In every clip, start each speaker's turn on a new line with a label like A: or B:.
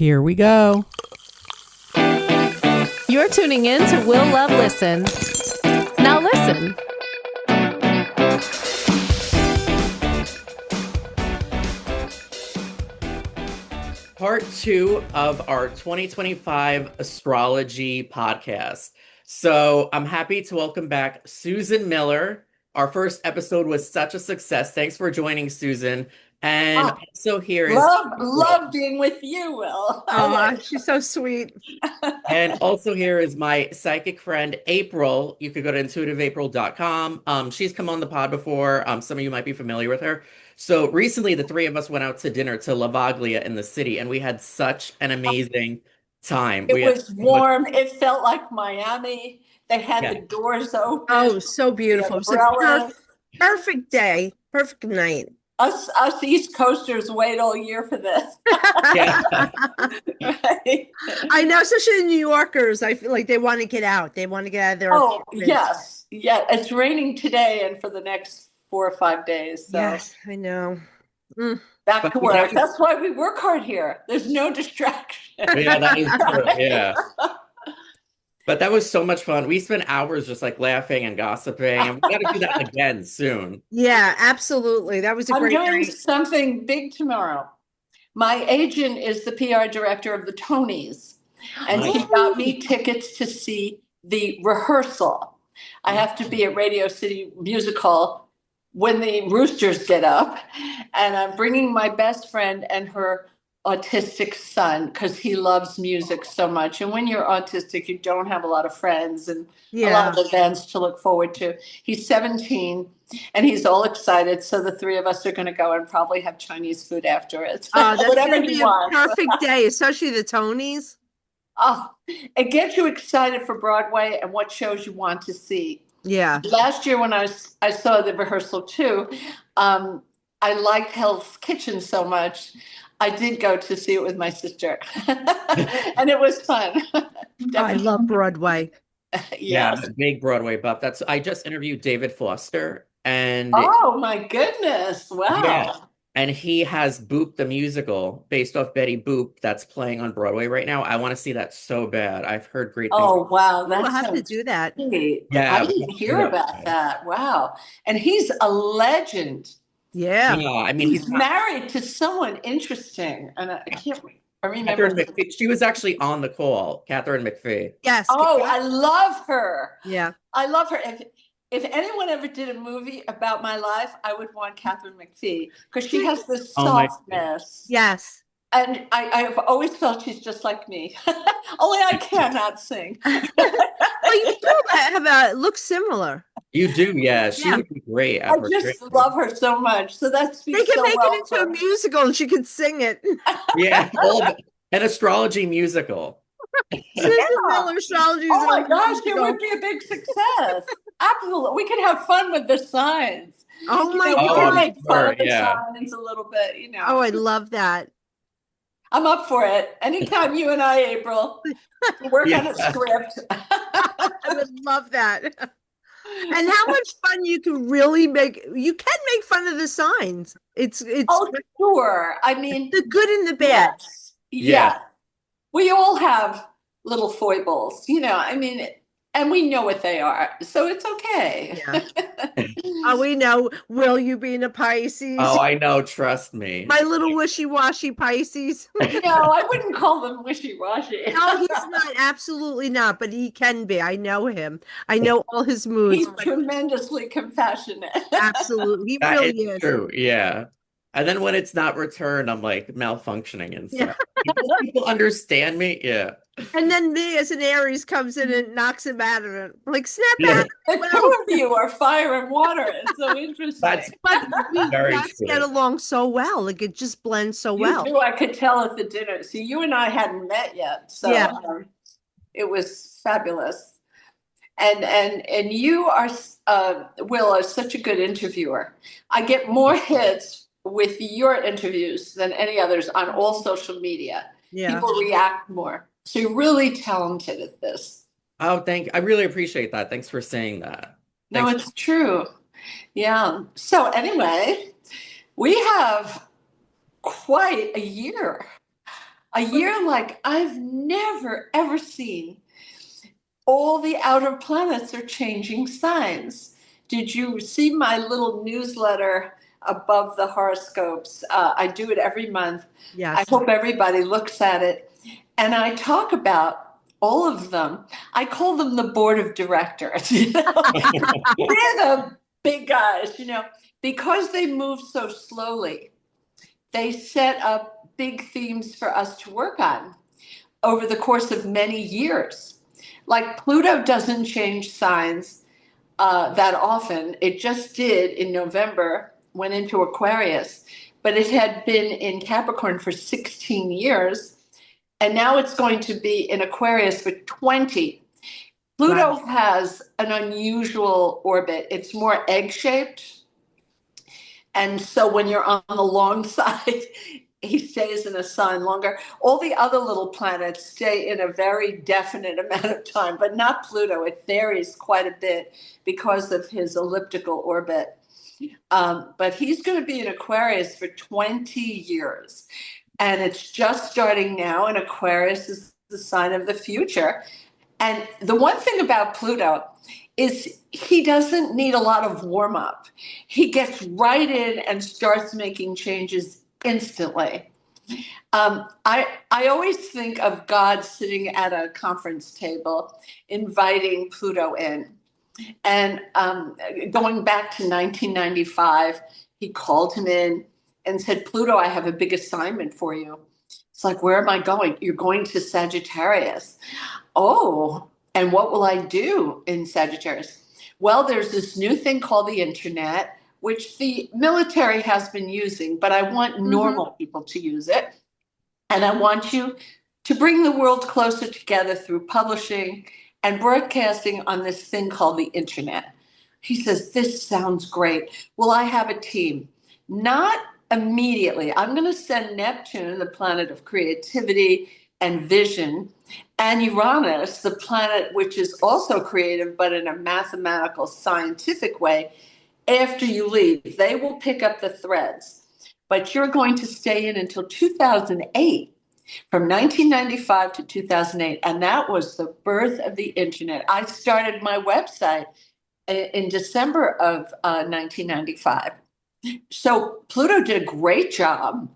A: Here we go.
B: You're tuning in to Will Love Listen. Now listen.
A: Part 2 of our 2025 astrology podcast. So I'm happy to welcome back Susan Miller. Our first episode was such a success. Thanks for joining, Susan. And also here is
C: love being with you, Will.
D: Oh, she's so sweet.
A: And also here is my psychic friend, April. You could go to intuitiveapril.com. She's come on the pod before. Some of you might be familiar with her. So recently, the three of us went out to dinner to La Vaglia in the city, and we had such an amazing time.
C: It was warm. It felt like Miami. They had the doors open.
D: Oh, so beautiful. It was a perfect day, perfect night.
C: Us East Coasters wait all year for this.
A: Yeah.
C: Right?
D: I know, especially the New Yorkers. I feel like they want to get out. They want to get out of their apartments.
C: Yes. Yeah. It's raining today and for the next 4 or 5 days. So.
D: Yes, I know.
C: Back to work. That's why we work hard here. There's no distraction.
A: Yeah, that is true. Yeah. But that was so much fun. We spent hours just like laughing and gossiping, and we got to do that again soon.
D: Yeah, absolutely. That was a great night.
C: I'm doing something big tomorrow. My agent is the PR director of the Tonys, and he got me tickets to see the rehearsal. I have to be at Radio City Music Hall when the roosters get up, and I'm bringing my best friend and her autistic son because he loves music so much. And when you're autistic, you don't have a lot of friends and a lot of events to look forward to. He's 17 and he's all excited. So the three of us are going to go and probably have Chinese food after it.
D: Oh, that's going to be a perfect day, especially the Tonys.
C: Oh, it gets you excited for Broadway and what shows you want to see.
D: Yeah.
C: Last year when I saw the rehearsal too, I liked Hell's Kitchen so much. I did go to see it with my sister, and it was fun.
D: I love Broadway.
A: Yeah, I'm a big Broadway buff. I just interviewed David Foster, and
C: oh my goodness, wow!
A: Yeah, and he has Boop the musical based off Betty Boop that's playing on Broadway right now. I want to see that so bad. I've heard great things.
C: Oh wow,
D: we'll have to do that.
C: Great.
A: Yeah,
C: I didn't hear about that. Wow, and he's a legend.
D: Yeah.
A: I mean,
C: he's married to someone interesting, and I remember.
A: She was actually on the call, Catherine McPhee.
D: Yes.
C: Oh, I love her.
D: Yeah,
C: I love her. If anyone ever did a movie about my life, I would want Catherine McPhee because she has this softness.
D: Yes.
C: And I've always felt she's just like me. Only I cannot sing.
D: Well, you do look similar.
A: You do, yeah. She would be great.
C: I just love her so much. So that's
D: they can make it into a musical, and she can sing it.
A: Yeah, an astrology musical.
D: Susan Miller Astrology Zone.
C: Oh my gosh, it would be a big success. Absolutely, we could have fun with the signs.
D: Oh my
C: God, we can make fun of the
A: yeah.
C: signs a little bit.
D: Oh, I love that.
C: I'm up for it. Anytime you and I, April, work on a script.
D: I would love that. And how much fun you can really make. You can make fun of the signs. It's
C: sure. I mean,
D: the good and the bad.
C: Yes. Yeah. We all have little foibles, I mean, and we know what they are. So it's okay.
D: Yeah. We know. Will you being a Pisces?
A: Oh, I know. Trust me.
D: My little wishy-washy Pisces.
C: No, I wouldn't call them wishy-washy.
D: No, he's not. Absolutely not. But he can be. I know him. I know all his moods.
C: He's tremendously compassionate.
D: Absolutely. He really is.
A: True. Yeah. And then when it's not returned, I'm like malfunctioning and stuff. People understand me. Yeah.
D: And then me as an Aries comes in and knocks him out of it. Like, snap out.
C: The two of you are fire and water. It's so interesting.
D: But we get along so well. Like, it just blends so well.
C: You two, I could tell at the dinner. See, you and I hadn't met yet. So it was fabulous. And you are, Will, are such a good interviewer. I get more hits with your interviews than any others on all social media.
D: Yeah.
C: People react more. So you're really talented at this.
A: Oh, I really appreciate that. Thanks for saying that.
C: No, it's true. Yeah. So anyway, we have quite a year A year like I've never, ever seen. All the outer planets are changing signs. Did you see my little newsletter above the horoscopes? I do it every month. I
D: Yes.
C: hope everybody looks at it. And I talk about all of them. I call them the board of directors. They're the big guys, because they move so slowly. They set up big themes for us to work on over the course of many years. Like Pluto doesn't change signs that often. It just did in November, went into Aquarius, but it had been in Capricorn for 16 years. And now it's going to be in Aquarius for 20. Pluto
D: Wow.
C: has an unusual orbit. It's more egg shaped. And so when you're on the long side, he stays in a sign longer. All the other little planets stay in a very definite amount of time, but not Pluto. It varies quite a bit because of his elliptical orbit. But he's going to be in Aquarius for 20 years. And it's just starting now, and Aquarius is the sign of the future. And the one thing about Pluto is he doesn't need a lot of warm up. He gets right in and starts making changes instantly. I always think of God sitting at a conference table, inviting Pluto in. And going back to 1995, he called him in and said, Pluto, I have a big assignment for you. It's like, where am I going? You're going to Sagittarius. Oh, and what will I do in Sagittarius? Well, there's this new thing called the internet, which the military has been using, but I want normal people to use it. And I want you to bring the world closer together through publishing and broadcasting on this thing called the internet. He says, this sounds great. Will I have a team? Not immediately. I'm going to send Neptune, the planet of creativity and vision, and Uranus, the planet which is also creative, but in a mathematical, scientific way, after you leave. They will pick up the threads. But you're going to stay in until 2008, from 1995 to 2008. And that was the birth of the internet. I started my website in December of 1995. So Pluto did a great job.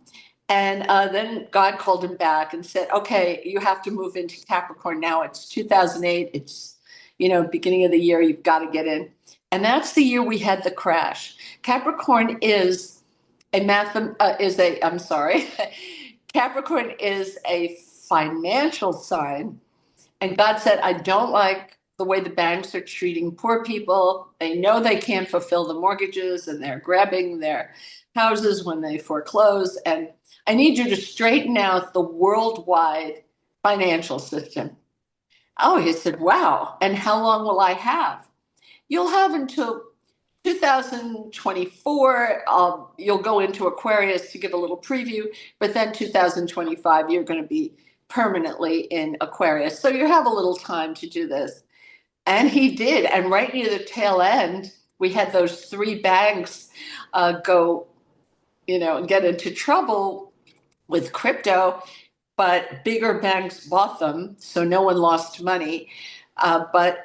C: And then God called him back and said, okay, you have to move into Capricorn now. It's 2008. It's, beginning of the year, you've got to get in. And that's the year we had the crash. Capricorn is I'm sorry. Capricorn is a financial sign. And God said, I don't like the way the banks are treating poor people. They know they can't fulfill the mortgages and they're grabbing their houses when they foreclose. And I need you to straighten out the worldwide financial system. Oh, he said, wow. And how long will I have? You'll have until 2024. You'll go into Aquarius to give a little preview, but then 2025, you're going to be permanently in Aquarius. So you have a little time to do this. And he did. And right near the tail end, we had those three banks go, and get into trouble with crypto, but bigger banks bought them, so no one lost money. But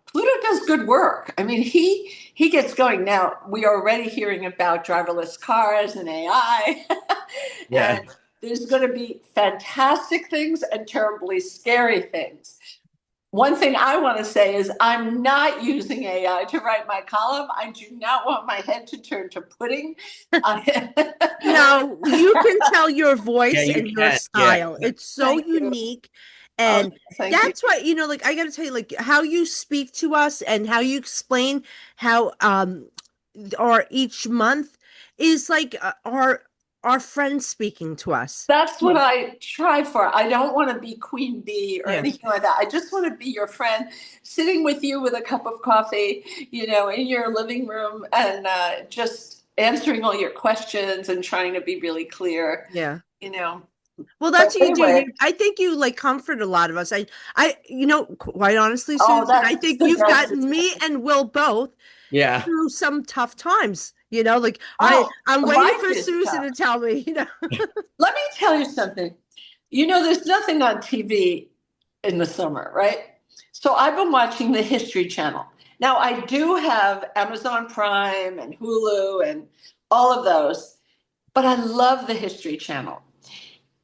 C: Pluto does good work. I mean, he gets going. Now, we are already hearing about driverless cars and AI.
A: Yeah.
C: And there's going to be fantastic things and terribly scary things. One thing I want to say is I'm not using AI to write my column. I do not want my head to turn to pudding.
D: No, you can tell your voice
A: Yeah, you
D: and your
A: can. Yeah.
D: style. It's so
C: Thank you.
D: unique. And
C: Thank you.
D: that's why, like I gotta tell you, like how you speak to us and how you explain how or each month is like our friends speaking to us.
C: That's what I try for. I don't want to be queen bee or
D: Yeah.
C: anything like that. I just want to be your friend, sitting with you with a cup of coffee, in your living room, and just answering all your questions and trying to be really clear.
D: Yeah. Well,
C: But
D: that's what you do.
C: anyway,
D: I think you like comfort a lot of us. Quite honestly,
C: oh,
D: Susan, I
C: that's
D: think
C: the
D: you've
C: nicest
D: gotten me
C: thing.
D: and Will both
A: Yeah.
D: through some tough times. Like
C: Oh,
D: I'm waiting
C: life
D: for
C: is
D: Susan
C: tough.
D: to tell me.
C: Let me tell you something. There's nothing on TV in the summer, right? So I've been watching the History Channel. Now, I do have Amazon Prime and Hulu and all of those, but I love the History Channel.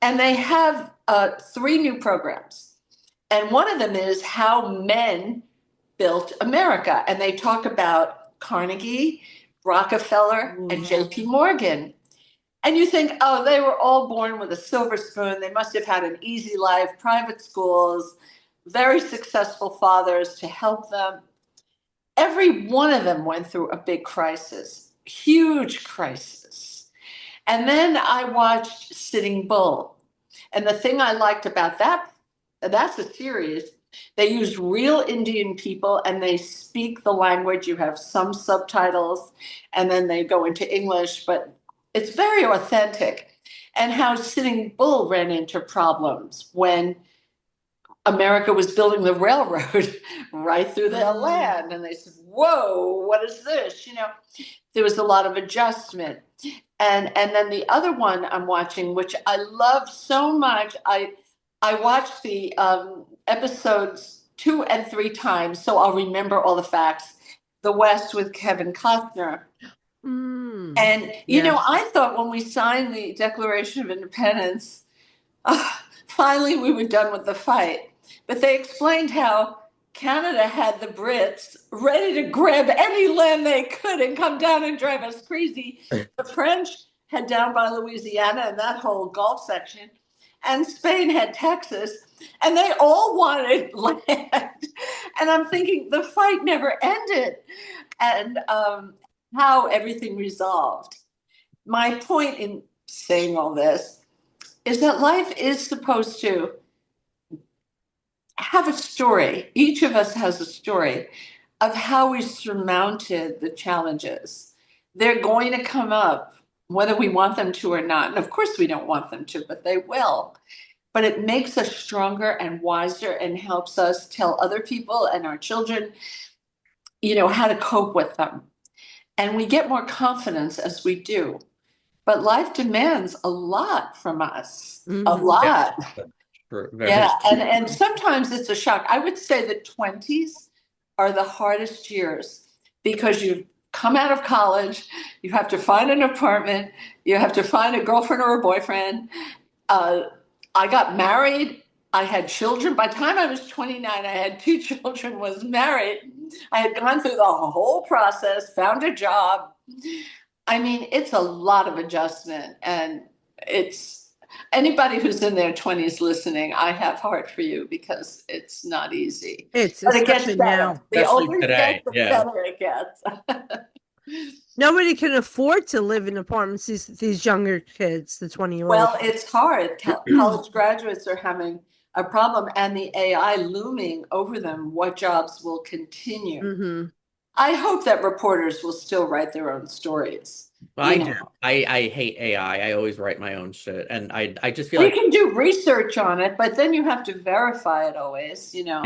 C: And they have 3 new programs. And one of them is How Men Built America. And they talk about Carnegie, Rockefeller, and JP Morgan. And you think, oh, they were all born with a silver spoon. They must have had an easy life, private schools, very successful fathers to help them. Every one of them went through a big crisis, huge crisis. And then I watched Sitting Bull. And the thing I liked about that's a series. They use real Indian people and they speak the language. You have some subtitles and then they go into English, but it's very authentic. And how Sitting Bull ran into problems when America was building the railroad right through their land. And they said, whoa, what is this? There was a lot of adjustment. And then the other one I'm watching, which I love so much, I watched the episodes 2 and 3 times, so I'll remember all the facts. The West with Kevin Costner. And, I thought when we signed the Declaration of Independence, finally we were done with the fight. But they explained how Canada had the Brits ready to grab any land they could and come down and drive us crazy. The French had down by Louisiana and that whole Gulf section, and Spain had Texas, and they all wanted land. And I'm thinking the fight never ended, and how everything resolved. My point in saying all this is that life is supposed to have a story. Each of us has a story of how we surmounted the challenges. They're going to come up, whether we want them to or not. And of course, we don't want them to, but they will. But it makes us stronger and wiser and helps us tell other people and our children, how to cope with them. And we get more confidence as we do. But life demands a lot from us, a lot. Yeah, and sometimes it's a shock. I would say the 20s are the hardest years because you've come out of college, you have to find an apartment, you have to find a girlfriend or a boyfriend. I got married, I had children. By the time I was 29, I had 2 children, was married. I had gone through the whole process, found a job. I mean, it's a lot of adjustment, and anybody who's in their 20s listening, I have heart for you because it's not easy. But it gets better.
A: Now. The older
C: it gets, the better it gets.
D: Nobody can afford to live in apartments, these younger kids, the 20-year-olds.
C: Well, it's hard. College graduates are having a problem, and the AI looming over them, what jobs will continue. I hope that reporters will still write their own stories.
A: I do. I hate AI. I always write my own shit. And I just feel like
C: you can do research on it, but then you have to verify it always,
A: Yeah.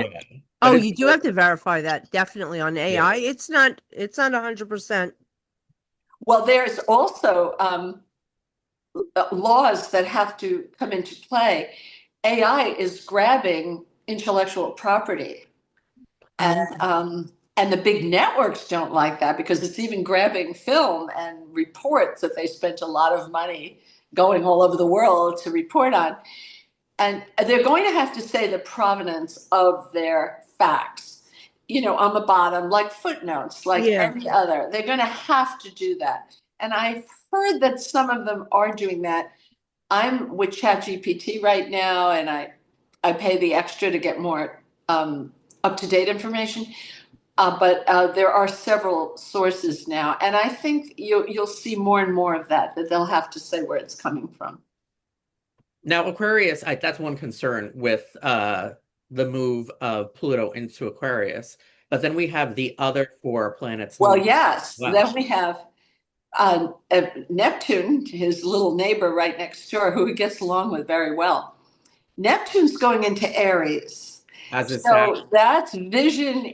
D: Oh, you do have to verify that, definitely, on AI. Yeah. It's not 100%.
C: Well, there's also laws that have to come into play. AI is grabbing intellectual property. And the big networks don't like that because it's even grabbing film and reports that they spent a lot of money going all over the world to report on. And they're going to have to say the provenance of their facts, on the bottom, like footnotes, like any other. They're going to have to do that. And I've heard that some of them are doing that. I'm with ChatGPT right now, and I pay the extra to get more up-to-date information. But there are several sources now, and I think you'll see more and more of that they'll have to say where it's coming from.
A: Now, Aquarius, that's one concern with the move of Pluto into Aquarius. But then we have the other 4 planets.
C: Well, yes. Wow. Then we have Neptune, his little neighbor right next door, who he gets along with very well. Neptune's going into Aries. So that's vision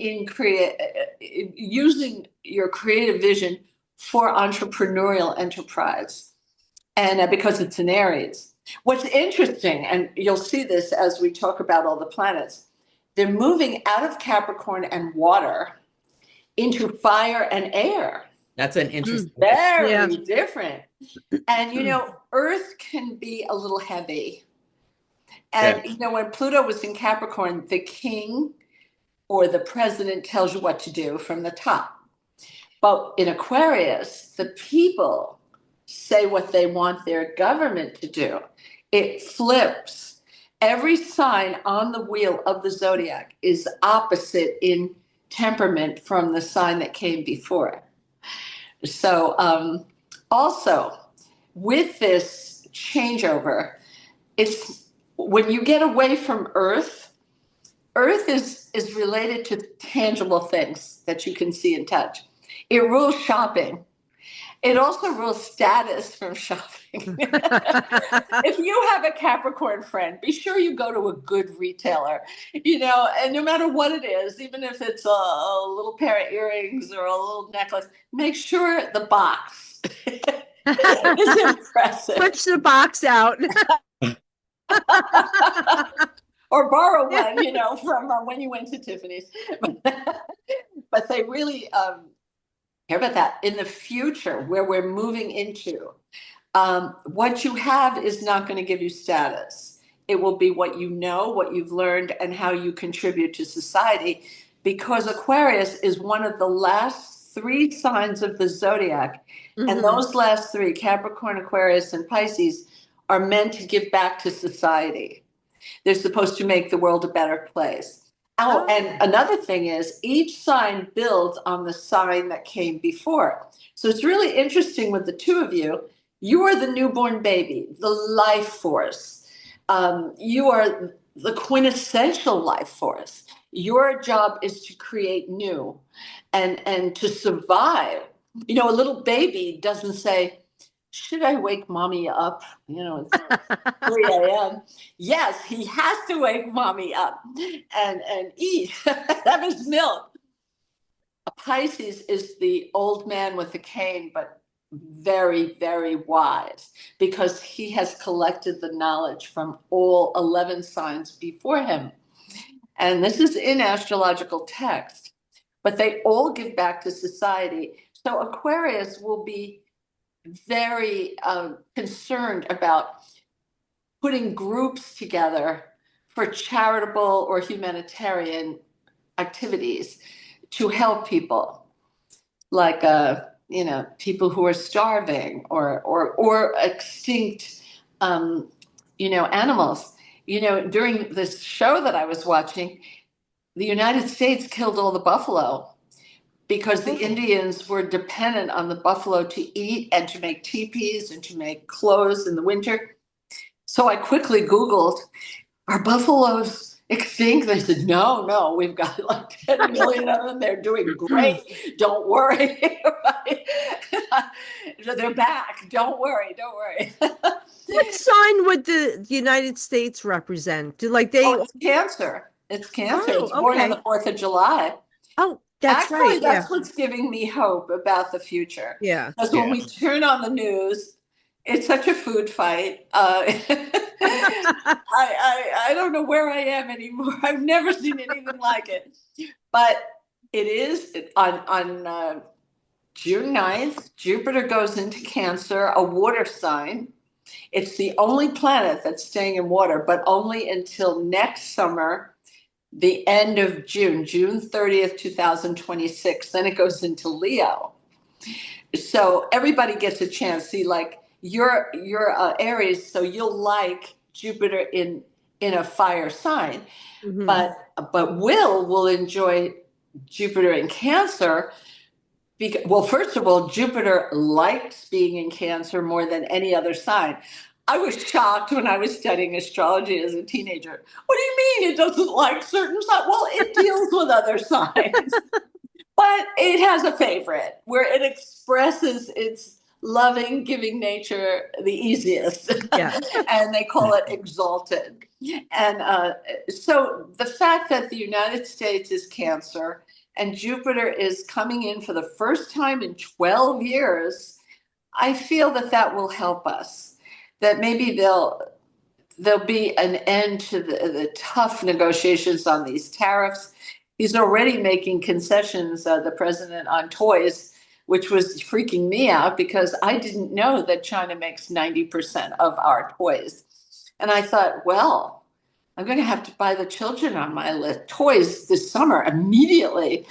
C: using your creative vision for entrepreneurial enterprise. And because it's in Aries. What's interesting, and you'll see this as we talk about all the planets, they're moving out of Capricorn and water into fire and air.
A: That's an interesting.
C: Very
D: Yeah.
C: different. And, Earth can be a little heavy. And, when Pluto was in Capricorn, the king or the president tells you what to do from the top. But in Aquarius, the people say what they want their government to do. It flips. Every sign on the wheel of the zodiac is opposite in temperament from the sign that came before it. So also with this changeover, it's when you get away from Earth is related to tangible things that you can see and touch. It rules shopping. It also rules status from shopping. If you have a Capricorn friend, be sure you go to a good retailer, and no matter what it is, even if it's a little pair of earrings or a little necklace, make sure the box is impressive.
D: Switch the box out.
C: Or borrow one, from when you went to Tiffany's. But they really care about that. In the future, where we're moving into, what you have is not going to give you status. It will be what you know, what you've learned, and how you contribute to society. Because Aquarius is one of the last 3 signs of the zodiac. And those last 3, Capricorn, Aquarius, and Pisces, are meant to give back to society. They're supposed to make the world a better place. Oh, and another thing is each sign builds on the sign that came before. So it's really interesting with the 2 of you. You are the newborn baby, the life force. You are the quintessential life force. Your job is to create new and to survive. A little baby doesn't say, should I wake mommy up? It's 3 a.m. Yes, he has to wake mommy up and eat, have his milk. A Pisces is the old man with the cane, but very, very wise because he has collected the knowledge from all 11 signs before him. And this is in astrological text, but they all give back to society. So Aquarius will be very concerned about putting groups together for charitable or humanitarian activities to help people, like people who are starving or extinct animals. During this show that I was watching, the United States killed all the buffalo because the Indians were dependent on the buffalo to eat and to make teepees and to make clothes in the winter. So I quickly Googled, are buffaloes extinct? They said, no, we've got like 10 million of them. They're doing great. Don't worry. They're back. Don't worry.
D: What sign would the United States represent?
C: It's Cancer. It's Cancer.
D: Oh,
C: It's born on the 4th of July.
D: Oh, that's
C: Actually,
D: right.
C: that's what's giving me hope about the future.
D: Yeah.
C: Because when we turn on the news, it's such a food fight. I don't know where I am anymore. I've never seen anything like it. But it is on June 9th, Jupiter goes into Cancer, a water sign. It's the only planet that's staying in water, but only until next summer, the end of June 30th, 2026. Then it goes into Leo. So everybody gets a chance. See, like you're Aries, so you'll like Jupiter in a fire sign. But will enjoy Jupiter in Cancer. Well, first of all, Jupiter likes being in Cancer more than any other sign. I was shocked when I was studying astrology as a teenager. What do you mean it doesn't like certain signs? Well, it deals with other signs. But it has a favorite where it expresses its loving, giving nature the easiest.
D: Yeah.
C: And they call it exalted. And so the fact that the United States is Cancer and Jupiter is coming in for the first time in 12 years, I feel that will help us. that maybe there'll be an end to the tough negotiations on these tariffs. He's already making concessions, the president, on toys, which was freaking me out because I didn't know that China makes 90% of our toys. And I thought, well, I'm going to have to buy the children on my list toys this summer immediately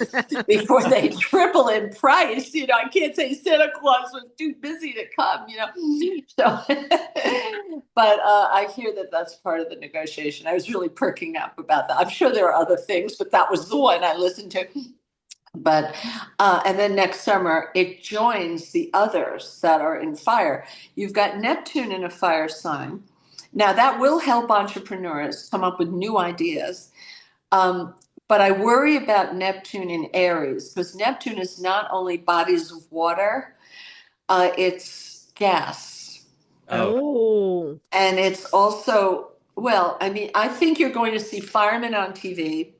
C: before they triple in price. I can't say Santa Claus was too busy to come, So, but I hear that that's part of the negotiation. I was really perking up about that. I'm sure there are other things, but that was the one I listened to. But and then next summer it joins the others that are in fire. You've got Neptune in a fire sign. Now that will help entrepreneurs come up with new ideas. But I worry about Neptune in Aries because Neptune is not only bodies of water, it's gas.
D: Oh.
C: And it's also, well, I mean, I think you're going to see firemen on TV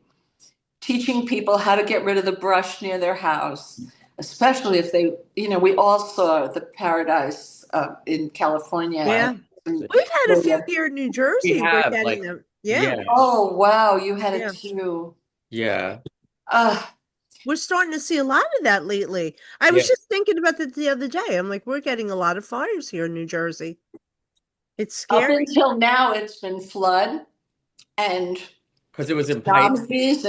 C: teaching people how to get rid of the brush near their house, especially if they, we all saw the paradise in California.
D: Yeah. We've had a few here in New Jersey. We're
A: have,
D: getting them. Yeah.
C: Oh, wow. You had
D: Yeah.
C: it too.
A: Yeah.
D: We're starting to see a lot of that lately. I was just thinking about that the other day. I'm like, we're getting a lot of fires here in New Jersey. It's scary.
C: Up until now, it's been flood and
A: Because it was in pipes.
C: zombies,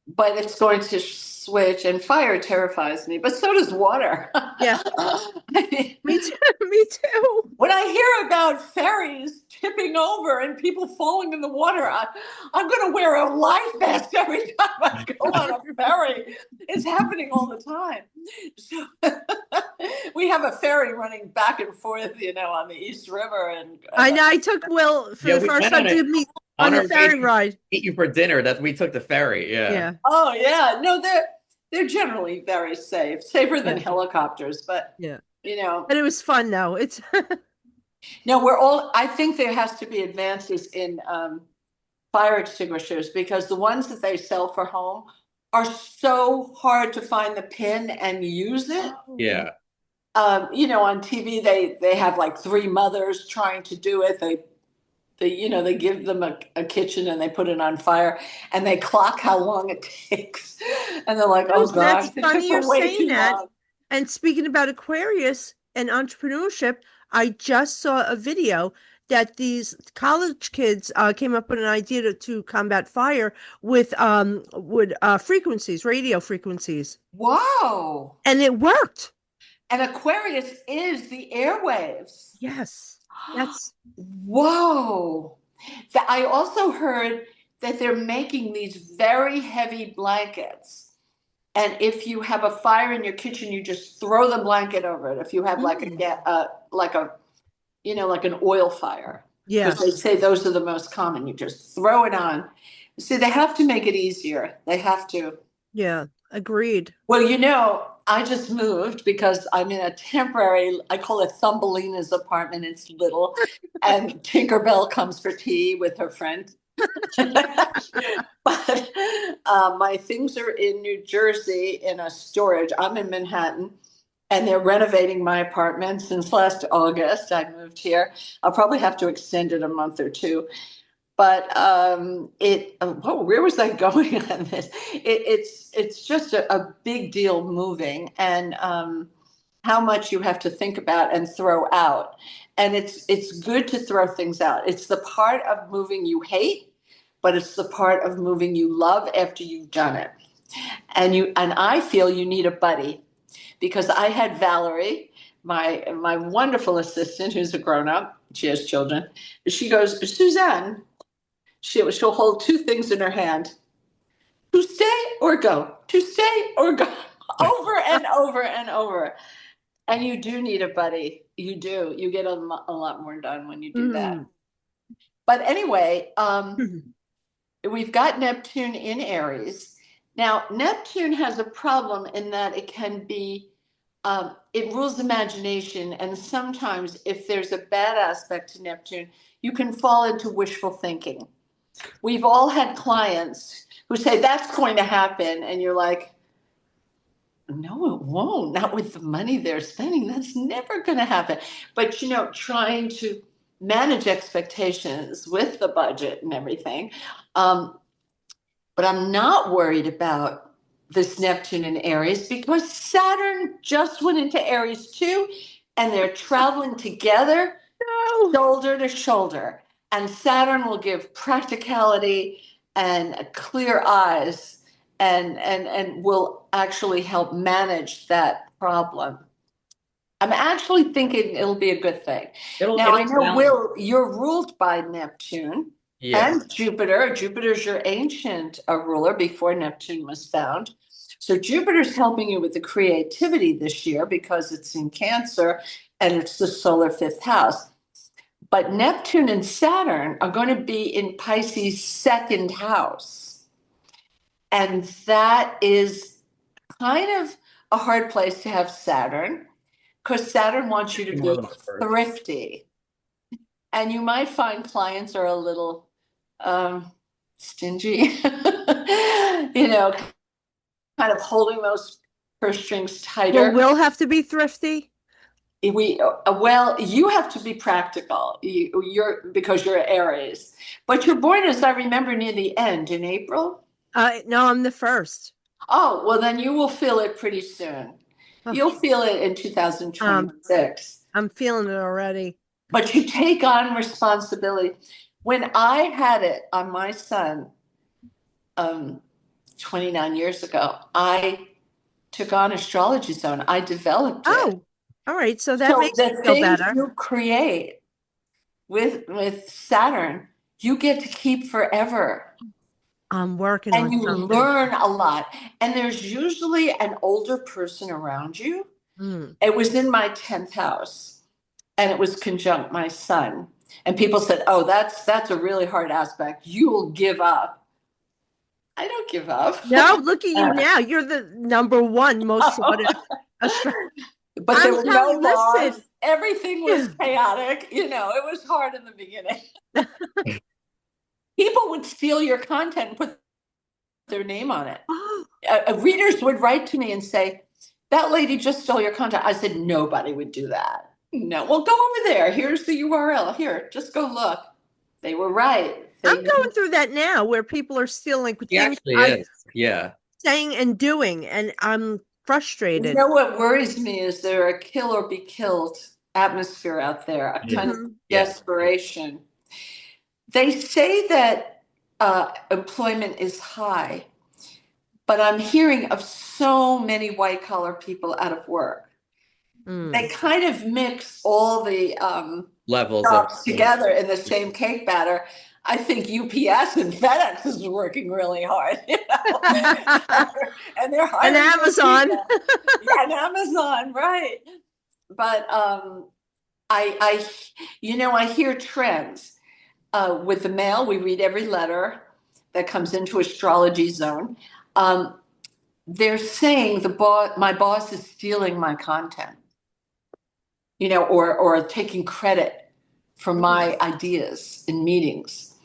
C: but it's going to switch. And fire terrifies me, but so does water.
D: Yeah. Me too. Me too.
C: When I hear about ferries tipping over and people falling in the water, I'm going to wear a life vest every time I go on a ferry. It's happening all the time. So we have a ferry running back and forth, on the East River. And
D: I know. I took Will for the first time to meet on the ferry ride.
A: Eat you for dinner. That we took the ferry. Yeah.
C: Oh yeah. No, they're generally very safer than helicopters, but
D: But it was fun though. It's
C: no, I think there has to be advances in fire extinguishers because the ones that they sell for home are so hard to find the pin and use it.
A: Yeah.
C: On TV they have like three mothers trying to do it. They give them a kitchen and they put it on fire and they clock how long it takes. And they're like, oh gosh,
D: that's funny you're saying that. And speaking about Aquarius and entrepreneurship, I just saw a video that these college kids came up with an idea to combat fire with frequencies, radio frequencies.
C: Wow.
D: And it worked.
C: And Aquarius is the airwaves.
D: Yes. That's
C: whoa. I also heard that they're making these very heavy blankets. And if you have a fire in your kitchen, you just throw the blanket over it. If you have like an oil fire.
D: Yeah.
C: Because they say those are the most common. You just throw it on. See, they have to make it easier. They have to.
D: Yeah, agreed.
C: Well, I just moved because I'm in a temporary, I call it Thumbelina's apartment. It's little. And Tinkerbell comes for tea with her friend. But my things are in New Jersey in a storage. I'm in Manhattan. And they're renovating my apartment since last August. I moved here. I'll probably have to extend it a month or two. But where was I going on this? It's just a big deal moving and how much you have to think about and throw out. And it's good to throw things out. It's the part of moving you hate, but it's the part of moving you love after you've done it. And I feel you need a buddy. Because I had Valerie, my wonderful assistant, who's a grown-up, she has children. She goes, Suzanne, she'll hold two things in her hand. To stay or go, to stay or go, over and over and over. And you do need a buddy. You do. You get a lot more done when you do that. But anyway, we've got Neptune in Aries. Now, Neptune has a problem in that it can be, it rules imagination. And sometimes if there's a bad aspect to Neptune, you can fall into wishful thinking. We've all had clients who say that's going to happen. And you're like, No, it won't. Not with the money they're spending. That's never going to happen. But, trying to manage expectations with the budget and everything. Um, but I'm not worried about this Neptune in Aries because Saturn just went into Aries too, and they're traveling together,
D: No.
C: shoulder to shoulder. And Saturn will give practicality and clear eyes and will actually help manage that problem. I'm actually thinking it'll be a good thing. Now, I know,
A: balance.
C: Will, you're ruled by Neptune
A: Yeah.
C: and Jupiter. Jupiter's your ancient ruler before Neptune was found. So Jupiter's helping you with the creativity this year because it's in Cancer and it's the solar fifth house. But Neptune and Saturn are going to be in Pisces' second house. And that is kind of a hard place to have Saturn because Saturn wants you to
A: More
C: be
A: than the first.
C: thrifty. And you might find clients are a little stingy, kind of holding those purse strings tighter.
D: Well, we'll have to be thrifty.
C: Well, you have to be practical. Because you're Aries, but you're born, as I remember, near the end in April.
D: No, I'm the first.
C: Oh, well, then you will feel it pretty soon.
D: Oh.
C: You'll feel it in 2026.
D: I'm feeling it already.
C: But you take on responsibility. When I had it on my son 29 years ago, I took on Astrology Zone. I developed it.
D: Oh, all right. So that makes me
C: the
D: feel
C: things
D: better.
C: you create with Saturn, you get to keep forever.
D: I'm working
C: And
D: on
C: you
D: something.
C: learn a lot. And there's usually an older person around you.
D: Mm.
C: It was in my 10th house and it was conjunct my son. And people said, oh, that's a really hard aspect. You'll give up. I don't give up.
D: No, look at you now. You're the number one most sought
C: But there were no laws.
D: Listen.
C: Everything was chaotic. It was hard in the beginning. People would steal your content and put their name on it. Readers would write to me and say, that lady just stole your content. I said, nobody would do that. No, well, go over there. Here's the URL. Here, just go look. They were right.
D: I'm going through that now where people are stealing things I'm saying and doing, and I'm frustrated.
C: What worries me is there a kill or be killed atmosphere out there, a kind of desperation. They say that employment is high, but I'm hearing of so many white collar people out of work. They kind of mix all the
A: levels
C: together in the same cake batter. I think UPS and FedEx is working really hard, and they're hiring.
D: And Amazon.
C: And Amazon, right. But I hear trends with the mail. We read every letter that comes into Astrology Zone. They're saying my boss is stealing my content, or taking credit for my ideas in meetings.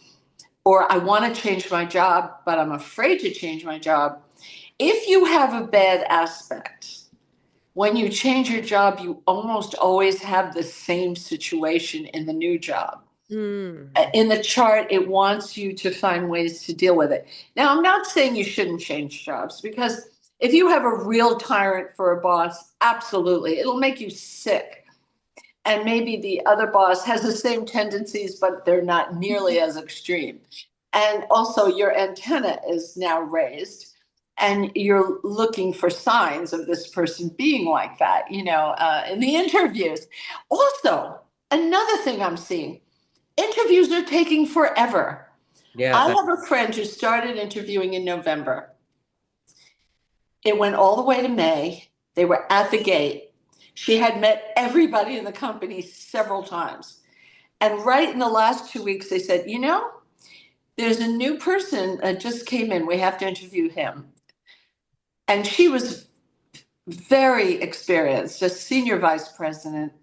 C: Or I want to change my job, but I'm afraid to change my job. If you have a bad aspect, when you change your job, you almost always have the same situation in the new job. In the chart, it wants you to find ways to deal with it. Now, I'm not saying you shouldn't change jobs, because if you have a real tyrant for a boss, absolutely, it'll make you sick. And maybe the other boss has the same tendencies, but they're not nearly as extreme. And also your antenna is now raised and you're looking for signs of this person being like that, in the interviews. Also, another thing I'm seeing, interviews are taking forever. I have a friend who started interviewing in November. It went all the way to May. They were at the gate. She had met everybody in the company several times. And right in the last 2 weeks, they said, there's a new person that just came in. We have to interview him. And she was very experienced, a senior vice president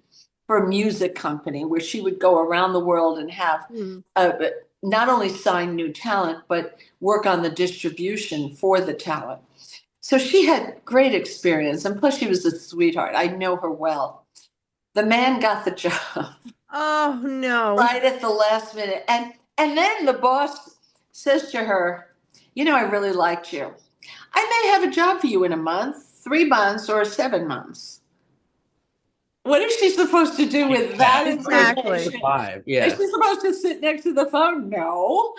C: for a music company where she would go around the world and have not only sign new talent, but work on the distribution for the talent. So she had great experience, and plus she was a sweetheart. I know her well. The man got the job
D: Oh no.
C: right at the last minute. And then the boss says to her, you know, I really liked you. I may have a job for you in a month, 3 months, or 7 months. What is she supposed to do with that
D: Exactly.
C: information?
A: Five,
C: Is
A: yeah.
C: she supposed to sit next to the phone? No.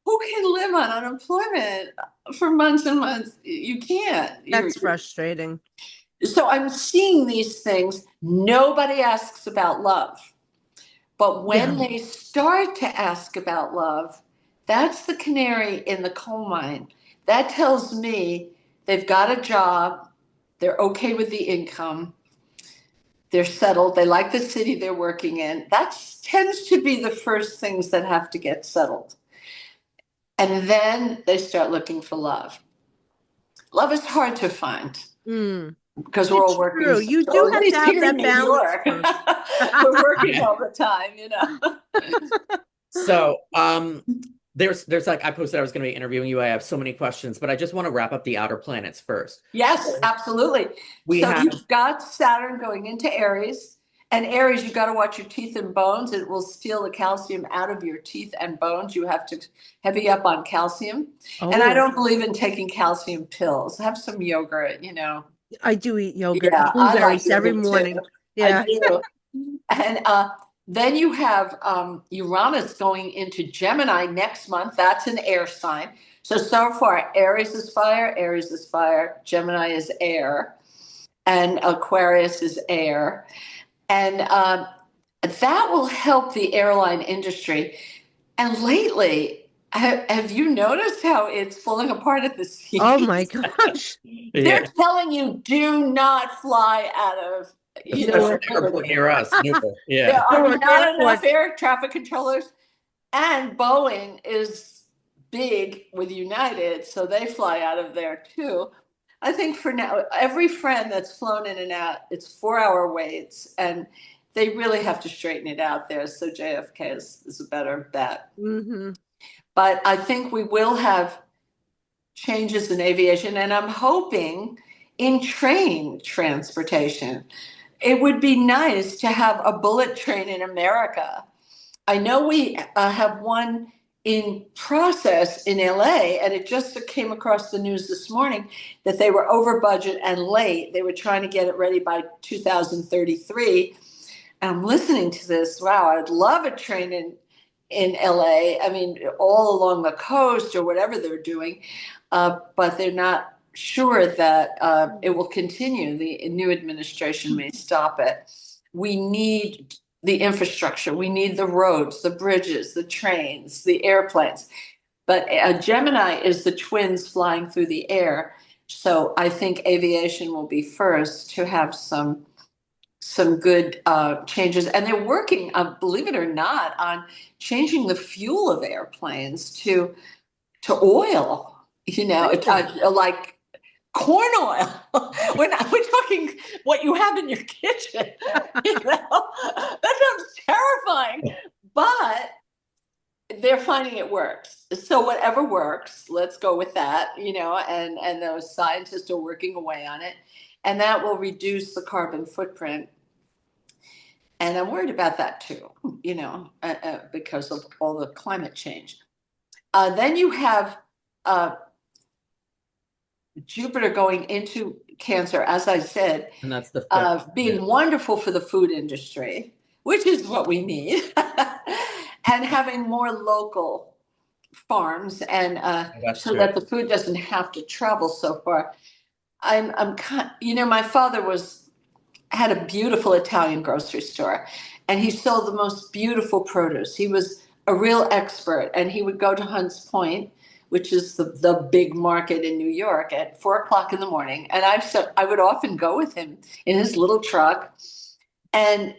C: Who can live on unemployment for months and months? You can't.
D: That's frustrating.
C: So I'm seeing these things. Nobody asks about love. But when
D: No.
C: they start to ask about love, that's the canary in the coal mine. That tells me they've got a job, they're okay with the income, they're settled, they like the city they're working in. That tends to be the first things that have to get settled. And then they start looking for love. Love is hard to find
D: Mm.
C: because we're all
D: It's
C: working.
D: true. You
C: So
D: do
C: at
D: have
C: least
D: to have
C: here in
D: that
C: New
D: balance
C: York,
D: first.
C: we're working
A: Yeah.
C: all the time, you know.
A: So, there's like I posted I was going to be interviewing you. I have so many questions, but I just want to wrap up the outer planets first.
C: Yes,
A: So
C: absolutely.
A: we
C: So
A: have
C: you've got Saturn going into Aries, and Aries, you got to watch your teeth and bones. It will steal the calcium out of your teeth and bones. You have to heavy up on calcium. And I
D: Oh,
C: don't believe in taking calcium pills. Have some yogurt, you know.
D: I do eat yogurt
C: Yeah,
D: and
C: I like
D: blueberries every
C: yogurt too.
D: morning.
C: I
D: Yeah.
C: do. And then you have Uranus going into Gemini next month. That's an air sign. So far, Aries is fire, Gemini is air, and Aquarius is air. And that will help the airline industry. And lately, have you noticed how it's falling apart at the
D: Oh
C: seams?
D: my gosh.
C: They're
A: yeah,
C: telling you do not fly out of, you know,
A: especially
D: Newark.
A: airport
C: Liberty.
A: near us. Newark.
C: There
A: Yeah.
C: are
D: Newark
C: not enough
D: Airport.
C: air traffic controllers, and Boeing is big with United, so they fly out of there too. I think for now, every friend that's flown in and out, it's 4 hour waits, and they really have to straighten it out there. So JFK is a better bet.
D: Hmm.
C: But I think we will have changes in aviation, and I'm hoping in train transportation. It would be nice to have a bullet train in America. I know we have one in process in LA, and it just came across the news this morning that they were over budget and late. They were trying to get it ready by 2033. And I'm listening to this. Wow, I'd love a train in LA. I mean, all along the coast or whatever they're doing, but they're not sure that it will continue. The new administration may stop it. We need the infrastructure. We need the roads, the bridges, the trains, the airplanes. But Gemini is the twins flying through the air. So I think aviation will be first to have some good changes. And they're working, believe it or not, on changing the fuel of airplanes to oil. You know, like corn oil. We're talking what you have in your kitchen. You know, that sounds terrifying, but they're finding it works. So whatever works, let's go with that. You know, and those scientists are working away on it, and that will reduce the carbon footprint. And I'm worried about that too. You know, because of all the climate change. Then you have Jupiter going into Cancer, as I said,
A: And that's the fifth.
C: being
A: Yeah.
C: wonderful for the food industry, which is what we need, and having more local farms, and
A: That's
C: so
A: true.
C: that the food doesn't have to travel so far. I'm you know, my father had a beautiful Italian grocery store, and he sold the most beautiful produce. He was a real expert, and he would go to Hunts Point, which is the big market in New York, at 4 o'clock in the morning. And I would often go with him in his little truck, and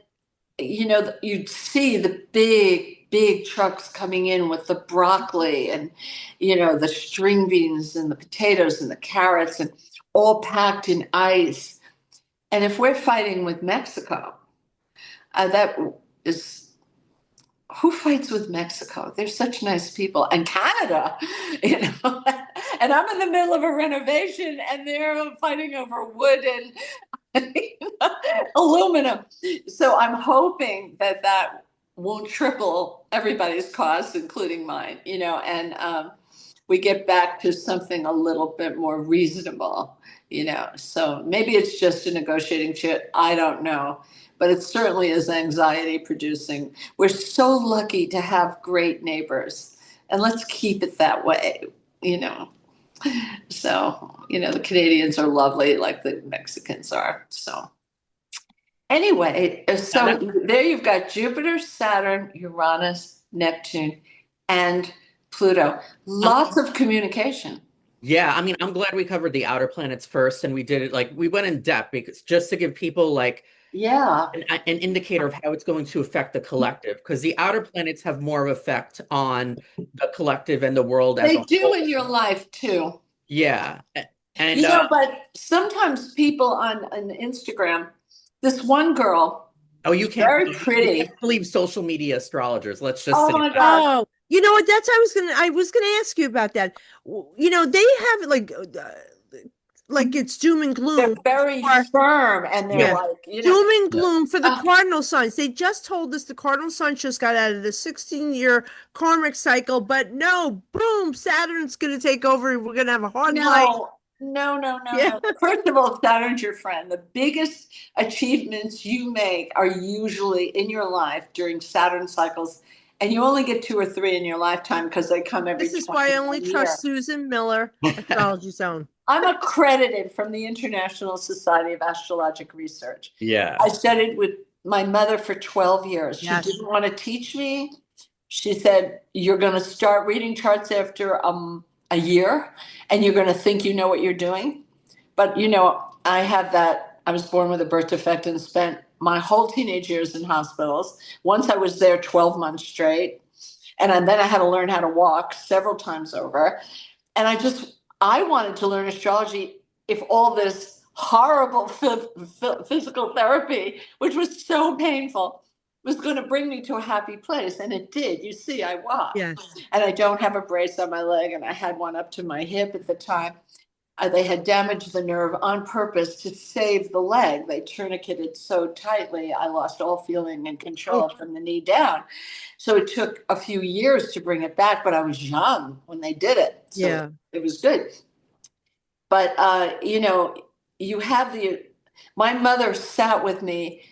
C: you know, you'd see the big trucks coming in with the broccoli and, you know, the string beans and the potatoes and the carrots, and all packed in ice. And if we're fighting with Mexico, that is, who fights with Mexico? They're such nice people. And Canada, you know, And I'm in the middle of a renovation and they're fighting over wood and aluminum. So I'm hoping that that won't triple everybody's costs, including mine, and we get back to something a little bit more reasonable, So maybe it's just a negotiating chip. I don't know. But it certainly is anxiety producing. We're so lucky to have great neighbors, and let's keep it that way, So, the Canadians are lovely like the Mexicans are. So, anyway, so there you've got Jupiter, Saturn, Uranus, Neptune, and Pluto. Lots of communication.
A: Yeah, I mean, I'm glad we covered the outer planets first, and we did it like we went in depth because just to give people like
C: Yeah.
A: an indicator of how it's going to affect the collective, because the outer planets have more of effect on the collective and the world as
C: They
A: a
C: do
A: whole.
C: in your life too.
A: Yeah. And
C: But sometimes people on Instagram, this one girl,
A: oh, you
C: very
A: you
C: pretty.
A: can't believe social media astrologers. Let's just
C: Oh
A: say
C: my
A: that.
C: God.
D: Oh, you know what? That's I was gonna ask you about that. They have like it's doom and
C: They're
D: gloom.
C: very
D: Or-
C: firm and they're
A: Yeah.
C: like,
D: Doom and gloom for the
C: Uh,
D: cardinal signs. They just told us the cardinal signs just got out of the 16-year karmic cycle, but no, boom, Saturn's going to take over. We're going to have a hard life.
C: no. First of all, Saturn's your friend. The biggest achievements you make are usually in your life during Saturn cycles, and you only get 2 or 3 in your lifetime because they come every
D: This is why I only
C: 21
D: trust
C: year.
D: Susan Miller, Astrology Zone.
C: I'm accredited from the International Society of Astrologic Research.
A: Yeah.
C: I studied with my mother for 12 years.
D: Yes.
C: She didn't want to teach me. She said, you're going to start reading charts after a year, and you're going to think you know what you're doing. But, I have that. I was born with a birth defect and spent my whole teenage years in hospitals. Once I was there 12 months straight. And then I had to learn how to walk several times over. And I wanted to learn astrology if all this horrible physical therapy, which was so painful, was going to bring me to a happy place. And it did. You see, I walk.
D: Yes.
C: And I don't have a brace on my leg. And I had one up to my hip at the time. They had damaged the nerve on purpose to save the leg. They tourniqueted so tightly, I lost all feeling and control from the knee down. So it took a few years to bring it back, but I was young when they did it. So
D: Yeah.
C: it was good. But, you have my mother sat with me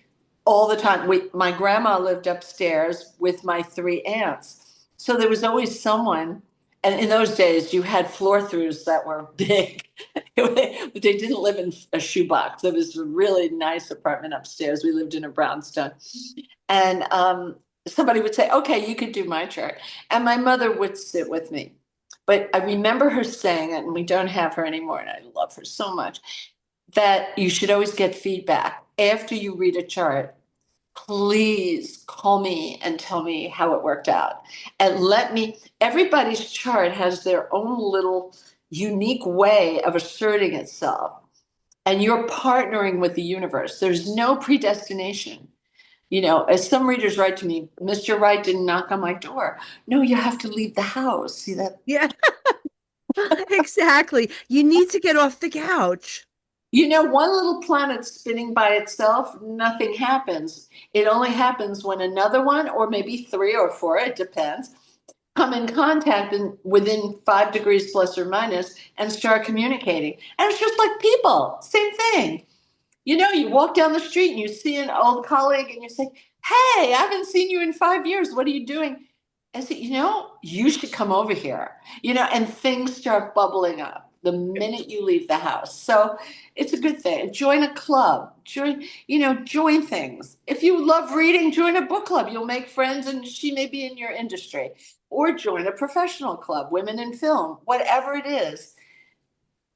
C: all the time. My grandma lived upstairs with my 3 aunts. So there was always someone. And in those days, you had floor-throughs that were big. They didn't live in a shoebox. It was a really nice apartment upstairs. We lived in a brownstone. And somebody would say, okay, you could do my chart. And my mother would sit with me. But I remember her saying it, and we don't have her anymore, and I love her so much, that you should always get feedback. After you read a chart, please call me and tell me how it worked out. And everybody's chart has their own little unique way of asserting itself. And you're partnering with the universe. There's no predestination. As some readers write to me, Mr. Right didn't knock on my door. No, you have to leave the house. See that?
D: Yeah. Exactly. You need to get off the couch.
C: One little planet spinning by itself, nothing happens. It only happens when another one, or maybe 3 or 4, it depends, come in contact within 5 degrees plus or minus and start communicating. And it's just like people, same thing. You walk down the street and you see an old colleague and you say, hey, I haven't seen you in 5 years. What are you doing? I said, you should come over here, and things start bubbling up the minute you leave the house. So it's a good thing. Join a club, join things. If you love reading, join a book club. You'll make friends and she may be in your industry. Or join a professional club, women in film, whatever it is.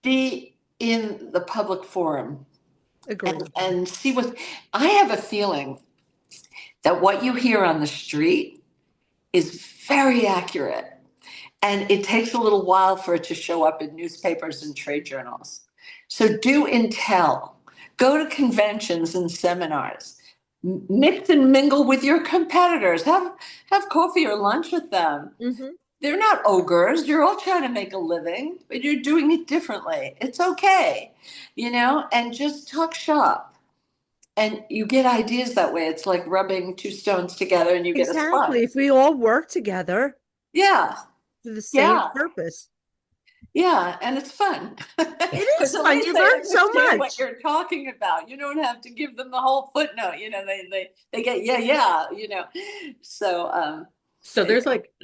C: Be in the public forum.
D: Agreed.
C: And see I have a feeling that what you hear on the street is very accurate. And it takes a little while for it to show up in newspapers and trade journals. So do intel, go to conventions and seminars, mix and mingle with your competitors, have coffee or lunch with them.
D: Mm-hmm.
C: they're not ogres. You're all trying to make a living, but you're doing it differently. It's okay, and just talk shop. And you get ideas that way. It's like rubbing two stones together and you get a sponge.
D: Exactly. If we all work together
C: Yeah,
D: for the same
C: yeah,
D: purpose.
C: yeah. And it's fun.
D: It
C: Because
D: is
C: at
D: fun.
C: least
D: You
C: they
D: learn so
C: understand what
D: much.
C: you're talking about. You don't have to give them the whole footnote. They get, yeah, yeah, So,
A: So
C: it's,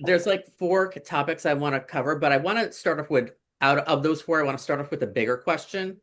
A: there's like four topics I want to cover, but I want to start off with out of those four, I want to start off with a bigger question.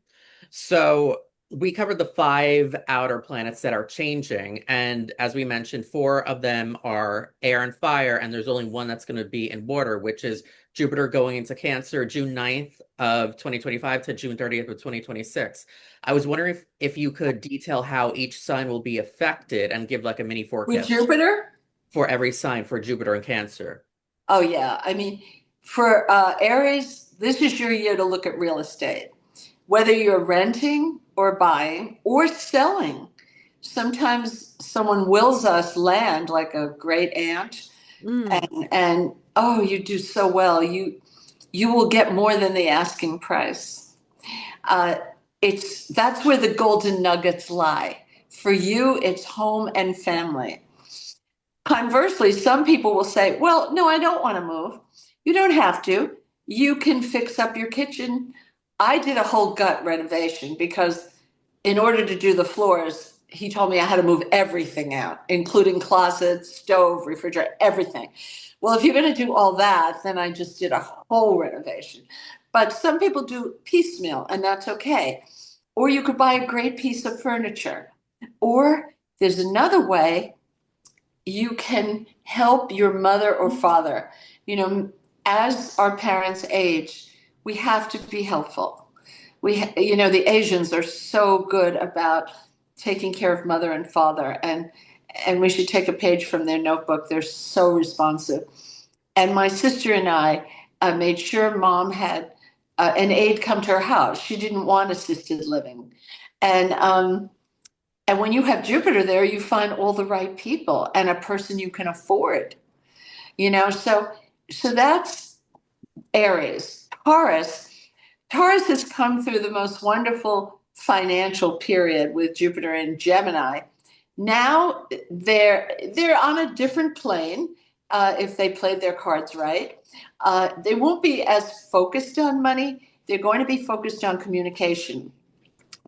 A: So we covered the five outer planets that are changing, and as we mentioned, four of them are air and fire, and there's only one that's going to be in water, which is Jupiter going into Cancer June 9th of 2025 to June 30th of 2026. I was wondering if you could detail how each sign will be affected and give like a mini
C: with
A: forecast
C: Jupiter.
A: for every sign for Jupiter and Cancer.
C: Oh, yeah. I mean, for Aries, this is your year to look at real estate, whether you're renting or buying or selling. Sometimes someone wills us land, like a great aunt,
D: Mm.
C: and oh, you do so well. You will get more than the asking price. Uh, that's where the golden nuggets lie. For you, it's home and family. Conversely, some people will say, well, no, I don't want to move. You don't have to. You can fix up your kitchen. I did a whole gut renovation because in order to do the floors, he told me I had to move everything out, including closets, stove, refrigerator, everything. Well, if you're going to do all that, then I just did a whole renovation. But some people do piecemeal, and that's okay. Or you could buy a great piece of furniture. Or there's another way you can help your mother or father. As our parents age, we have to be helpful. The Asians are so good about taking care of mother and father, and we should take a page from their notebook. They're so responsive. And my sister and I made sure mom had an aide come to her house. She didn't want assisted living, and when you have Jupiter there, you find all the right people and a person you can afford. So that's Aries. Taurus has come through the most wonderful financial period with Jupiter in Gemini. Now they're on a different plane. If they played their cards right, they won't be as focused on money. They're going to be focused on communication.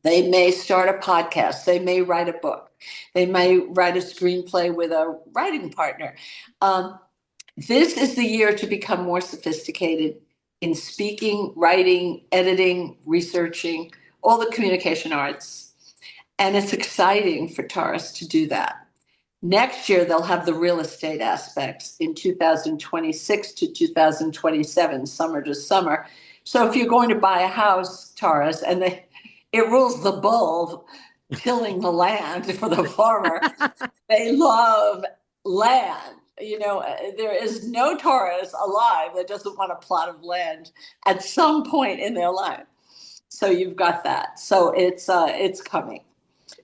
C: They may start a podcast. They may write a book. They may write a screenplay with a writing partner. This is the year to become more sophisticated in speaking, writing, editing, researching, all the communication arts. And it's exciting for Taurus to do that. Next year, they'll have the real estate aspects in 2026 to 2027, summer to summer. So if you're going to buy a house, Taurus, and it rules the bull tilling the land for the farmer, they love land. There is no Taurus alive that doesn't want a plot of land at some point in their life. So you've got that. So it's coming.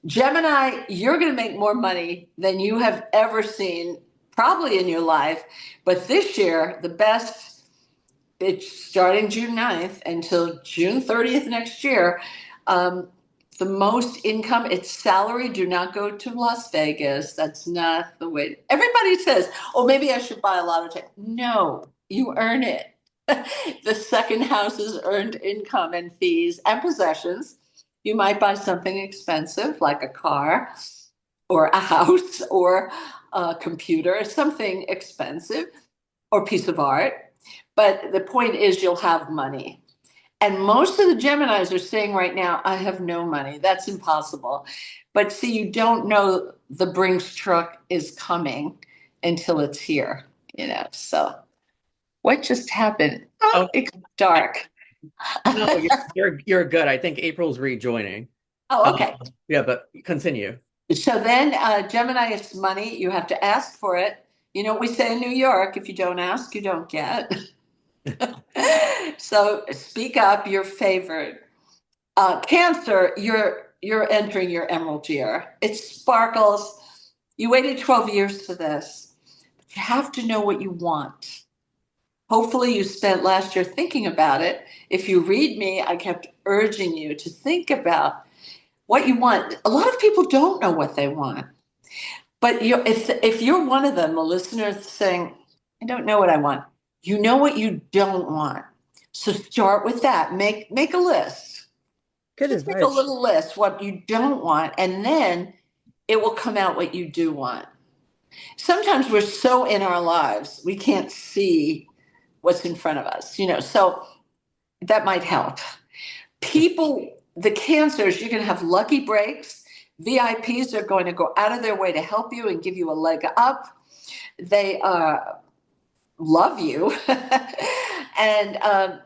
C: Gemini, you're going to make more money than you have ever seen, probably in your life. But this year, the best, it's starting June 9th until June 30th next year. The most income, it's salary. Do not go to Las Vegas. That's not the way. Everybody says, oh, maybe I should buy a lotto ticket. No, you earn it. The second house is earned income and fees and possessions. You might buy something expensive like a car or a house or a computer, something expensive or piece of art. But the point is you'll have money. And most of the Geminis are saying right now, I have no money. That's impossible. But see, you don't know the Brinks truck is coming until it's here, So what just happened? Oh,
A: Oh,
C: it's dark.
A: no, you're good. I think April's rejoining.
C: Oh, okay.
A: Yeah, but continue.
C: So then Gemini, it's money. You have to ask for it. We say in New York, if you don't ask, you don't get. So speak up, you're favored. Cancer, you're entering your emerald year. It sparkles. You waited 12 years for this. But you have to know what you want. Hopefully you spent last year thinking about it. If you read me, I kept urging you to think about what you want. A lot of people don't know what they want. But if you're one of them, a listener saying, I don't know what I want, you know what you don't want. So start with that. Make a list.
D: Good
C: Just make a
D: advice.
C: little list what you don't want, and then it will come out what you do want. Sometimes we're so in our lives, we can't see what's in front of us, so that might help. People, the cancers, you're going to have lucky breaks. VIPs are going to go out of their way to help you and give you a leg up. They love you. And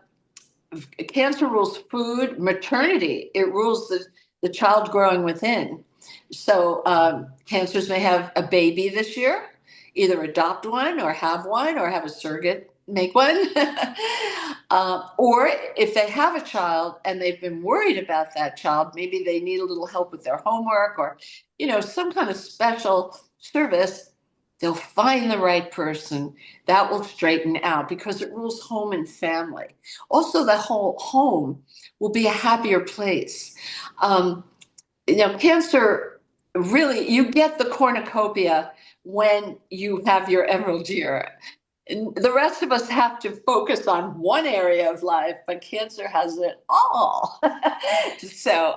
C: cancer rules food, maternity. It rules the child growing within. So cancers may have a baby this year, either adopt one or have a surrogate make one. Or if they have a child and they've been worried about that child, maybe they need a little help with their homework or, some kind of special service, they'll find the right person that will straighten out because it rules home and family. Also, the whole home will be a happier place. Cancer, really, you get the cornucopia when you have your emerald year. And the rest of us have to focus on one area of life, but cancer has it all. So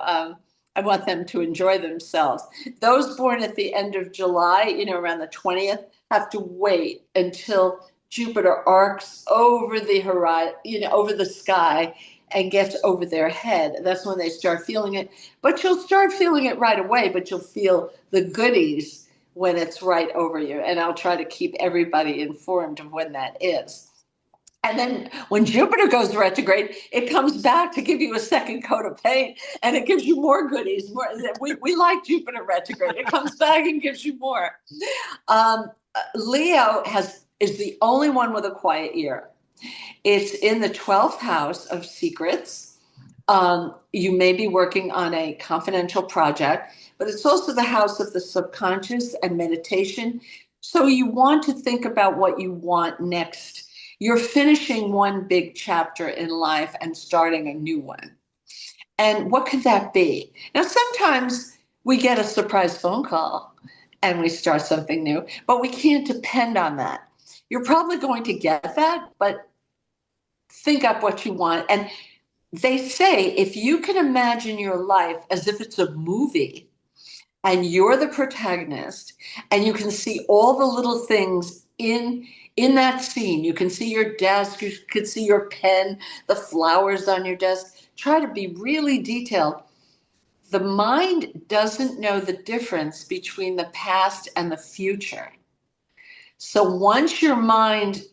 C: I want them to enjoy themselves. Those born at the end of July, around the 20th, have to wait until Jupiter arcs over the horizon, over the sky and gets over their head. That's when they start feeling it. But you'll start feeling it right away, but you'll feel the goodies when it's right over you. And I'll try to keep everybody informed of when that is. And then when Jupiter goes retrograde, it comes back to give you a second coat of paint and it gives you more goodies. We like Jupiter retrograde. It comes back and gives you more. Leo is the only one with a quiet year. It's in the 12th house of secrets. You may be working on a confidential project, but it's also the house of the subconscious and meditation. So you want to think about what you want next. You're finishing one big chapter in life and starting a new one. And what could that be? Now, sometimes we get a surprise phone call and we start something new, but we can't depend on that. You're probably going to get that, but think up what you want. And they say if you can imagine your life as if it's a movie and you're the protagonist and you can see all the little things in that scene, you can see your desk, you can see your pen, the flowers on your desk, try to be really detailed. The mind doesn't know the difference between the past and the future. So once your mind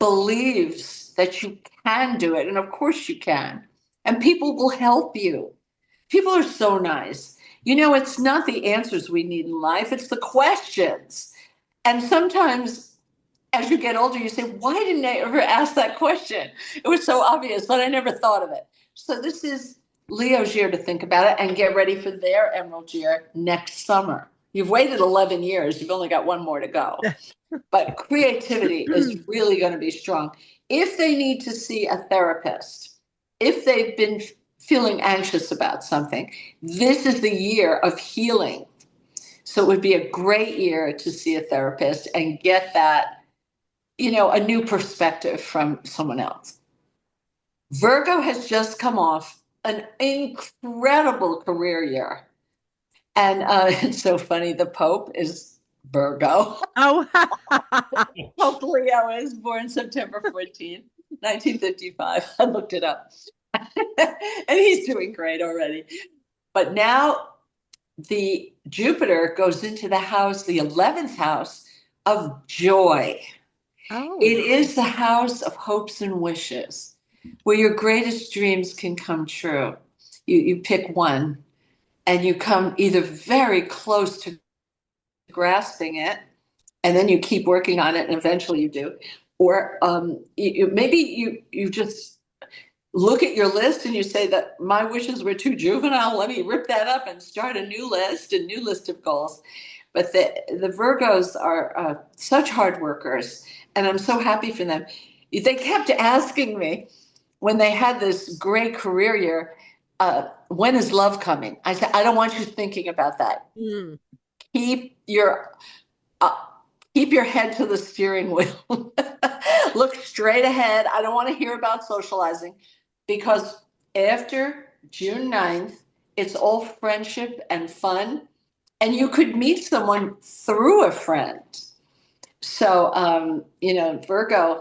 C: believes that you can do it, and of course you can, and people will help you. People are so nice. It's not the answers we need in life, it's the questions. And sometimes as you get older, you say, why didn't I ever ask that question? It was so obvious, but I never thought of it. So this is Leo's year to think about it and get ready for their emerald year next summer. You've waited 11 years. You've only got one more to go. But creativity is really going to be strong. If they need to see a therapist, if they've been feeling anxious about something, this is the year of healing. So it would be a great year to see a therapist and get that, a new perspective from someone else. Virgo has just come off an incredible career year. And it's so funny, the Pope is Virgo.
D: Oh,
C: Pope Leo is born September 14th, 1955. I looked it up. And he's doing great already. But now the Jupiter goes into the 11th house of joy.
D: oh.
C: It is the house of hopes and wishes, where your greatest dreams can come true. You pick one and you come either very close to grasping it, and then you keep working on it and eventually you do. Or maybe you just look at your list and you say that my wishes were too juvenile. Let me rip that up and start a new list of goals. But the Virgos are such hard workers, and I'm so happy for them. They kept asking me when they had this great career year, when is love coming? I said, I don't want you thinking about that.
D: Mm.
C: Keep your uh, keep your head to the steering wheel. Look straight ahead. I don't want to hear about socializing, because after June 9th, it's all friendship and fun. And you could meet someone through a friend. So, Virgo's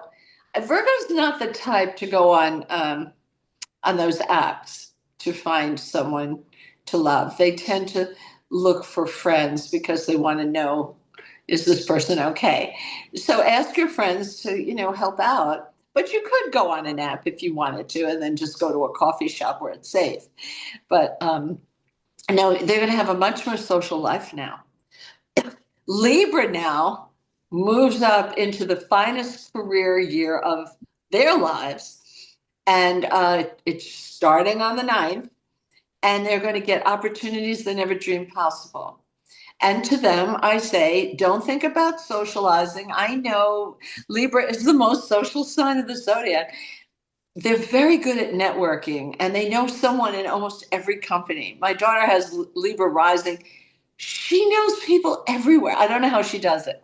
C: not the type to go on those apps to find someone to love. They tend to look for friends because they want to know, is this person okay? So ask your friends to, help out. But you could go on an app if you wanted to, and then just go to a coffee shop where it's safe. But no, they're going to have a much more social life now. Libra now moves up into the finest career year of their lives. And it's starting on the 9th, and they're going to get opportunities they never dreamed possible. And to them, I say, don't think about socializing. I know Libra is the most social sign of the zodiac. They're very good at networking, and they know someone in almost every company. My daughter has Libra rising. She knows people everywhere. I don't know how she does it.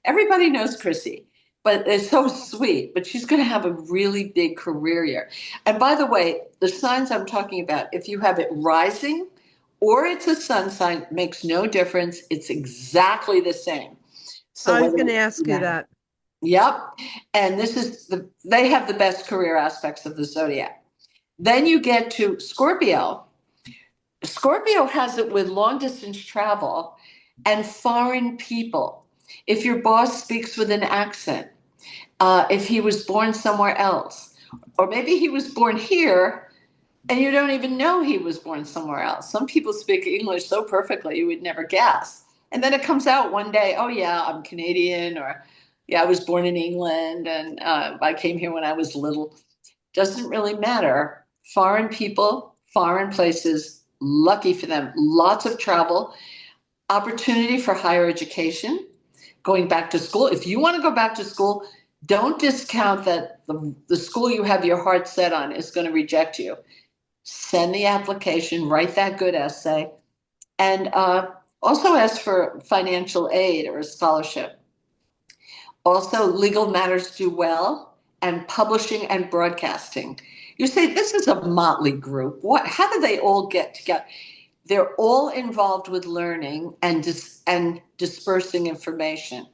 C: Everybody knows Chrissy, but it's so sweet. But she's going to have a really big career year. And by the way, the signs I'm talking about, if you have it rising or it's a sun sign, makes no difference. It's exactly the same. So
D: I was going to ask you that.
C: Yep. And they have the best career aspects of the zodiac. Then you get to Scorpio. Scorpio has it with long distance travel and foreign people. If your boss speaks with an accent, if he was born somewhere else, or maybe he was born here and you don't even know he was born somewhere else. Some people speak English so perfectly you would never guess. And then it comes out one day, oh yeah, I'm Canadian, or yeah, I was born in England and I came here when I was little. Doesn't really matter. Foreign people, foreign places, lucky for them. Lots of travel, opportunity for higher education, going back to school. If you want to go back to school, don't discount that the school you have your heart set on is going to reject you. Send the application, write that good essay, and also ask for financial aid or a scholarship. Also, legal matters do well, and publishing and broadcasting. You say, this is a motley group. How do they all get together? They're all involved with learning and dispersing information.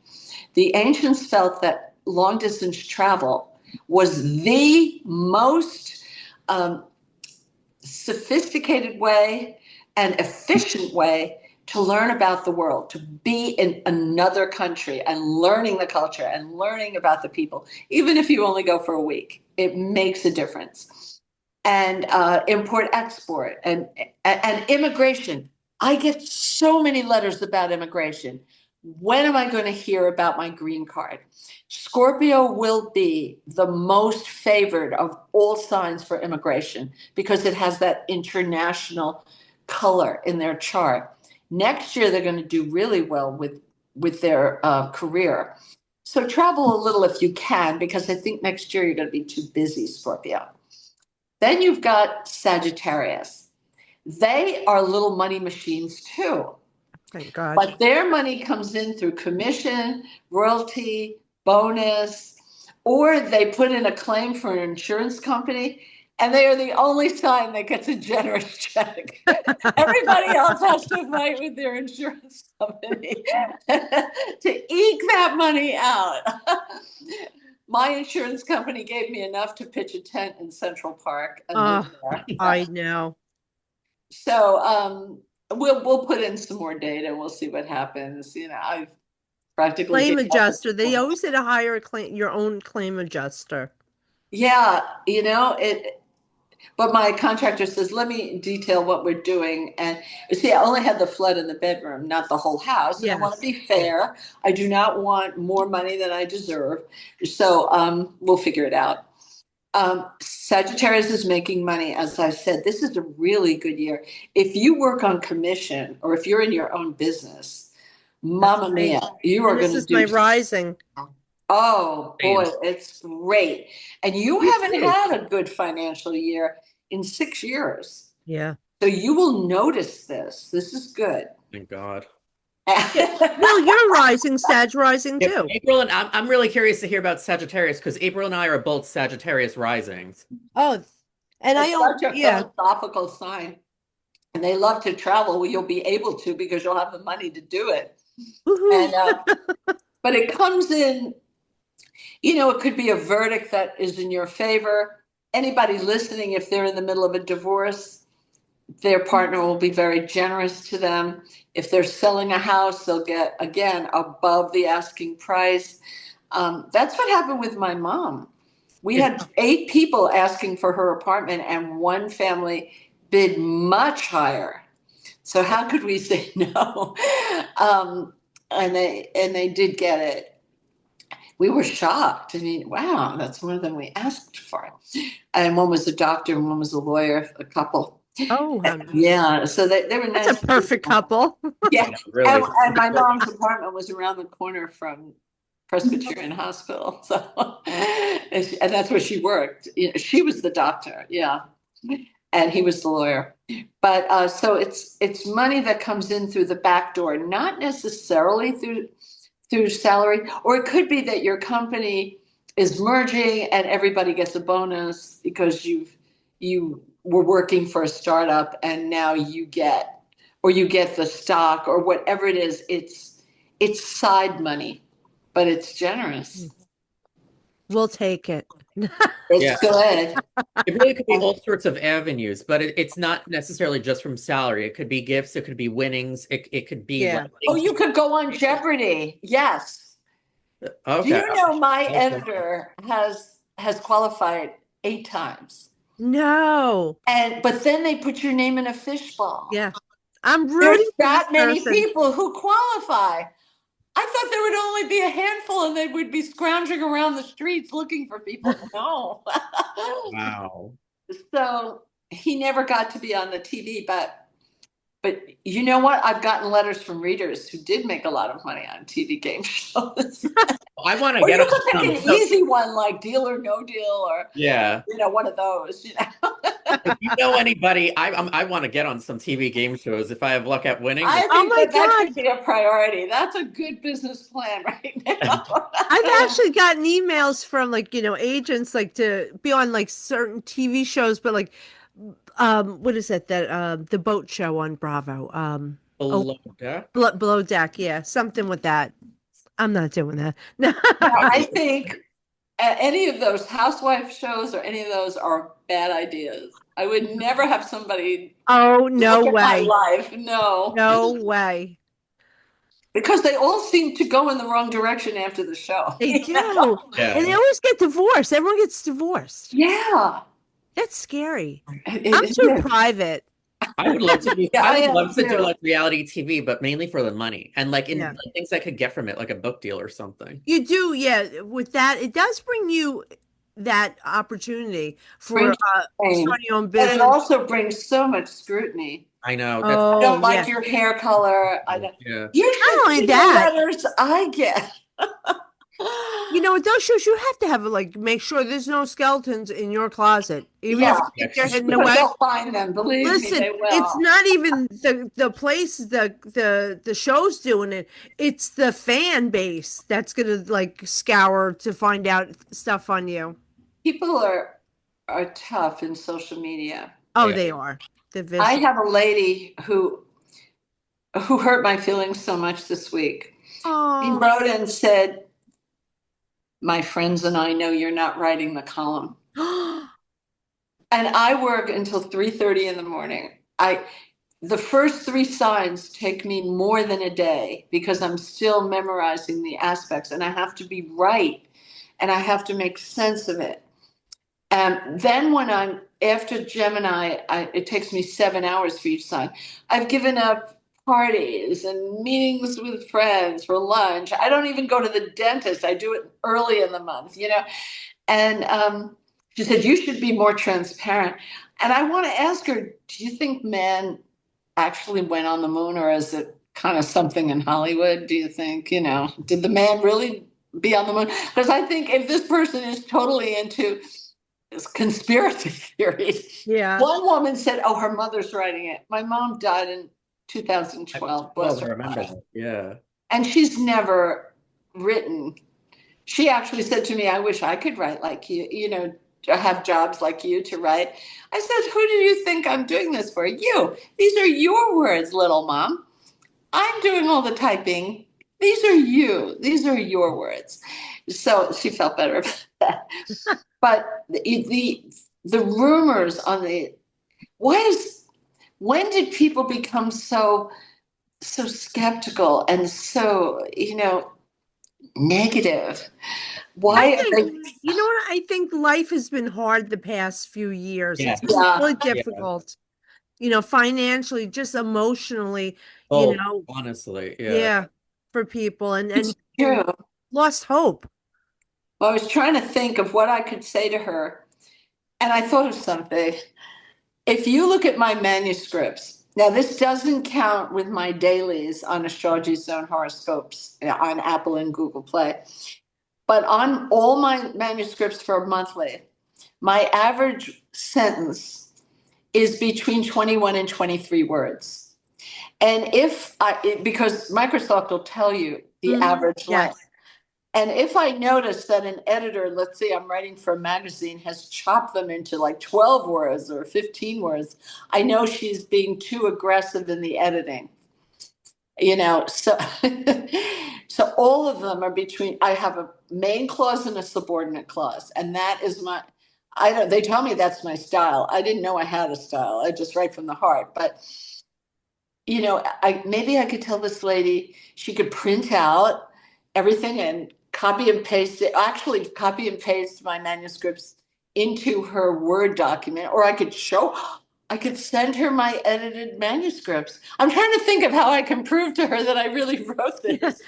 C: The ancients felt that long distance travel was the most sophisticated way and efficient way to learn about the world, to be in another country and learning the culture and learning about the people. Even if you only go for a week, it makes a difference. And import, export, and immigration. I get so many letters about immigration. When am I going to hear about my green card? Scorpio will be the most favored of all signs for immigration because it has that international color in their chart. Next year, they're going to do really well with their career. So travel a little if you can, because I think next year you're going to be too busy, Scorpio. Then you've got Sagittarius. They are little money machines too.
D: Thank God.
C: But their money comes in through commission, royalty, bonus, or they put in a claim for an insurance company, and they are the only sign that gets a generous check. Everybody else has to fight with their insurance company to eke that money out. My insurance company gave me enough to pitch a tent in Central Park and live there.
D: I know.
C: So we'll put in some more data. We'll see what happens. I've practically
D: Claim adjuster. They always say to hire your own claim adjuster.
C: Yeah, it. But my contractor says, let me detail what we're doing. And you see, I only had the flood in the bedroom, not the whole house. And I want to be fair. I do not want more money than I deserve. So we'll figure it out. Sagittarius is making money. As I said, this is a really good year. If you work on commission or if you're in your own business, Mamma mia, you are going to do.
D: This is my rising.
C: Oh boy,
A: Change.
C: it's great. And you
A: Me
C: haven't
A: too.
C: had a good financial year in 6 years.
D: Yeah.
C: So you will notice this. This is good.
A: Thank God.
D: Yeah. Well, you're rising, Sag rising
A: Yep.
D: too.
A: April and I'm really curious to hear about Sagittarius because April and I are both Sagittarius risings.
D: Oh, and I
C: It's
D: don't,
C: such a
D: yeah.
C: philosophical sign. And they love to travel. Well, you'll be able to because you'll have the money to do it.
D: Woohoo.
C: And but it comes in, it could be a verdict that is in your favor. Anybody listening, if they're in the middle of a divorce, their partner will be very generous to them. If they're selling a house, they'll get, again, above the asking price. That's what happened with my mom. We
A: Is
C: had 8 people asking for her apartment, and one family bid much higher. So how could we say no? And they did get it. We were shocked. I mean, wow, that's more than we asked for. And one was a doctor and one was a lawyer, a couple.
D: Oh, how nice.
C: Yeah, so they were
D: That's
C: nice
D: a perfect
C: people.
D: couple.
C: Yeah,
A: yeah, really.
C: and my mom's apartment was around the corner from Presbyterian Hospital. So, and that's where she worked. She was the doctor, yeah, and he was the lawyer. But so it's money that comes in through the back door, not necessarily through salary, or it could be that your company is merging and everybody gets a bonus because you were working for a startup and now you get the stock or whatever it is. It's side money, but it's generous.
D: We'll take it.
A: Yeah.
C: It's good.
A: It really could be all sorts of avenues, but it's not necessarily just from salary. It could be gifts, it could be winnings, it could be
D: Yeah.
A: like
C: Oh,
A: things
C: you could go on Jeopardy. Yes. Do
A: okay.
C: you know my
A: Okay.
C: editor has qualified 8 times?
D: No.
C: But then they put your name in a fishbowl.
D: Yeah. I'm
C: There's
D: rooting for this
C: that many
D: person.
C: people who qualify. I thought there would only be a handful and they would be scrounging around the streets looking for people. No.
A: Wow.
C: So he never got to be on the TV, but you know what? I've gotten letters from readers who did make a lot of money on TV game shows.
A: I want to
C: Or
A: get
C: you
A: on
C: could pick
A: some.
C: an
A: So,
C: easy one like Deal or No Deal or
A: yeah.
C: one of those.
A: If you know anybody, I want to get on some TV game shows. If I have luck at winning,
C: I
D: Oh
C: think
D: my
C: that
D: God.
C: should be a priority. That's a good business plan right now.
D: I've actually gotten emails from agents to be on certain TV shows, but what is it that the boat show on Bravo? Oh,
A: below deck.
D: Below Deck, yeah, something with that. I'm not doing that. No.
C: I think any of those housewife shows or any of those are bad ideas. I would never have somebody
D: Oh, no
C: look at my
D: way.
C: life. No,
D: No way.
C: because they all seem to go in the wrong direction after the show.
D: They do. And they
A: Yeah.
D: always get divorced. Everyone gets divorced.
C: Yeah.
D: That's scary.
C: It-
D: I'm
C: it
D: too
C: is.
D: private.
A: I would love to do.
C: Yeah,
A: I
C: I
A: would
C: am
A: love to do
C: too.
A: like reality TV, but mainly for the money and
D: Yeah.
A: like things I could get from it, like a book deal or something.
D: You do, yeah. With that, it does bring you that opportunity for
C: Brings shame.
D: starting your own
C: But it
D: business.
C: also brings so much scrutiny.
A: I know.
C: I
D: Oh,
C: don't
D: yeah.
C: like your hair color.
A: Yeah.
C: You
D: Not
C: should
D: only
C: see
D: that.
C: the letters I get.
D: With those shows, you have to have make sure there's no skeletons in your closet, even if
C: Yeah.
D: you think they're hidden
C: Because
D: away.
C: they'll find them. Believe me,
D: Listen,
C: they will.
D: it's not even the place the show's doing it. It's the fan base that's gonna scour to find out stuff on you.
C: People are tough in social media.
D: Oh,
A: Yeah.
D: they are. They're
C: I
D: vicious.
C: have a lady who hurt my feelings so much this week. She
D: Oh,
C: wrote and said, "My friends and I know you're not writing the column." And I work until 3:30 in the morning. The first 3 signs take me more than a day because I'm still memorizing the aspects and I have to be right and I have to make sense of it. And then when I'm after Gemini, it takes me 7 hours for each sign. I've given up parties and meetings with friends for lunch. I don't even go to the dentist. I do it early in the month. And she said, you should be more transparent. And I want to ask her, do you think men actually went on the moon or is it kind of something in Hollywood? Do you think, did the man really be on the moon. Because I think if this person is totally into conspiracy theories,
D: Yeah.
C: one woman said, "Oh, her mother's writing it." My mom died in 2012.
A: Oh,
C: Bless
A: I
C: her
A: remember
C: heart.
A: that. Yeah.
C: And she's never written. She actually said to me, "I wish I could write like you, to have jobs like you to write." I said, "Who do you think I'm doing this for? You. These are your words, little mom. I'm doing all the typing. These are you. These are your words." So she felt better about that. But the rumors on the why is when did people become so skeptical and so negative?
D: I
C: Why are
D: think,
C: they?
D: you know what? I think life has been hard the past few years.
A: Yeah.
D: It's been
C: Yeah,
D: really
A: Yeah.
D: difficult, financially, just emotionally,
A: Oh, honestly. Yeah.
D: yeah, for people
C: it's
D: and
C: true.
D: people lost hope.
C: Well, I was trying to think of what I could say to her, and I thought of something. If you look at my manuscripts, now this doesn't count with my dailies on Astrology Zone horoscopes on Apple and Google Play, but on all my manuscripts for monthly, my average sentence is between 21 and 23 words. And because Microsoft will tell you the average length.
D: Yes.
C: And if I notice that an editor, let's say I'm writing for a magazine, has chopped them into like 12 words or 15 words, I know she's being too aggressive in the editing. So so all of them are between. I have a main clause and a subordinate clause, and that is my. I don't. They tell me that's my style. I didn't know I had a style. I just write from the heart. But maybe I could tell this lady she could print out everything and copy and paste it. Actually, copy and paste my manuscripts into her Word document, or I could send her my edited manuscripts. I'm trying to think of how I can prove to her that I really wrote
D: Yeah.
C: this.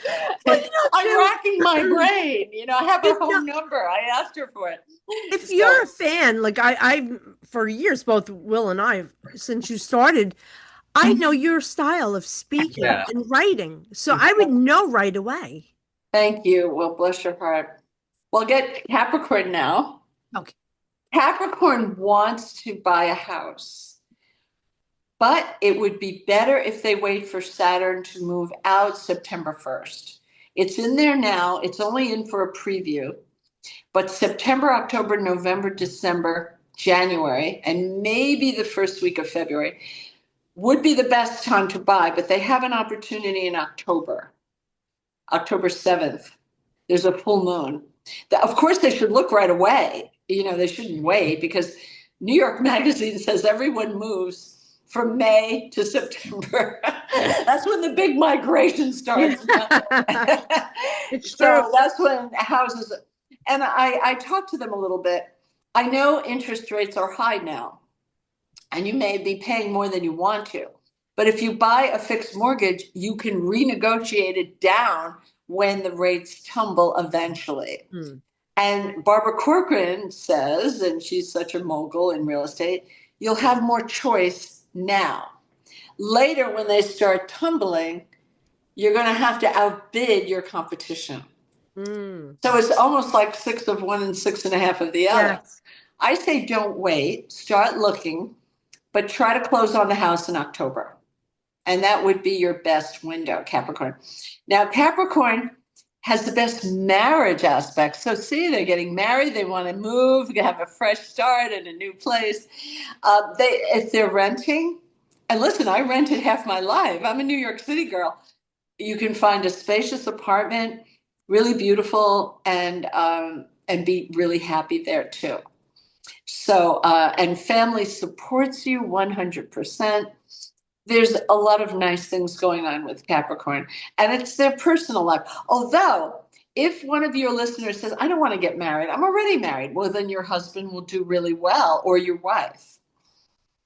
D: Well,
C: I'm
D: too,
C: racking my brain. I have her
D: you know,
C: home number. I asked her for it.
D: if you're
C: So
D: a fan, like I for years, both Will and I, since you started, I know your style of speaking
A: Yeah.
D: and writing. So I would know right away.
C: thank you. Well, bless your heart. Well, get Capricorn now.
D: Okay.
C: Capricorn wants to buy a house, but it would be better if they wait for Saturn to move out September 1st. It's in there now. It's only in for a preview, but September, October, November, December, January, and maybe the first week of February would be the best time to buy, but they have an opportunity in October 7th. There's a full moon. Of course, they should look right away. They shouldn't wait because New York Magazine says everyone moves from May to September. That's when the big migration
D: Yeah.
C: starts.
D: It's true.
C: So that's when houses, and I talked to them a little bit. I know interest rates are high now, and you may be paying more than you want to. But if you buy a fixed mortgage, you can renegotiate it down when the rates tumble eventually.
D: Hmm.
C: And Barbara Corcoran says, and she's such a mogul in real estate, you'll have more choice now. Later, when they start tumbling, you're going to have to outbid your competition.
D: Hmm.
C: So it's almost like six of one and six and a half of the other.
D: Yes.
C: I say don't wait, start looking, but try to close on the house in October. And that would be your best window, Capricorn. Now, Capricorn has the best marriage aspect. So, see, they're getting married, they want to move, have a fresh start in a new place. If they're renting, and listen, I rented half my life. I'm a New York City girl. You can find a spacious apartment, really beautiful, and be really happy there too. So, and family supports you 100%. There's a lot of nice things going on with Capricorn, and it's their personal life. Although, if one of your listeners says, I don't want to get married, I'm already married, well, then your husband will do really well, or your wife.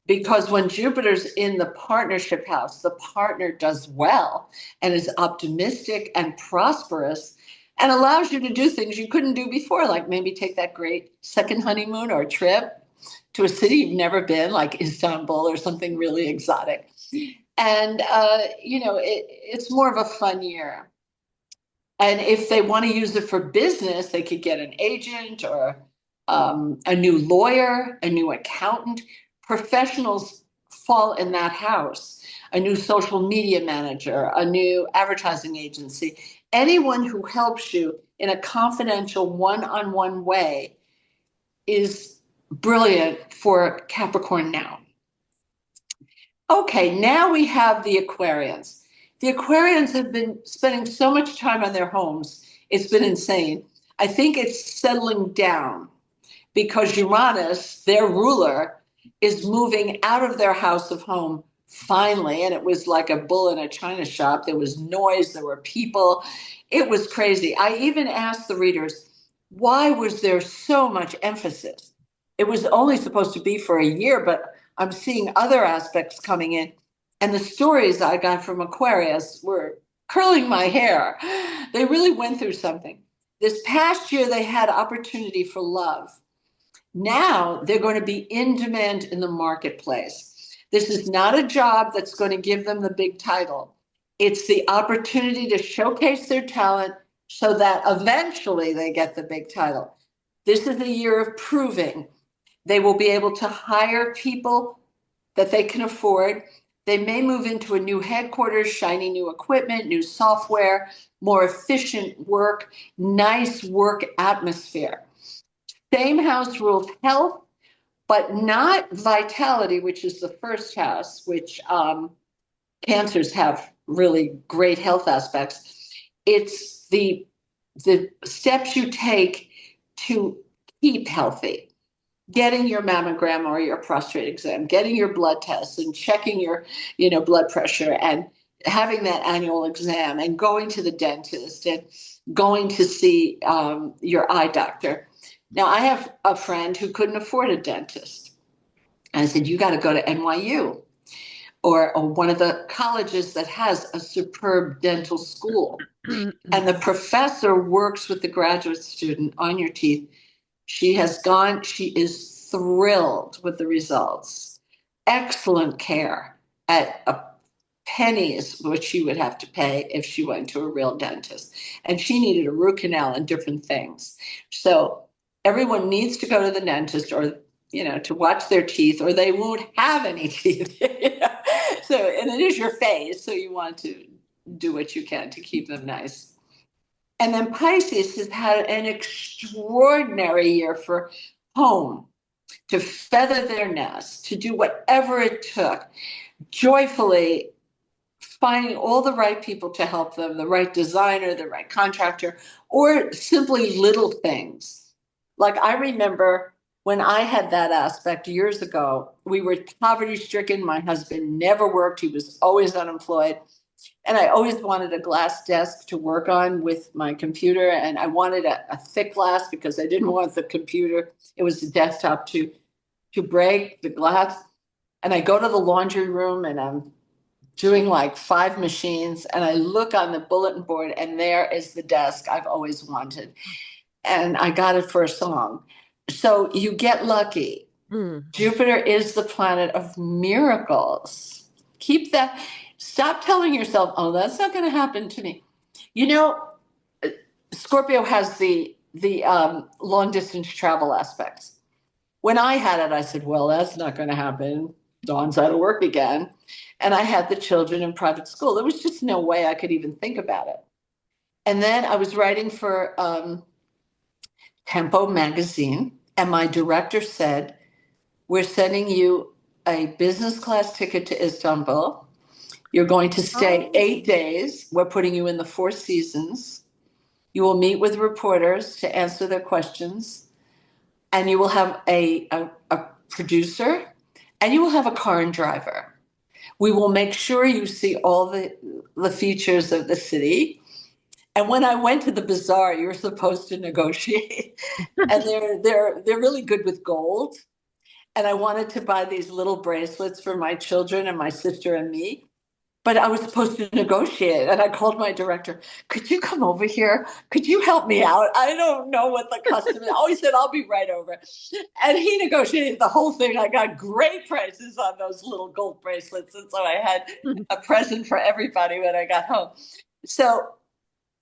C: Because when Jupiter's in the partnership house, the partner does well and is optimistic and prosperous and allows you to do things you couldn't do before, like maybe take that great second honeymoon or trip to a city you've never been, like Istanbul or something really exotic. And, it's more of a fun year. And if they want to use it for business, they could get an agent or a new lawyer, a new accountant. Professionals fall in that house. A new social media manager, a new advertising agency, anyone who helps you in a confidential one-on-one way is brilliant for Capricorn now. Okay, now we have the Aquarians. The Aquarians have been spending so much time on their homes. It's been insane. I think it's settling down because Uranus, their ruler, is moving out of their house of home finally. And it was like a bull in a china shop. There was noise, there were people. It was crazy. I even asked the readers, why was there so much emphasis? It was only supposed to be for a year, but I'm seeing other aspects coming in. And the stories I got from Aquarius were curling my hair. They really went through something. This past year, they had opportunity for love. Now they're going to be in demand in the marketplace. This is not a job that's going to give them the big title. It's the opportunity to showcase their talent so that eventually they get the big title. This is a year of proving. They will be able to hire people that they can afford. They may move into a new headquarters, shiny new equipment, new software, more efficient work, nice work atmosphere. Same house rules health, but not vitality, which is the first house, which cancers have really great health aspects. It's the steps you take to keep healthy. Getting your mammogram or your prostate exam, getting your blood tests and checking your, blood pressure and having that annual exam and going to the dentist and going to see your eye doctor. Now, I have a friend who couldn't afford a dentist. And I said, you got to go to NYU or one of the colleges that has a superb dental school. And the professor works with the graduate student on your teeth. She has gone, she is thrilled with the results. Excellent care at a pennies, which she would have to pay if she went to a real dentist. And she needed a root canal and different things. So everyone needs to go to the dentist or, to watch their teeth, or they won't have any teeth. So, and it is your face. So you want to do what you can to keep them nice. And then Pisces has had an extraordinary year for home, to feather their nest, to do whatever it took, joyfully finding all the right people to help them, the right designer, the right contractor, or simply little things. Like I remember when I had that aspect years ago, we were poverty stricken. My husband never worked. He was always unemployed. And I always wanted a glass desk to work on with my computer. And I wanted a thick glass because I didn't want the computer. It was the desktop to break the glass. And I go to the laundry room and I'm doing like 5 machines. And I look on the bulletin board and there is the desk I've always wanted. And I got it for a song. So you get lucky. Jupiter is the planet of miracles. Keep that. Stop telling yourself, oh, that's not going to happen to me. Scorpio has the long distance travel aspects. When I had it, I said, well, that's not going to happen. Dawn's out of work again. And I had the children in private school. There was just no way I could even think about it. And then I was writing for Tempo magazine. And my director said, we're sending you a business class ticket to Istanbul. You're going to stay 8 days. We're putting you in the 4 seasons. You will meet with reporters to answer their questions. And you will have a producer and you will have a car and driver. We will make sure you see all the features of the city. And when I went to the bazaar, you're supposed to negotiate. And they're really good with gold. And I wanted to buy these little bracelets for my children and my sister and me. But I was supposed to negotiate. And I called my director, could you come over here? Could you help me out? I don't know what the custom is. Oh, he said, I'll be right over. And he negotiated the whole thing. I got great prices on those little gold bracelets. And so I had a present for everybody when I got home. So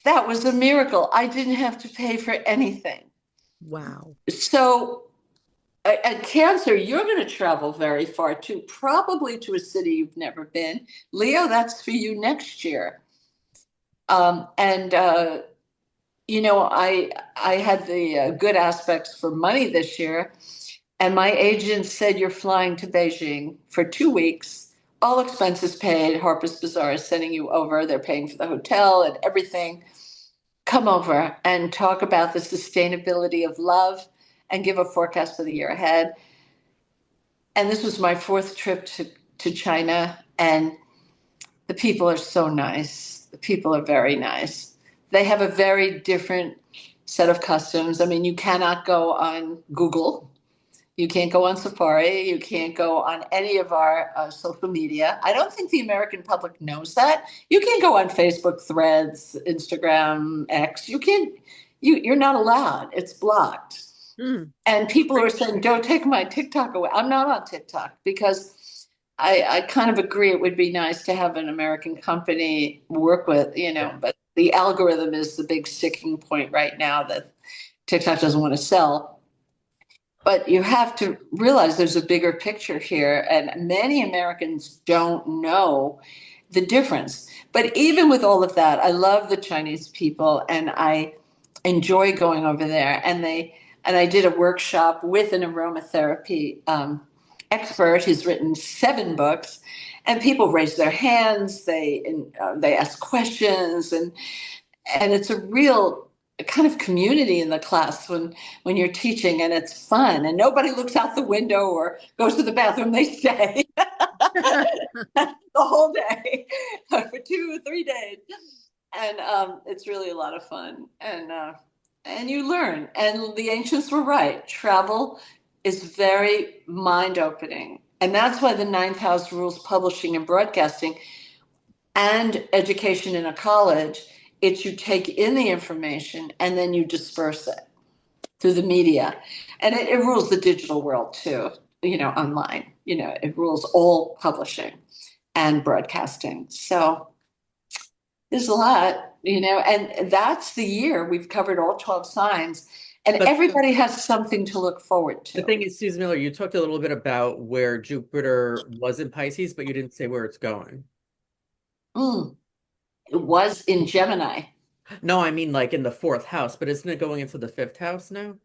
C: That was a miracle. I didn't have to pay for anything.
D: Wow.
C: So at Cancer, you're going to travel very far too, probably to a city you've never been. Leo, that's for you next year. And I had the good aspects for money this year, and my agent said you're flying to Beijing for 2 weeks, all expenses paid. Harper's Bazaar is sending you over. They're paying for the hotel and everything. Come over and talk about the sustainability of love and give a forecast for the year ahead. And this was my fourth trip to China, and the people are so nice. The people are very nice. They have a very different set of customs. I mean, you cannot go on Google. You can't go on Safari. You can't go on any of our social media. I don't think the American public knows that. You can't go on Facebook, Threads, Instagram, X. You can't. You're not allowed. It's blocked.
D: Mm.
C: And people are saying, "Don't take my TikTok away." I'm not on TikTok because I kind of agree it would be nice to have an American company work with, but the algorithm is the big sticking point right now that TikTok doesn't want to sell. But you have to realize there's a bigger picture here, and many Americans don't know the difference. But even with all of that, I love the Chinese people, and I enjoy going over there. And I did a workshop with an aromatherapy expert who's written 7 books, and people raise their hands, they ask questions, and it's a real kind of community in the class when you're teaching, and it's fun, and nobody looks out the window or goes to the bathroom. They stay the whole day for 2 or 3 days, and it's really a lot of fun, and you learn. And the ancients were right. Travel is very mind-opening, and that's why the ninth house rules publishing and broadcasting and education in a college. It's you take in the information and then you disperse it through the media. And it rules the digital world too, online. It rules all publishing and broadcasting. So there's a lot, and that's the year we've covered all 12 signs, and
A: But
C: everybody has something to look forward to.
A: the thing is, Susan Miller, you talked a little bit about where Jupiter was in Pisces, but you didn't say where it's going.
C: Mm, it was in Gemini.
A: No, I mean like in the fourth house, but isn't it going into the fifth house now?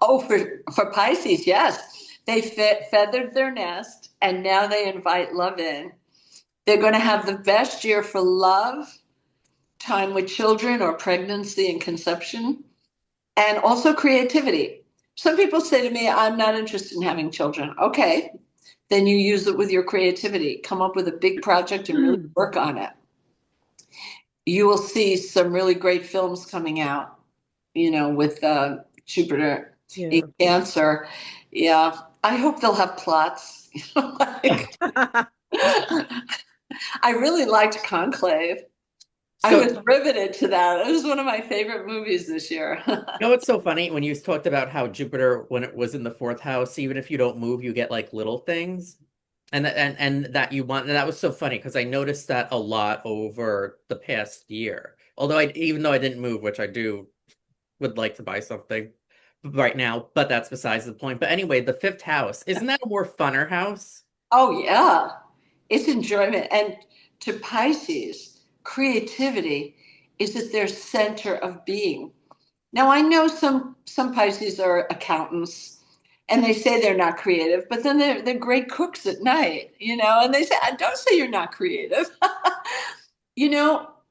C: Oh, for Pisces, yes. They feathered their nest, and now they invite love in. They're going to have the best year for love, time with children or pregnancy and conception, and also creativity. Some people say to me, "I'm not interested in having children." Okay, then you use it with your creativity. Come up with a big project and really work on it. You will see some really great films coming out, with Jupiter in Cancer. Yeah, I hope they'll have plots. I really liked Conclave. I
A: So,
C: was riveted to that. It was one of my favorite movies this year.
A: it's so funny when you talked about how Jupiter, when it was in the fourth house, even if you don't move, you get like little things. And that you want, and that was so funny because I noticed that a lot over the past year. Although even though I didn't move, which I would like to buy something right now, but that's besides the point. But anyway, the fifth house, isn't that a more funner house?
C: Oh, yeah. It's enjoyment. And to Pisces, creativity is at their center of being. Now, I know some Pisces are accountants, and they say they're not creative, but then they're great cooks at night, and they say, "Don't say you're not creative."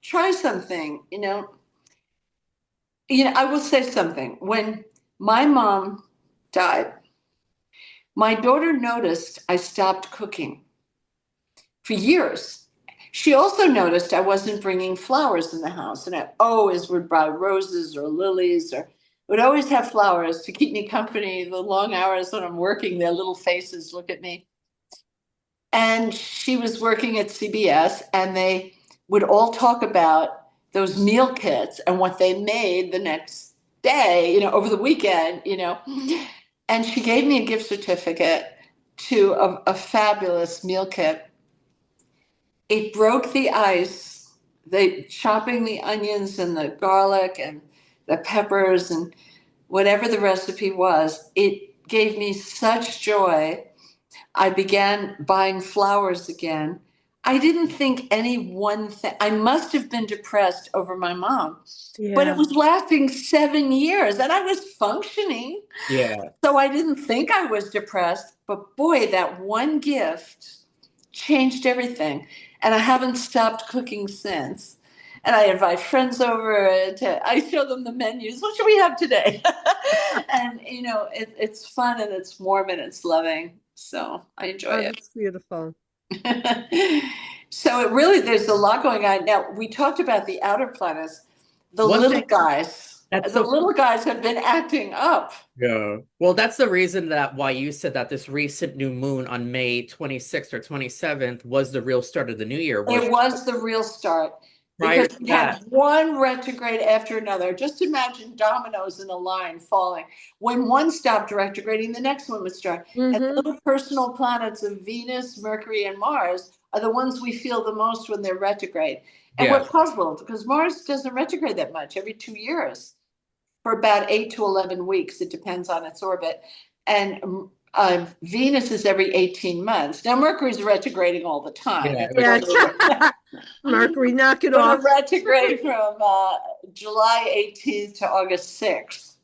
C: Try something, I will say something. When my mom died, my daughter noticed I stopped cooking for years. She also noticed I wasn't bringing flowers in the house, and I always would buy roses or lilies, or would always have flowers to keep me company the long hours when I'm working. Their little faces look at me. And she was working at CBS, and they would all talk about those meal kits and what they made the next day, over the weekend, And she gave me a gift certificate to a fabulous meal kit. It broke the ice they chopping the onions and the garlic and the peppers and whatever the recipe was, it gave me such joy. I began buying flowers again. I didn't think any one thing, I must have been depressed over my mom, but it
D: Yeah.
C: was lasting 7 years and I was functioning.
A: Yeah.
C: So I didn't think I was depressed, but boy, that one gift changed everything. And I haven't stopped cooking since. And I invite friends over I show them the menus. What should we have today? And it's fun and it's warm and it's loving. So I enjoy
D: Oh,
C: it.
D: that's beautiful.
C: So it really, there's a lot going on. Now, we talked about the outer planets. The
A: One
C: little
A: thing
C: guys,
A: that's
C: the
A: so
C: little guys have been acting up.
A: Yeah. Well, that's the reason that why you said that this recent new moon on May 26th or 27th was the real start of the new year. Was
C: It was the real start
A: prior
C: because
A: to
C: we
A: that.
C: had one retrograde after another. Just imagine dominoes in a line falling. When one stopped retrograding, the next one would start. And the
D: Mm-hmm.
C: little personal planets of Venus, Mercury, and Mars are the ones we feel the most when they're retrograde. And
A: Yeah.
C: we're puzzled because Mars doesn't retrograde that much, every 2 years for about 8 to 11 weeks. It depends on its orbit. And Venus is every 18 months. Now, Mercury's retrograding all the time.
A: Yeah.
D: Yeah. Mercury, knock it
C: Going
D: off.
C: to retrograde from July 18th to August 6th.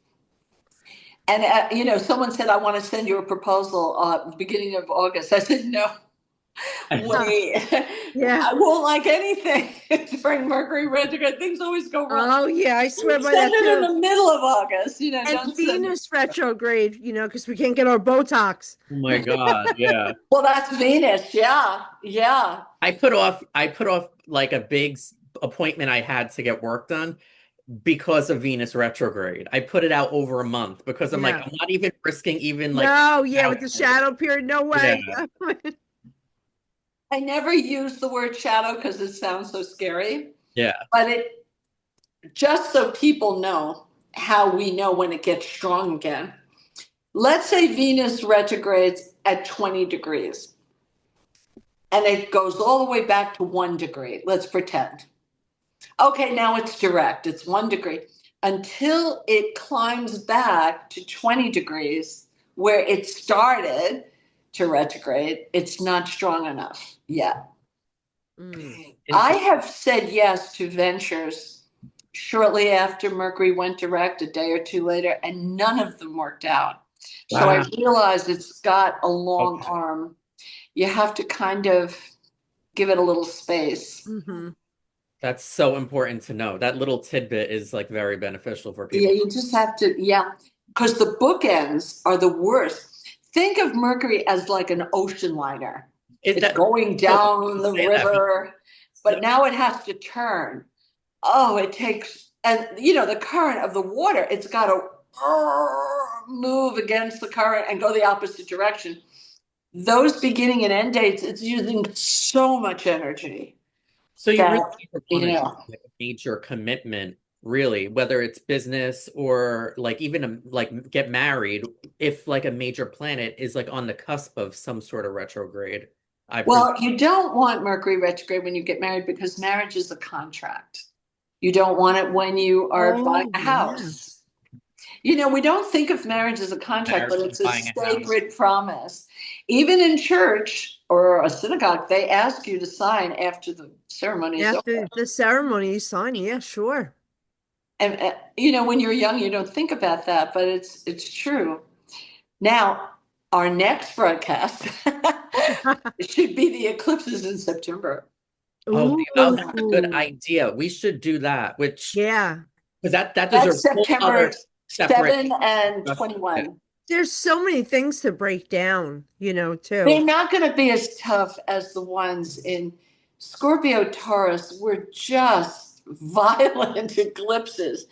C: And, someone said, I want to send you a proposal beginning of August. I said, no, wait.
D: Yeah.
C: I won't like anything during Mercury retrograde. Things always go wrong.
D: Oh, yeah. I swear by
C: Send
D: that
C: it in
D: too.
C: the middle of August.
D: And
C: Don't send it.
D: Venus retrograde, because we can't get our Botox.
A: Oh my God. Yeah.
C: Well, that's Venus. Yeah. Yeah.
A: I put off like a big appointment I had to get work done because of Venus retrograde. I put it out over a month because I'm like,
D: Yeah.
A: I'm not even risking even like
D: No, yeah, with the
A: shadow.
D: shadow period, no way.
C: I never use the word shadow because it sounds so scary,
A: Yeah.
C: but it just so people know how we know when it gets strong again. Let's say Venus retrogrades at 20 degrees and it goes all the way back to 1 degree. Let's pretend. Okay, now it's direct. It's 1 degree until it climbs back to 20 degrees where it started to retrograde. It's not strong enough yet. I have said yes to ventures shortly after Mercury went direct, a day or two later, and none of them worked out. So I
A: Wow.
C: realized it's got a long arm. You have to kind of give it a little space.
D: Mm-hmm.
A: That's so important to know. That little tidbit is like very beneficial for
C: Yeah,
A: people.
C: you just have to, because the bookends are the worst. Think of Mercury as like an ocean liner. It's going down the river, but now it has to turn. Oh, it takes, and the current of the water, it's got to move against the current and go the opposite direction. Those beginning and end dates, it's using so much energy.
A: So you really
C: That,
A: want to like a major commitment, really, whether it's business or like even like get married, if like a major planet is like on the cusp of some sort of retrograde.
C: Well, you don't want Mercury retrograde when you get married because marriage is a contract. You don't want it when you are buying a house. We don't think of marriage as a contract, but it's a sacred promise. Even in church or a synagogue, they ask you to sign after the ceremony is over.
D: After the ceremony, you sign. Yeah, sure.
C: And when you're young, you don't think about that, but it's true. Now, our next broadcast should be the eclipses in September.
A: Oh,
D: Ooh.
A: that's a good idea. We should do that, which
D: Yeah.
A: because that
C: That's
A: deserves a whole
C: September
A: other separate
C: 7 and 21.
D: There's so many things to break down, too.
C: They're not going to be as tough as the ones in Scorpio Taurus were just violent eclipses.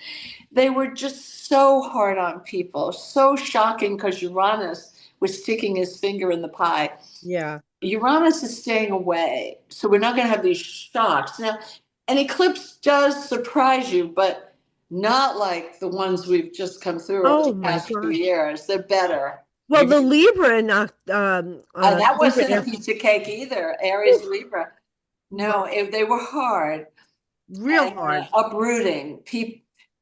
C: They were just so hard on people, so shocking because Uranus was sticking his finger in the pie.
D: Yeah.
C: Uranus is staying away, so we're not going to have these shocks. Now, an eclipse does surprise you, but not like the ones we've just come through over the past few years. They're better.
D: Well, the Libra and
C: that wasn't a piece of cake either. Aries Libra. No, they were hard.
D: real
C: and
D: hard.
C: uprooting.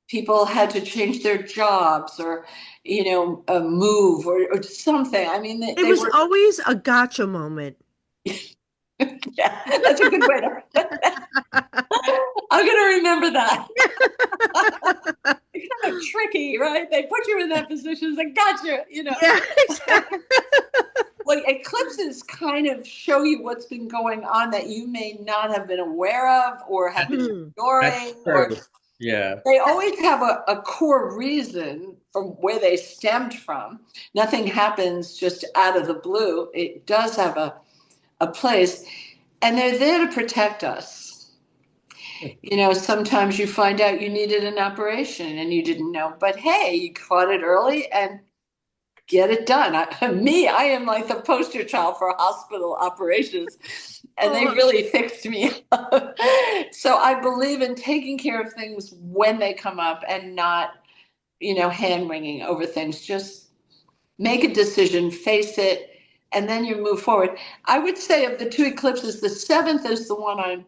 C: People had to change their jobs or, move or something. I mean,
D: It
C: they
D: was
C: were,
D: always a gotcha moment.
C: yeah, that's a good way to, I'm going to remember that. It's kind of tricky, right? They put you in that position. It's like, gotcha.
D: Yeah, exactly.
C: Like eclipses kind of show you what's been going on that you may not have been aware of or have been
D: Hmm.
A: That's
C: ignoring, or
A: true. Yeah.
C: they always have a core reason from where they stemmed from. Nothing happens just out of the blue. It does have a place, and they're there to protect us. Sometimes you find out you needed an operation and you didn't know, but hey, you caught it early and get it done. I am like the poster child for hospital operations, and they
D: Oh,
C: really fixed me up. So I believe in taking care of things when they come up and not, hand wringing over things. Just make a decision, face it, and then you move forward. I would say of the two eclipses, the seventh is the one I'm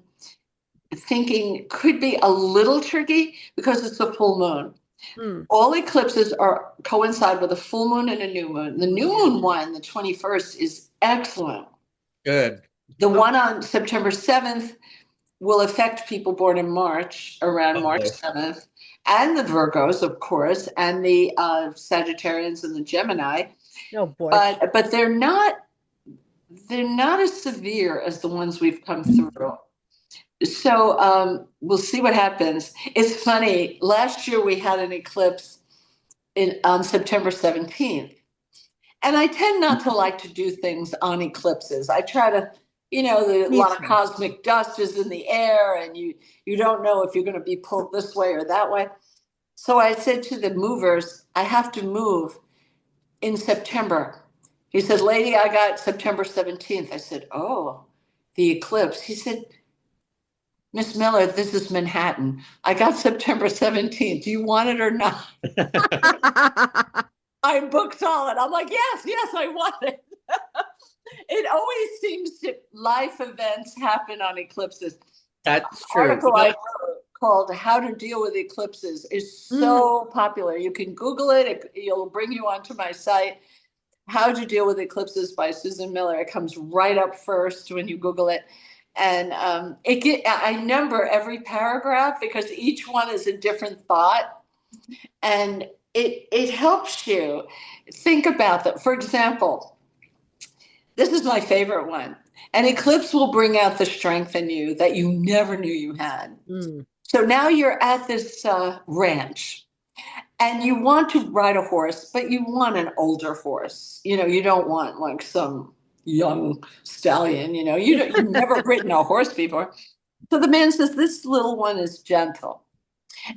C: thinking could be a little tricky because it's a full moon.
D: hmm.
C: All eclipses are coincide with a full moon and a new moon. The new moon one, the 21st, is excellent.
A: Good.
C: The
D: Oh,
C: one on September 7th will affect people born in March, around March
A: Uh-oh.
C: 7th, and the Virgos, of course, and the Sagittarians and the Gemini.
D: oh boy.
C: But they're not as severe as the ones we've come through. So we'll see what happens. It's funny. Last year we had an eclipse on September 17th. And I tend not to like to do things on eclipses. I try to, a
D: Me
C: lot of
D: too.
C: cosmic dust is in the air, and you don't know if you're going to be pulled this way or that way. So I said to the movers, I have to move in September. He said, lady, I got September 17th. I said, oh, the eclipse. He said, Miss Miller, this is Manhattan. I got September 17th. Do you want it or not? I booked all it. I'm like, yes, I want it. It always seems to life events happen on eclipses.
A: That's true.
C: Article I wrote called "How to Deal with Eclipses" is
D: Mm,
C: so popular. You can Google it. It'll bring you onto my site. "How to Deal with Eclipses" by Susan Miller. It comes right up first when you Google it, and I number every paragraph because each one is a different thought, and it helps you think about that. For example, this is my favorite one. An eclipse will bring out the strength in you that you never knew you had.
D: mm.
C: So now you're at this ranch and you want to ride a horse, but you want an older horse. You don't want like some young stallion, you've never ridden a horse before. So the man says, this little one is gentle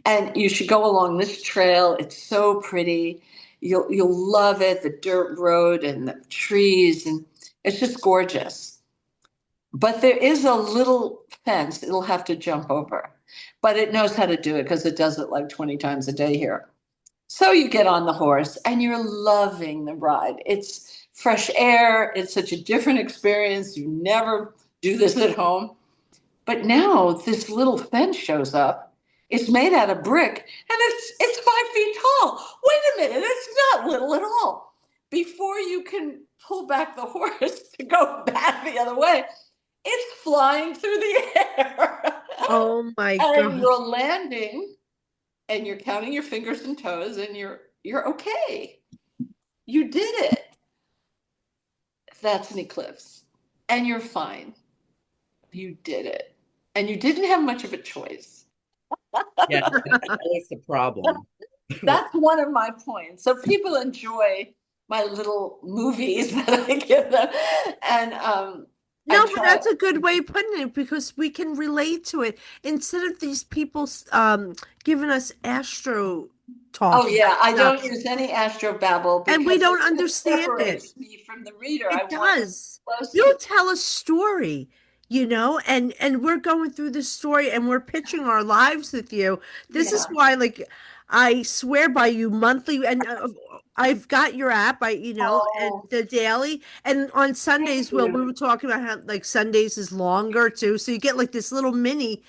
C: and you should go along this trail. It's so pretty. You'll love it. The dirt road and the trees, and it's just gorgeous. But there is a little fence it'll have to jump over, but it knows how to do it because it does it like 20 times a day here. So you get on the horse and you're loving the ride. It's fresh air. It's such a different experience. You never do this at home. But now this little fence shows up. It's made out of brick and it's 5 feet tall. Wait a minute, it's not little at all. Before you can pull back the horse to go back the other way, it's flying through the air.
D: Oh my
C: And
D: gosh.
C: you're landing and you're counting your fingers and toes and you're okay. You did it. That's an eclipse. And you're fine. You did it. And you didn't have much of a choice.
A: Yeah, that's always the problem.
C: That's one of my points. So people enjoy my little movies that I give them. And I
D: No, but
C: try.
D: that's a good way of putting it because we can relate to it instead of these people giving us astro
C: Oh
D: talk
C: yeah, I
D: stuff,
C: don't use any astrobabble
D: and we
C: because
D: don't
C: it
D: understand it.
C: separates me from the reader. I
D: It
C: want them
D: does.
C: close
D: You
C: to.
D: tell a story, and we're going through this story and we're pitching our lives with you. This is
C: Yeah.
D: why, like, I swear by you monthly, and I've got your app, and
C: Oh,
D: the daily, and on
C: thank
D: Sundays, well, we
C: you.
D: were talking about how like Sundays is longer too, so you get like this little mini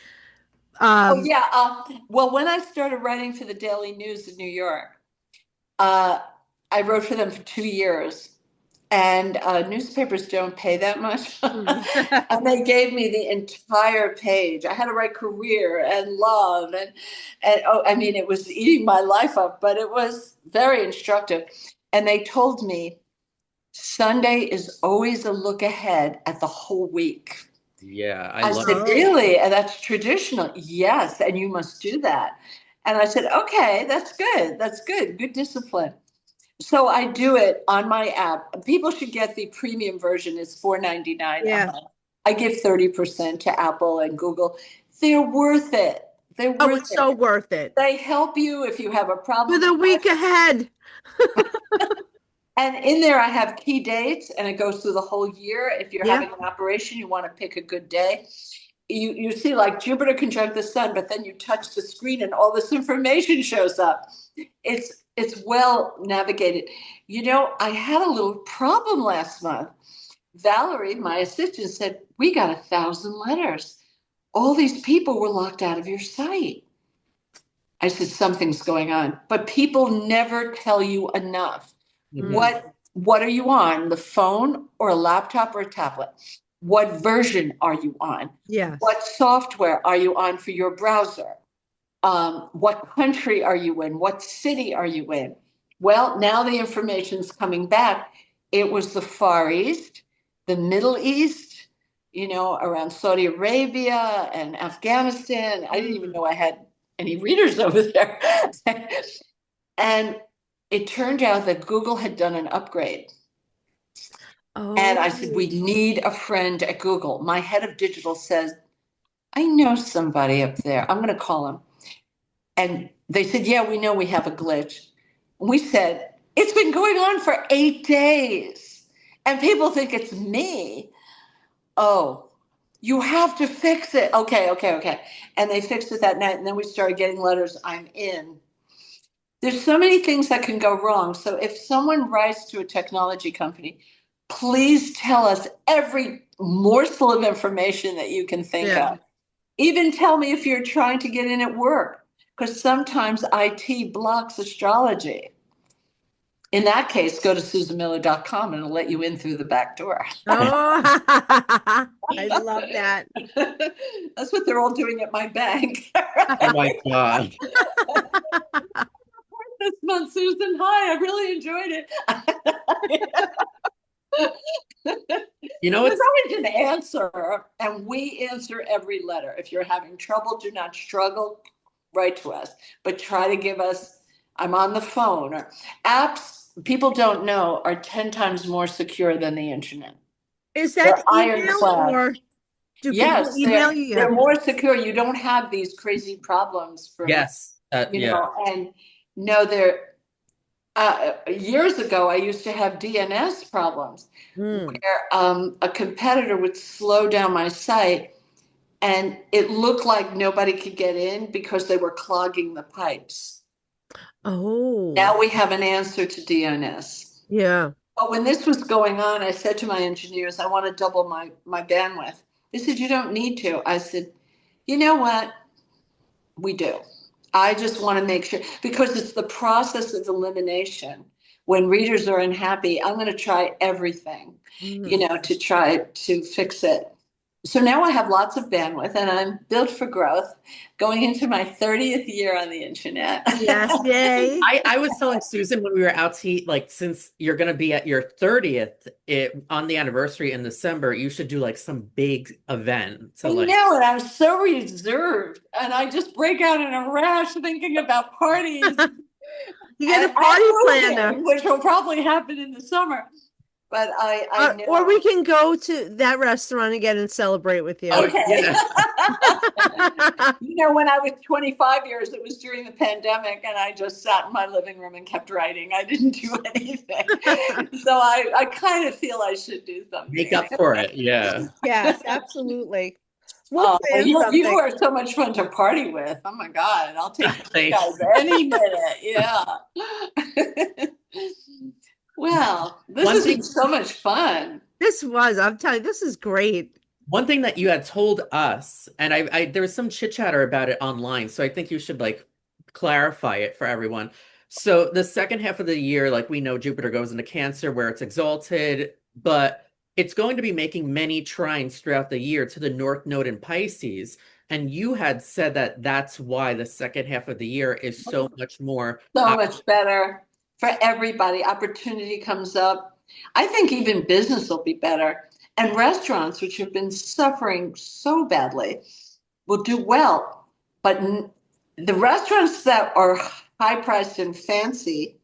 C: Oh yeah. Well, when I started writing for the Daily News in New York, uh, I wrote for them for 2 years, and newspapers don't pay that much. And they gave me the entire page. I had to write career and love, and oh, I mean, it was eating my life up, but it was very instructive. And they told me Sunday is always a look ahead at the whole week.
A: Yeah, I
C: I
A: love
C: said,
A: it.
C: really? And that's traditional. Yes, and you must do that. And I said, okay, that's good. That's good. Good discipline. So I do it on my app. People should get the premium version. It's $4.99 a
D: Yeah.
C: month. I give 30% to Apple and Google. They're worth it. They're
D: Oh,
C: worth
D: it's so
C: it.
D: worth it.
C: They help you if you have a
D: For
C: problem.
D: the week ahead.
C: And in there, I have key dates, and it goes through the whole year. If you're
D: Yeah.
C: having an operation, you want to pick a good day. You see like Jupiter conjunct the sun, but then you touch the screen and all this information shows up. It's well navigated. You know, I had a little problem last month. Valerie, my assistant, said, we got 1,000 letters. All these people were locked out of your site. I said, something's going on. But people never tell you enough.
A: Mhm.
C: What are you on? The phone or a laptop or a tablet? What version are you on?
D: Yes.
C: What software are you on for your browser? What country are you in? What city are you in? Well, now the information's coming back. It was the Far East, the Middle East, you know, around Saudi Arabia and Afghanistan. I didn't even know I had any readers over there. And it turned out that Google had done an upgrade. And I said, we need a friend at Google. My head of digital says, I know somebody up there. I'm going to call him. And they said, yeah, we know we have a glitch. We said, it's been going on for 8 days. And people think it's me. Oh, you have to fix it. Okay. And they fixed it that night. And then we started getting letters, I'm in. There's so many things that can go wrong. So if someone writes to a technology company, please tell us every morsel of information that you can think
D: Yeah.
C: of. Even tell me if you're trying to get in at work, because sometimes IT blocks astrology. In that case, go to susanmiller.com and it'll let you in through the back door.
D: Oh, I love that.
C: That's what they're all doing at my bank.
A: Oh my God.
C: This month, Susan. Hi, I really enjoyed it.
A: You know,
C: There's
A: it's
C: always an answer, and we answer every letter. If you're having trouble, do not struggle, write to us, but try to give us, I'm on the phone. Or apps, people don't know, are 10 times more secure than the internet.
D: Is
C: They're
D: that email
C: ironclad.
D: or do people
C: Yes,
D: email you?
C: they're more secure. You don't have these crazy problems from,
A: yes. Yeah.
C: and no, they're, years ago, I used to have DNS problems
D: Mm.
C: where a competitor would slow down my site and it looked like nobody could get in because they were clogging the pipes.
D: Oh,
C: Now we have an answer to DNS.
D: yeah.
C: But when this was going on, I said to my engineers, I want to double my bandwidth. They said, you don't need to. I said, you know what? We do. I just want to make sure, because it's the process of elimination. When readers are unhappy, I'm going to try everything,
D: Mm.
C: to try to fix it. So now I have lots of bandwidth and I'm built for growth, going into my 30th year on the internet.
D: Yes, yay.
A: I was telling Susan when we were out to eat, like, since you're going to be at your 30th on the anniversary in December, you should do like some big event.
C: I
A: So like,
C: know, and I'm so reserved, and I just break out in a rash thinking about parties
D: You get a
C: and
D: party
C: moving,
D: planner.
C: which will probably happen in the summer. But I know.
D: Or we can go to that restaurant again and celebrate with you.
A: oh,
C: Okay.
A: yeah.
C: When I was 25 years, it was during the pandemic, and I just sat in my living room and kept writing. I didn't do anything. So I kind of feel I should do something.
A: Make up for it. Yeah.
D: Yes, absolutely. We'll
C: Oh,
D: plan
C: you
D: something.
C: are so much fun to party with. Oh my God, I'll take you
A: Thanks.
C: guys any minute. Yeah. Well, this
A: One
C: has
A: thing-
C: been so much fun.
D: I'm telling you, this is great.
A: One thing that you had told us, and there was some chit chatter about it online, so I think you should like clarify it for everyone. So the second half of the year, like we know Jupiter goes into Cancer where it's exalted, but it's going to be making many trines throughout the year to the North Node in Pisces. And you had said that that's why the second half of the year is so much more.
C: So much better for everybody. Opportunity comes up. I think even business will be better. And restaurants, which have been suffering so badly, will do well. But the restaurants that are high priced and fancy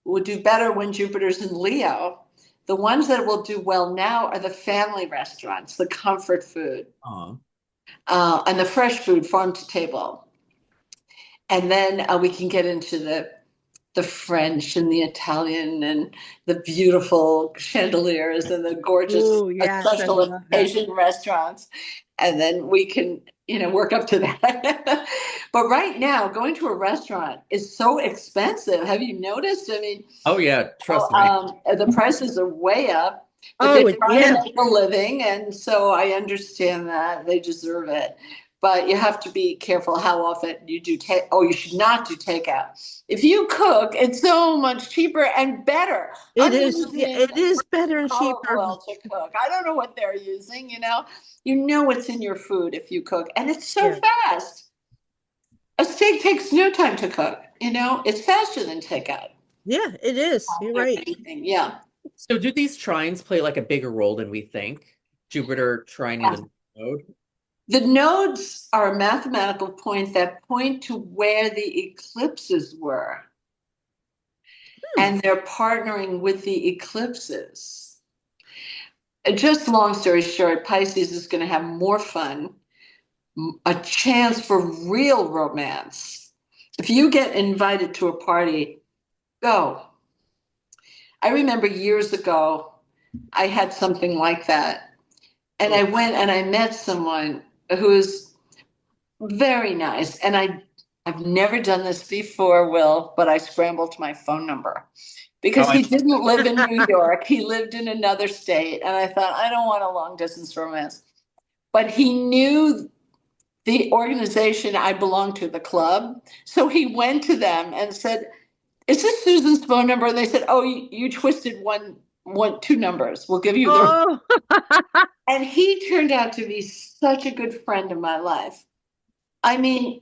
C: will do better when Jupiter's in Leo. The ones that will do well now are the family restaurants, the comfort food,
A: Aw.
C: and the fresh food, farm to table. And then we can get into the French and the Italian and the beautiful chandeliers and the gorgeous
D: Oh, yes, I
C: special
D: love that.
C: Asian restaurants. And then we can, work up to that. But right now, going to a restaurant is so expensive. Have you noticed? I mean,
A: Oh yeah, trust me.
C: the prices are way up, but
D: Oh,
C: they're trying
D: yeah.
C: to make a living. And so I understand that they deserve it. But you have to be careful how often you do take. Oh, you should not do takeout. If you cook, it's so much cheaper and better.
D: It
C: I'm
D: is. Yeah,
C: using
D: it is better and
C: olive
D: cheaper.
C: oil to cook. I don't know what they're using. You know what's in your food if you cook, and it's so
D: Yeah.
C: fast. A steak takes no time to cook. It's faster than takeout.
D: Yeah, it is. You're right.
C: Yeah.
A: So do these trines play like a bigger role than we think? Jupiter trining the node?
C: The nodes are a mathematical point that point to where the eclipses were, and they're partnering with the eclipses. Just long story short, Pisces is going to have more fun, a chance for real romance. If you get invited to a party, go. I remember years ago, I had something like that. And I went and I met someone who was very nice. And I've never done this before, Will, but I scrambled my phone number because
A: Oh,
C: he didn't live in New York. He lived in another state. And I thought, I don't want a long distance romance. But he knew the organization I belonged to, the club. So he went to them and said, "Is this Susan's phone number?" And they said, "Oh, you twisted two numbers. We'll give you the."
D: Oh,
C: And he turned out to be such a good friend of my life. I mean,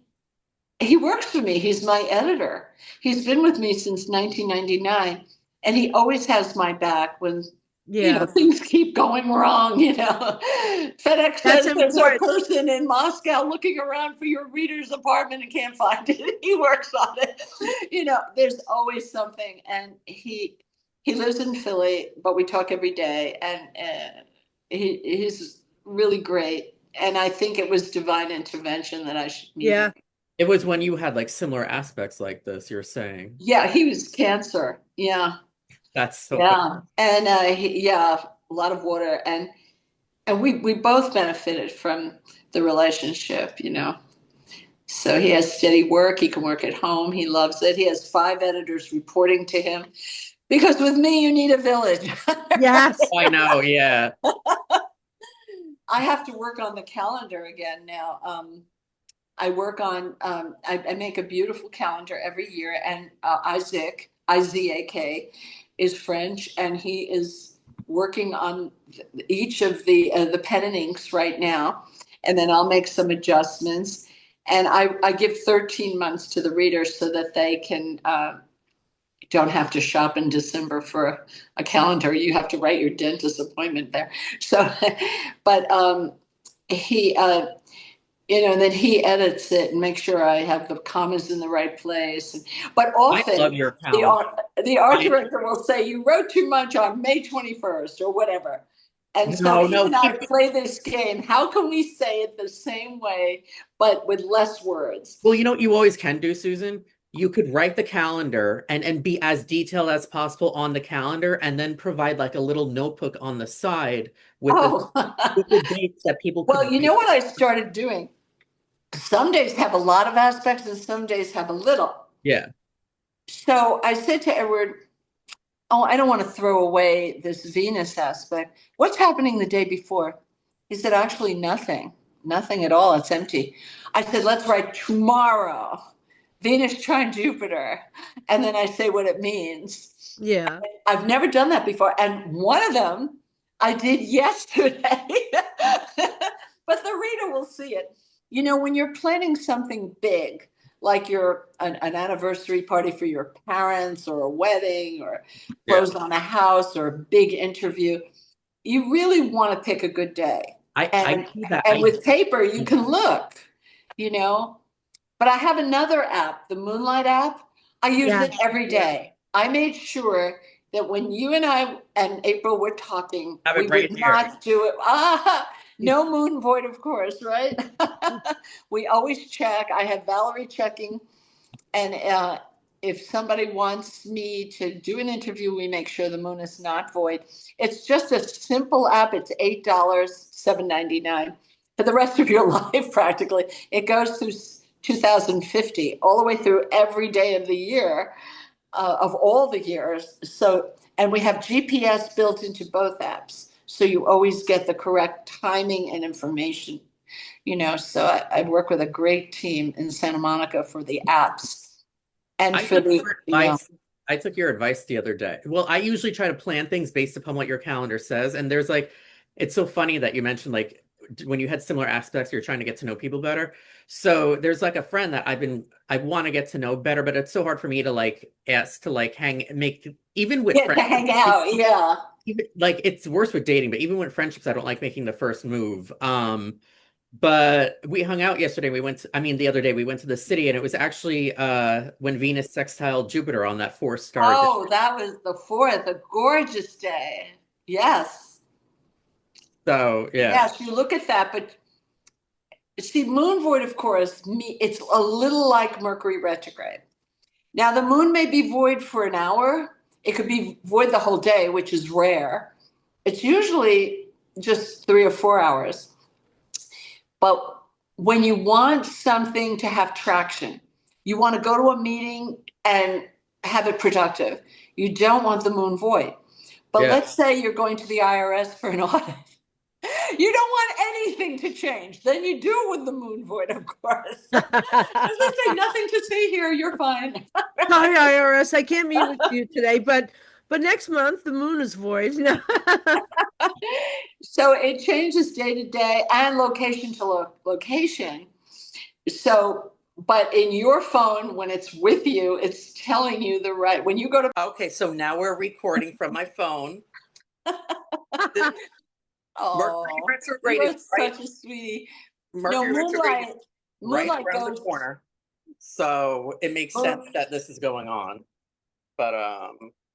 C: he works for me. He's my editor. He's been with me since 1999, and he always has my back when
D: yeah.
C: things keep going wrong. FedEx
D: That's
C: says there's a
D: important.
C: person in Moscow looking around for your reader's apartment and can't find it. He works on it. There's always something, and he lives in Philly, but we talk every day, and he's really great. And I think it was divine intervention that I should meet him.
D: Yeah.
A: it was when you had like similar aspects like this, you're saying.
C: Yeah, he was cancer. Yeah,
A: That's so funny.
C: yeah, and a lot of water, and we both benefited from the relationship. So he has steady work. He can work at home. He loves it. He has 5 editors reporting to him because with me, you need a village.
D: Yes.
A: I know, yeah.
C: I have to work on the calendar again now. I work on, I make a beautiful calendar every year, and Isaac, is French, and he is working on each of the pen and inks right now, and then I'll make some adjustments. And I give 13 months to the readers so that they can don't have to shop in December for a calendar. You have to write your dentist appointment there. So, but he, and then he edits it and makes sure I have the commas in the right place. But
A: I love
C: often
A: your
C: the
A: calendar.
C: art director will say, "You wrote too much on May 21st or whatever." And so
A: No,
C: he
A: no,
C: and I
A: keep
C: play this game. How can we say it the same way, but with less words?
A: well, you know what you always can do, Susan? You could write the calendar and be as detailed as possible on the calendar and then provide like a little notebook on the side with the
C: Oh,
A: with the dates that people could
C: well, you know
A: write.
C: what I started doing? Some days have a lot of aspects and some days have a little.
A: Yeah.
C: So I said to Edward, "Oh, I don't want to throw away this Venus aspect. What's happening the day before?" He said, actually, nothing at all. It's empty. I said, let's write tomorrow, Venus trine Jupiter. And then I say what it means.
D: Yeah.
C: I've never done that before. And one of them I did yesterday, but the reader will see it. You know, when you're planning something big, like an anniversary party for your parents or a wedding or close on a house or a big interview, you really want to pick a good day.
A: I do that.
C: And with paper, you can look, you know. But I have another app, the Moonlight app. I use it every day. I made sure that when you and I and April were talking,
A: Have
C: we
A: it right
C: would
A: here.
C: not do it. No moon void, of course, right? We always check. I have Valerie checking. And if somebody wants me to do an interview, we make sure the moon is not void. It's just a simple app. It's $8, $7.99 for the rest of your life, practically. It goes through 2050, all the way through every day of the year, of all the years. So, and we have GPS built into both apps. So you always get the correct timing and information, you know. So I work with a great team in Santa Monica for the apps. And
A: I
C: for
A: took
C: the,
A: your advice. I took your advice the other day. Well, I usually try to plan things based upon what your calendar says. And there's like, it's so funny that you mentioned like when you had similar aspects, you're trying to get to know people better. So there's like a friend that I want to get to know better, but it's so hard for me to like ask to like even with
C: yeah, to
A: friends.
C: hang out, yeah.
A: Even, like it's worse with dating, but even with friendships, I don't like making the first move. But we hung out yesterday. The other day we went to the city, and it was actually when Venus sextiled Jupiter on that 4 star.
C: Oh, that was the 4th, a gorgeous day. Yes.
A: So yeah.
C: Yes, you look at that, but see, moon void, of course, it's a little like Mercury retrograde. Now, the moon may be void for an hour. It could be void the whole day, which is rare. It's usually just 3 or 4 hours. But when you want something to have traction, you want to go to a meeting and have it productive. You don't want the moon void. But let's say you're going to the IRS for an audit. You don't want anything to change. Then you do with the moon void, of course. As I say, nothing to see here. You're fine.
D: Hi, IRS. I can't meet with you today, but next month the moon is void.
C: So it changes day to day and location to location. So, but in your phone, when it's with you, it's telling you when you go to.
A: Okay, so now we're recording from my phone.
C: Oh,
A: Mercury retrograde
C: you're
A: is right.
C: such a sweetie.
A: Mercury retrograde is right
C: Moonlight
A: around the corner. So it makes sense that this is going on. But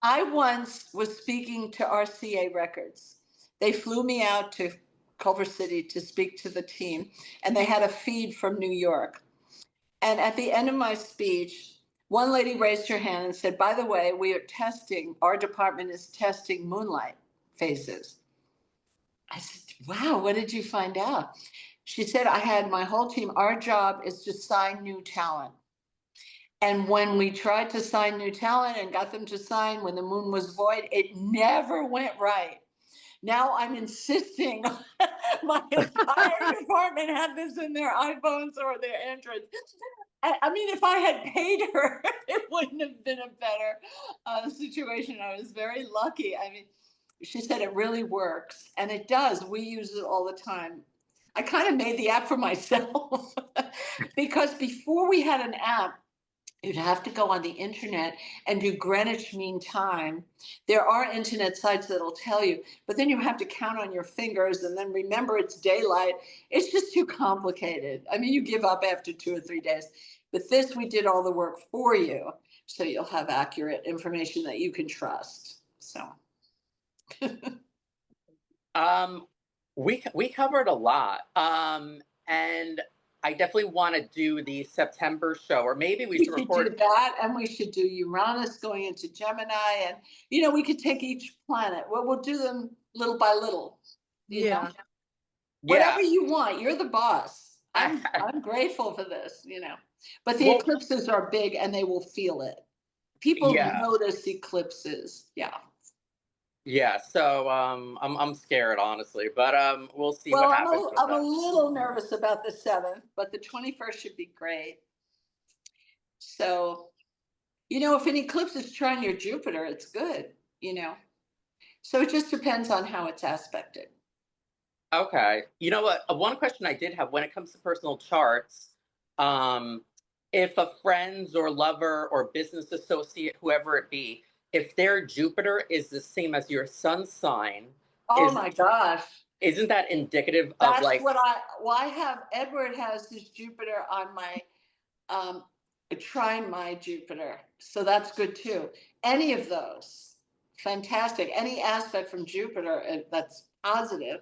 C: I once was speaking to RCA Records. They flew me out to Culver City to speak to the team, and they had a feed from New York. And at the end of my speech, one lady raised her hand and said, by the way, our department is testing moonlight phases. I said, wow, what did you find out? She said, I had my whole team. Our job is to sign new talent. And when we tried to sign new talent and got them to sign when the moon was void, it never went right. Now I'm insisting my entire department have this in their iPhones or their Androids. I mean, if I had paid her, it wouldn't have been a better situation. I was very lucky. I mean, she said it really works, and it does. We use it all the time. I kind of made the app for myself because before we had an app, you'd have to go on the internet and do Greenwich Mean Time. There are internet sites that'll tell you, but then you have to count on your fingers and then remember it's daylight. It's just too complicated. I mean, you give up after 2 or 3 days. But this, we did all the work for you, so you'll have accurate information that you can trust. So.
A: we covered a lot. And I definitely want to do the September show, or maybe we should record
C: do that, and we should do Uranus going into Gemini, and we could take each planet. Well, we'll do them little by little. You know? Whatever you want. You're the boss. I'm grateful for this. But the eclipses are big, and they will feel it. People notice eclipses. Yeah.
A: Yeah, so I'm scared honestly, but we'll see what
C: Well,
A: happens with
C: I'm a
A: that.
C: little nervous about the 7th, but the 21st should be great. So, if an eclipse is trine your Jupiter, it's good, So it just depends on how it's aspected.
A: Okay. You know what? One question I did have when it comes to personal charts, um, if a friend's or lover or business associate, whoever it be, if their Jupiter is the same as your sun sign,
C: Oh
A: is
C: my gosh.
A: isn't that indicative of
C: That's
A: like,
C: what I have. Edward has his Jupiter on my um trine my Jupiter. So that's good too. Any of those, fantastic. Any aspect from Jupiter that's positive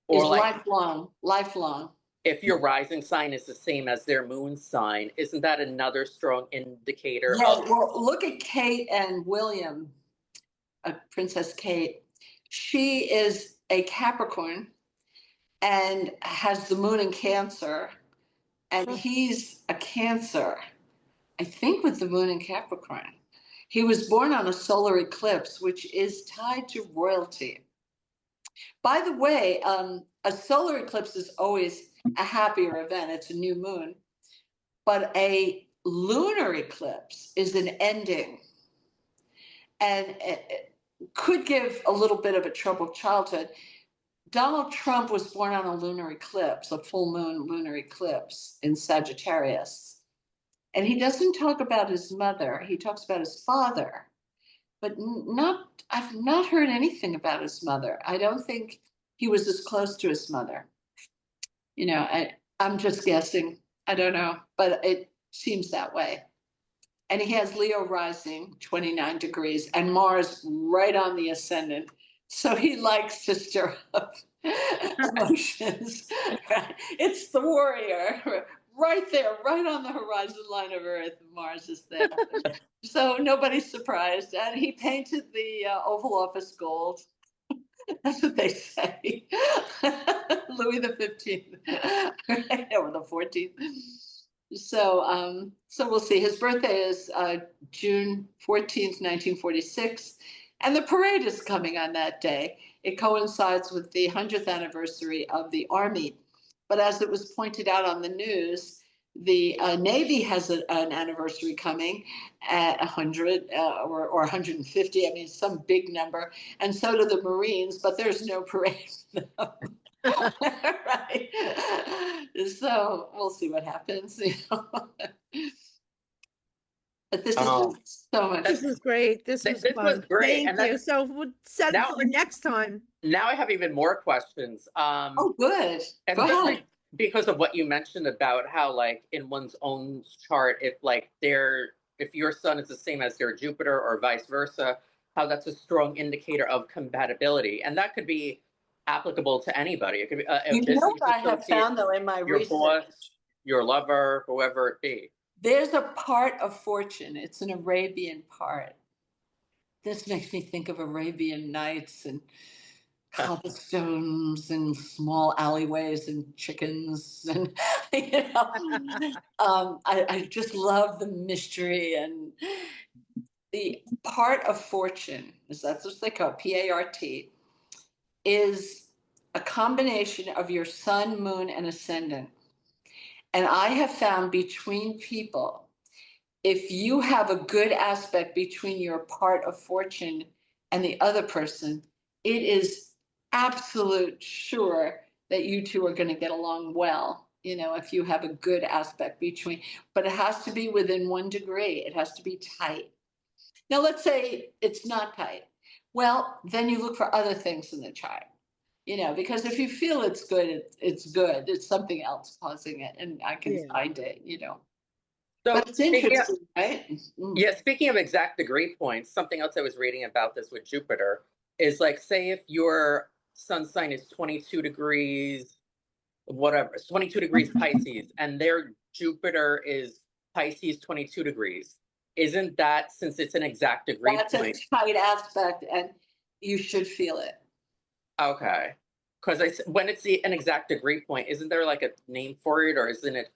A: or
C: is
A: like
C: lifelong, lifelong.
A: if your rising sign is the same as their moon sign, isn't that another strong indicator
C: Yeah,
A: of
C: well, look at Kate and William, Princess Kate. She is a Capricorn and has the moon in Cancer, and he's a Cancer, I think, with the moon in Capricorn. He was born on a solar eclipse, which is tied to royalty. By the way, a solar eclipse is always a happier event. It's a new moon, but a lunar eclipse is an ending, and it could give a little bit of a troubled childhood. Donald Trump was born on a lunar eclipse, a full moon lunar eclipse in Sagittarius. And he doesn't talk about his mother, he talks about his father, but I've not heard anything about his mother. I don't think he was as close to his mother. I'm just guessing. I don't know, but it seems that way. And he has Leo rising 29 degrees and Mars right on the ascendant. So he likes to stir up emotions. It's the warrior right there, right on the horizon line of Earth. Mars is there. So nobody's surprised. And he painted the Oval Office gold. That's what they say. Louis the 15th, or the 14th. So we'll see. His birthday is June 14th, 1946, and the parade is coming on that day. It coincides with the 100th anniversary of the Army. But as it was pointed out on the news, the Navy has an anniversary coming at 100 or 150. I mean, some big number, and so do the Marines. But there's no parade. Right. So we'll see what happens. But this has
A: oh
C: been so much
D: This
C: fun.
D: is great. This was
A: this was
D: fun.
A: great.
D: Thank
A: And
D: you.
A: that's
D: So we'll set it
A: now
D: for next time.
A: now I have even more questions.
C: Oh, good. Go
A: And just
C: ahead.
A: like because of what you mentioned about how like in one's own chart, if like if your sun is the same as their Jupiter or vice versa, how that's a strong indicator of compatibility. And that could be applicable to anybody. It could be a
C: You know
A: business
C: what I have
A: associate,
C: found though in my
A: your
C: research?
A: boss, your lover, whoever it be.
C: There's a part of fortune. It's an Arabian part. This makes me think of Arabian Nights and cobblestones and small alleyways and chickens and I just love the mystery and the part of fortune, is that's what they call it, PART, is a combination of your sun, moon, and ascendant. And I have found between people, if you have a good aspect between your part of fortune and the other person, it is absolute sure that you two are going to get along well. If you have a good aspect between, but it has to be within 1 degree. It has to be tight. Now, let's say it's not tight. Well, then you look for other things in the chart, because if you feel it's good, it's good. It's something else causing it, and I can
D: Yeah.
C: find it.
A: So
C: But it's interesting, right?
A: yeah, speaking of exact degree points, something else I was reading about this with Jupiter is like, say if your sun sign is 22 degrees, whatever, 22 degrees Pisces, and their Jupiter is Pisces 22 degrees. Isn't that, since it's an exact degree
C: That's a
A: point?
C: tight aspect, and you should feel it.
A: Okay. Because when it's an exact degree point, isn't there like a name for it, or isn't it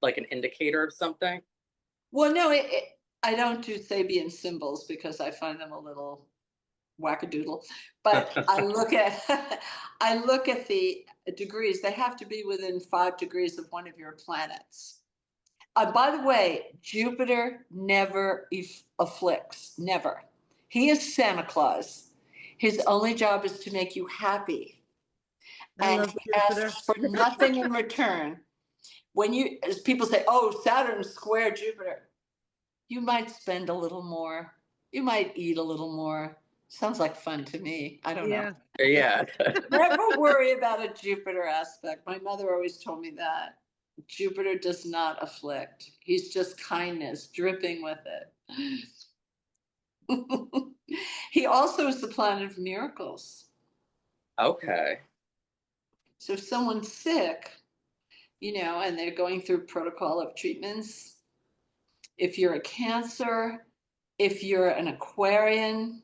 A: like an indicator of something?
C: Well, no, I don't do Sabian symbols because I find them a little wackadoodle. But I look at I look at the degrees. They have to be within 5 degrees of one of your planets. By the way, Jupiter never afflicts, never. He is Santa Claus. His only job is to make you happy.
D: I
C: And
D: love
C: he
D: Jupiter.
C: asks for nothing in return. As people say, oh, Saturn square Jupiter, you might spend a little more. You might eat a little more. Sounds like fun to me. I don't know.
A: Yeah.
C: Never worry about a Jupiter aspect. My mother always told me that. Jupiter does not afflict. He's just kindness dripping with it. He also is the planet of miracles.
A: Okay.
C: So if someone's sick, and they're going through protocol of treatments, if you're a Cancer, if you're an Aquarian,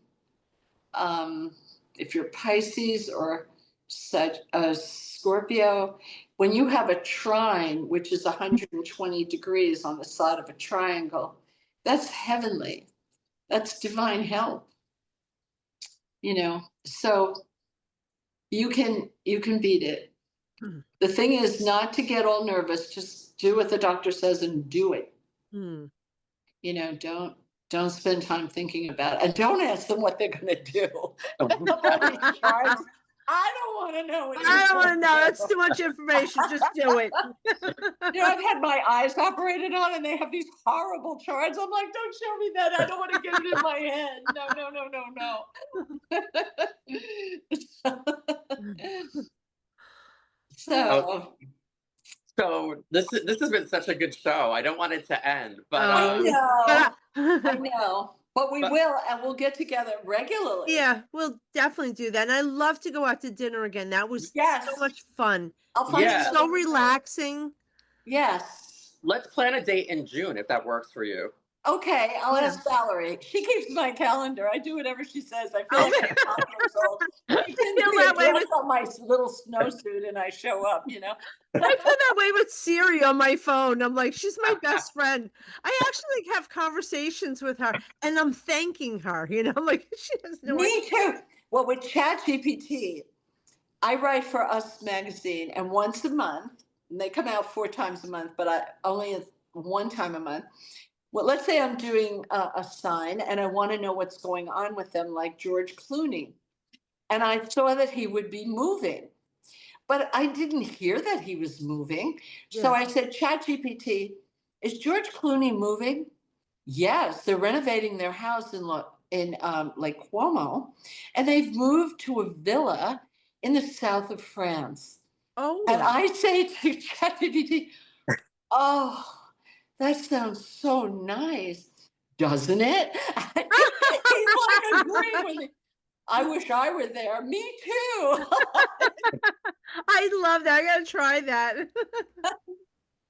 C: if you're Pisces or Scorpio, when you have a trine, which is 120 degrees on the side of a triangle, that's heavenly. That's divine help. So you can beat it.
D: Hmm.
C: The thing is not to get all nervous. Just do what the doctor says and do it.
D: Hmm.
C: Don't spend time thinking about it, and don't ask them what they're going to do.
A: Oh,
C: I don't want to know what
D: I don't want to know. That's too much information. Just do it.
C: I've had my eyes operated on, and they have these horrible charts. I'm like, don't show me that. I don't want to get it in my head. No. So
A: So this has been such a good show. I don't want it to end, but
C: I know. But we
A: But-
C: will, and we'll get together regularly.
D: Yeah, we'll definitely do that. And I love to go out to dinner again. That was
C: Yes.
D: so much fun.
C: I'll find
A: Yeah.
D: So relaxing.
C: Yes.
A: let's plan a date in June if that works for you.
C: Okay, I'll
D: Yeah.
C: ask Valerie. She keeps my calendar. I do whatever she says. I feel like I'm 5 years old. She can
D: feel
C: be
D: that way
C: dressed on my little snowsuit, and I show up.
D: I feel that way with Siri on my phone. I'm like, she's my best friend. I actually have conversations with her, and I'm thanking her. I'm like, she has no idea.
C: Me too. Well, with ChatGPT, I write for Us magazine, and once a month, and they come out 4 times a month, but I only 1 time a month. Well, let's say I'm doing a sign, and I want to know what's going on with them, like George Clooney, and I saw that he would be moving, but I didn't hear that he was moving. So
D: Yeah.
C: I said, ChatGPT, is George Clooney moving? Yes, they're renovating their house in Lake Como, and they've moved to a villa in the south of France.
D: Oh,
C: And I say to ChatGPT, oh, that sounds so nice, doesn't it? He's like agreeing with me. I wish I were there. Me too.
D: I love that. I gotta try that.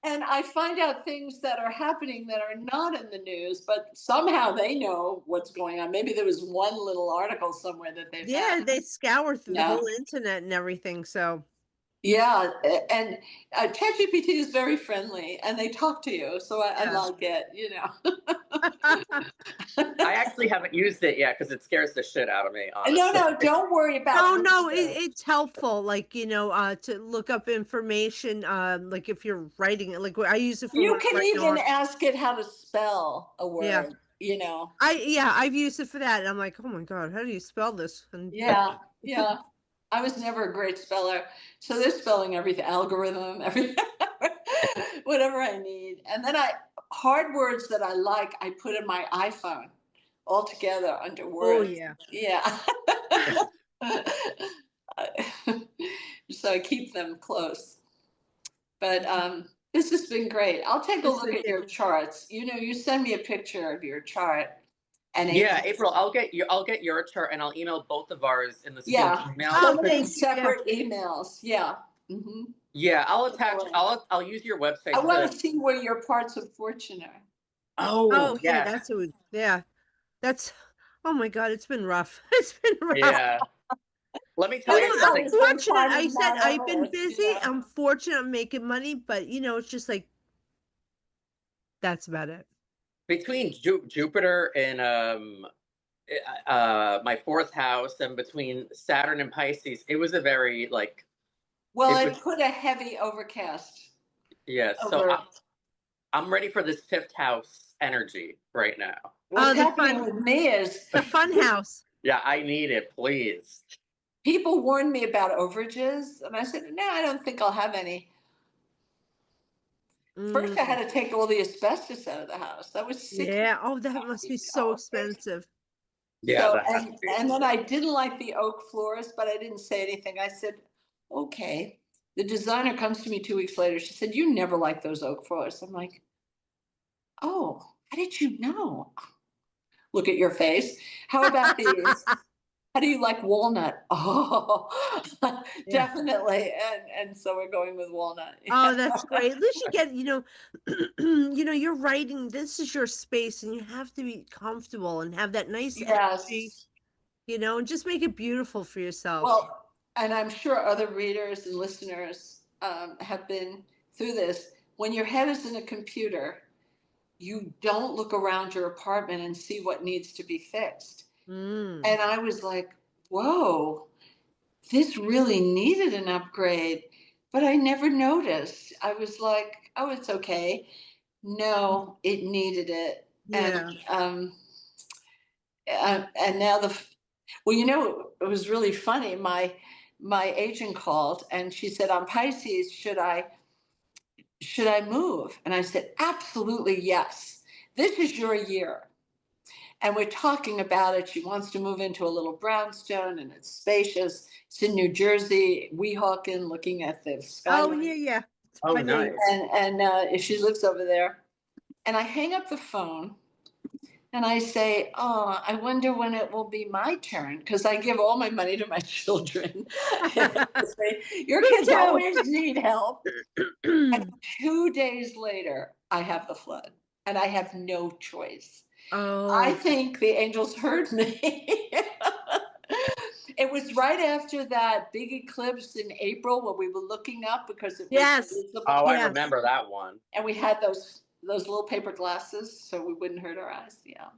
C: And I find out things that are happening that are not in the news, but somehow they know what's going on. Maybe there was one little article somewhere that they
D: Yeah,
C: found.
D: they scour through the
C: Yeah.
D: whole internet and everything. So
C: Yeah, and ChatGPT is very friendly, and they talk to you, so I
D: Yeah.
C: like it.
A: I actually haven't used it yet because it scares the shit out of me. Honestly.
C: No, don't worry about.
D: no, it's helpful. Like to look up information. Like if you're writing it, like I use it for.
C: You
D: when I'm
C: can
D: writing
C: even
D: articles.
C: ask it how to spell a word.
D: Yeah. I've used it for that, and I'm like, oh my god, how do you spell this? And
C: Yeah. I was never a great speller, so they're spelling everything, algorithm, everything, whatever I need. And then hard words that I like, I put in my iPhone all together under words.
D: yeah.
C: Yeah. So I keep them close. But this has been great. I'll take a look at your charts. You send me a picture of your chart. And
A: Yeah, April, I'll get your chart and I'll email both of ours in the same email.
C: So many separate emails. Yeah. Mm-hmm.
A: Yeah, I'll attach. I'll use your website.
C: I want to see where your parts of fortune are.
A: Oh
D: yeah, that's who. Yeah, that's. Oh my god, it's been rough. It's been rough.
A: Yeah. Let me tell you something.
D: I'm fortunate. I said I've been busy. I'm fortunate. I'm making money, but it's just like that's about it.
A: Between Jupiter and my fourth house, and between Saturn and Pisces, it was a very like
C: Well,
A: it
C: I
A: was
C: put a heavy overcast
A: yeah. So
C: over.
A: I'm ready for this fifth house energy right now.
C: What's
D: the
C: happening
D: fun,
C: with me is
D: the fun house.
A: Yeah, I need it, please.
C: people warned me about overages, and I said, no, I don't think I'll have any. First, I
D: Mm,
C: had to take all the asbestos out of the house. That was
D: yeah. Oh, that must be so
C: $60.
D: expensive.
A: Yeah,
C: So,
A: that has to be.
C: and then I didn't like the oak floors, but I didn't say anything. I said, okay. The designer comes to me 2 weeks later. She said, you never liked those oak floors. I'm like, oh, how did you know? Look at your face. How about these? How do you like walnut? Oh,
D: Yeah.
C: definitely. And so we're going with walnut.
D: Oh, that's great. At least you get, you're writing, this is your space and you have to be comfortable and have that nice energy,
C: Yes.
D: and just make it beautiful for yourself.
C: Well, and I'm sure other readers and listeners have been through this. When your head is in a computer, you don't look around your apartment and see what needs to be fixed.
D: Mm.
C: And I was like, whoa, this really needed an upgrade. But I never noticed. I was like, oh, it's okay. No, it needed it.
D: Yeah.
C: And now well, it was really funny. My agent called and she said, on Pisces, should I move? And I said, absolutely yes. This is your year. And we're talking about it. She wants to move into a little brownstone and it's spacious. It's in New Jersey, Weehawken, looking at the
D: Oh,
C: skyline.
D: yeah, yeah. It's
A: Oh,
D: my name.
A: nice.
C: And she lives over there. And I hang up the phone and I say, oh, I wonder when it will be my turn because I give all my money to my children. Your
D: Me
C: kids
D: too.
C: always need help. And 2 days later, I have the flood and I have no choice. I
D: Oh,
C: think the angels heard me. It was right after that big eclipse in April when we were looking up because it was
D: yes.
C: visible.
A: Oh, I
D: Yes.
A: remember that one.
C: And we had those little paper glasses so we wouldn't hurt our eyes. Yeah.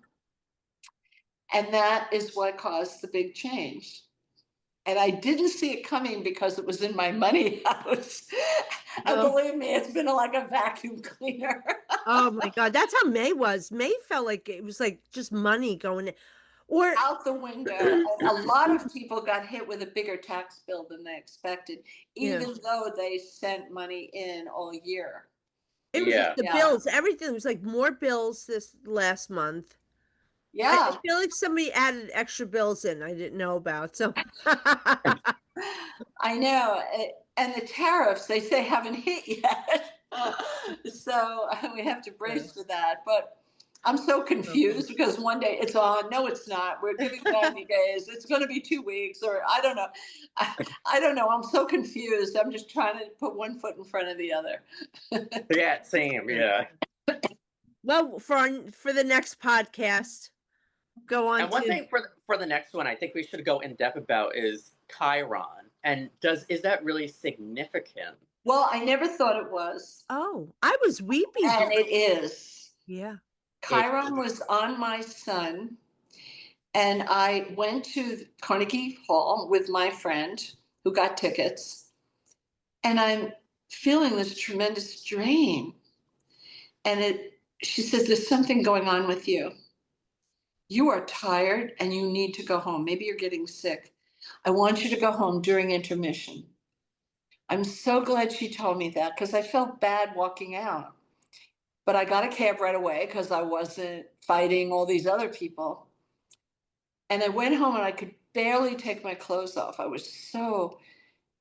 C: And that is what caused the big change. And I didn't see it coming because it was in my money house. And
D: Oh,
C: believe me, it's been like a vacuum cleaner.
D: oh my God. That's how May was. May felt like it was like just money going in. Or
C: Out the window. And a lot of people got hit with a bigger tax bill than they expected,
D: yeah.
C: even though they sent money in all year.
D: It was
A: Yeah.
D: the
C: Yeah.
D: bills, everything was like more bills this last month. I
C: Yeah.
D: feel like somebody added extra bills in I didn't know about. So
C: I know. And the tariffs, they say haven't hit yet. So we have to brace for that. But I'm so confused because one day it's on, no, it's not. We're giving 90 days. It's going to be 2 weeks, or I don't know. I don't know. I'm so confused. I'm just trying to put one foot in front of the other.
A: Yeah, same. Yeah.
D: well, for the next podcast, go on
A: And one
D: to
A: thing for the next one, I think we should go in depth about is Chiron. And is that really significant?
C: Well, I never thought it was,
D: oh, I was weepy.
C: and it is.
D: Yeah.
C: Chiron was on my sun, and I went to Carnegie Hall with my friend who got tickets, and I'm feeling this tremendous drain. And she says, there's something going on with you. You are tired and you need to go home. Maybe you're getting sick. I want you to go home during intermission. I'm so glad she told me that because I felt bad walking out. But I got a cab right away because I wasn't fighting all these other people. And I went home and I could barely take my clothes off. I was so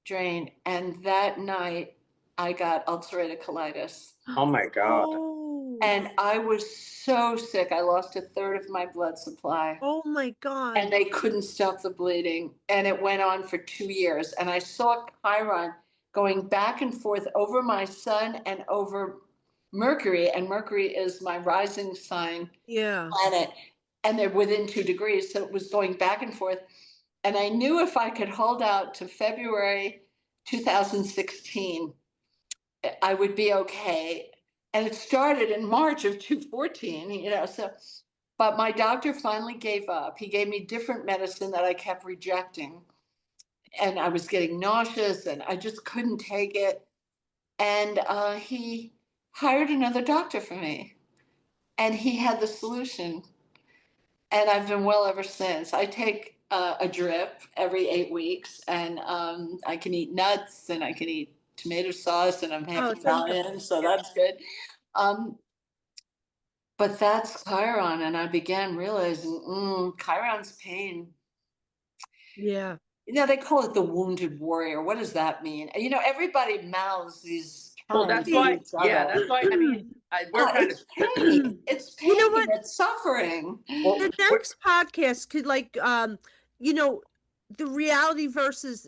C: drained. And that night I got ulcerative colitis.
A: Oh my God.
D: Oh.
C: And I was so sick. I lost a third of my blood supply.
D: Oh my God.
C: And they couldn't stop the bleeding. And it went on for 2 years. And I saw Chiron going back and forth over my sun and over Mercury. And Mercury is my rising sign
D: Yeah.
C: planet. And they're within 2 degrees. So it was going back and forth. And I knew if I could hold out to February 2016, I would be okay. And it started in March of 2014, so But my doctor finally gave up. He gave me different medicine that I kept rejecting. And I was getting nauseous and I just couldn't take it. And he hired another doctor for me. And he had the solution. And I've been well ever since. I take a drip every 8 weeks, and I can eat nuts and I can eat tomato sauce, and I'm half
D: Oh, thank you.
C: Italian, so that's good. But that's Chiron, and I began realizing Chiron's pain.
D: Yeah.
C: They call it the wounded warrior. What does that mean? Everybody mouths these
A: Well,
C: terms
A: that's
C: to
A: why,
C: each
A: yeah,
C: other.
A: that's why, I mean, we're kind of,
C: It's pain. It's pain.
D: You know what?
C: It's suffering.
A: well,
D: The next podcast could like you know, the reality versus,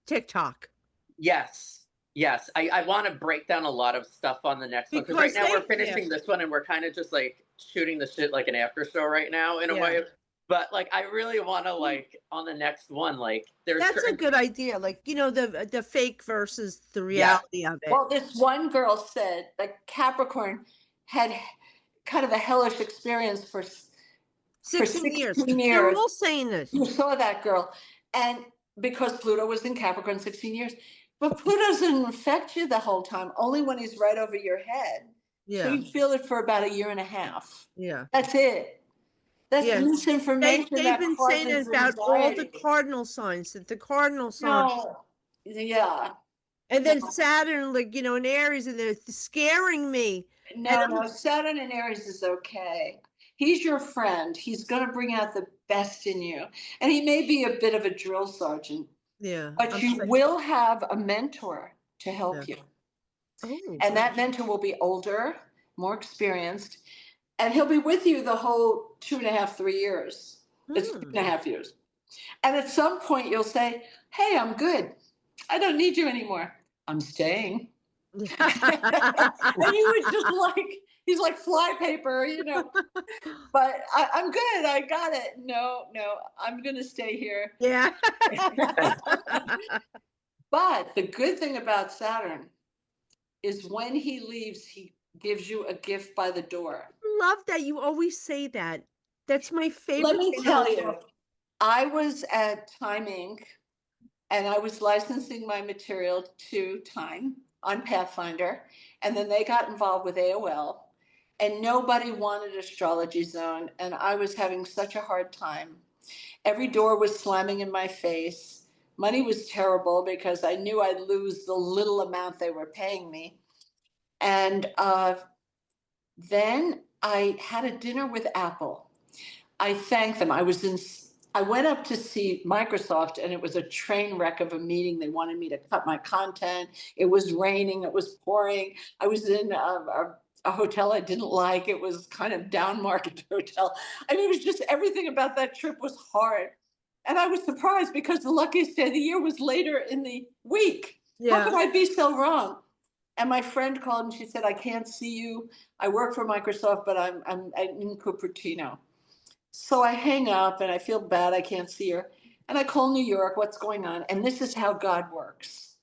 D: TikTok.
A: yes, yes. I want to break down a lot of stuff on the next one because right
D: Because
A: now we're
D: they
A: finishing this one and we're kind of just like shooting the shit like an after show right now in a
D: Yeah.
A: way. But like, I really want to like on the next one, like there's
D: That's a
A: certain,
D: good idea. Like, the fake versus the
A: yeah.
D: reality of it.
C: Well, this one girl said that Capricorn had kind of a hellish experience for
D: 16 years.
C: 16
D: They're
C: years.
D: all saying this.
C: You saw that girl. And because Pluto was in Capricorn 16 years. But Pluto doesn't affect you the whole time, only when he's right over your head. So
D: Yeah.
C: you feel it for about a year and a half.
D: Yeah.
C: That's it. That's
D: Yeah.
C: misinformation
D: They've
C: that
D: been saying
C: causes
D: it about all the
C: anxiety.
D: cardinal signs, that the cardinal signs.
C: No. Yeah.
D: And then
C: No.
D: Saturn, like, in Aries, and they're scaring me.
C: No, Saturn in Aries is okay. He's your friend. He's going to bring out the best in you. And he may be a bit of a drill sergeant,
D: Yeah.
C: but you will have a mentor to help you.
D: Oh.
C: And that mentor will be older, more experienced, and he'll be with you the whole 2.5, 3 years. It's 2.5 years. And at some point, you'll say, hey, I'm good. I don't need you anymore. I'm staying. And you would just he's like flypaper, but I'm good. I got it. No, I'm going to stay here.
D: Yeah.
C: But the good thing about Saturn is when he leaves, he gives you a gift by the door.
D: Love that you always say that. That's my favorite.
C: Let me
D: thing
C: tell
D: in the
C: you,
D: world.
C: I was at Time Inc. and I was licensing my material to Time on Pathfinder. And then they got involved with AOL and nobody wanted Astrology Zone. And I was having such a hard time. Every door was slamming in my face. Money was terrible because I knew I'd lose the little amount they were paying me. And then I had a dinner with Apple. I thanked them. I went up to see Microsoft and it was a train wreck of a meeting. They wanted me to cut my content. It was raining. It was pouring. I was in a hotel I didn't like. It was kind of down market hotel. I mean, it was just everything about that trip was hard. And I was surprised because the luckiest day of the year was later in the week. How could I be so wrong? And my friend called and she said, I can't see you. I work for Microsoft, but I'm in Cupertino. So I hang up and I feel bad. I can't see her. And I call New York. What's going on? And this is how God works.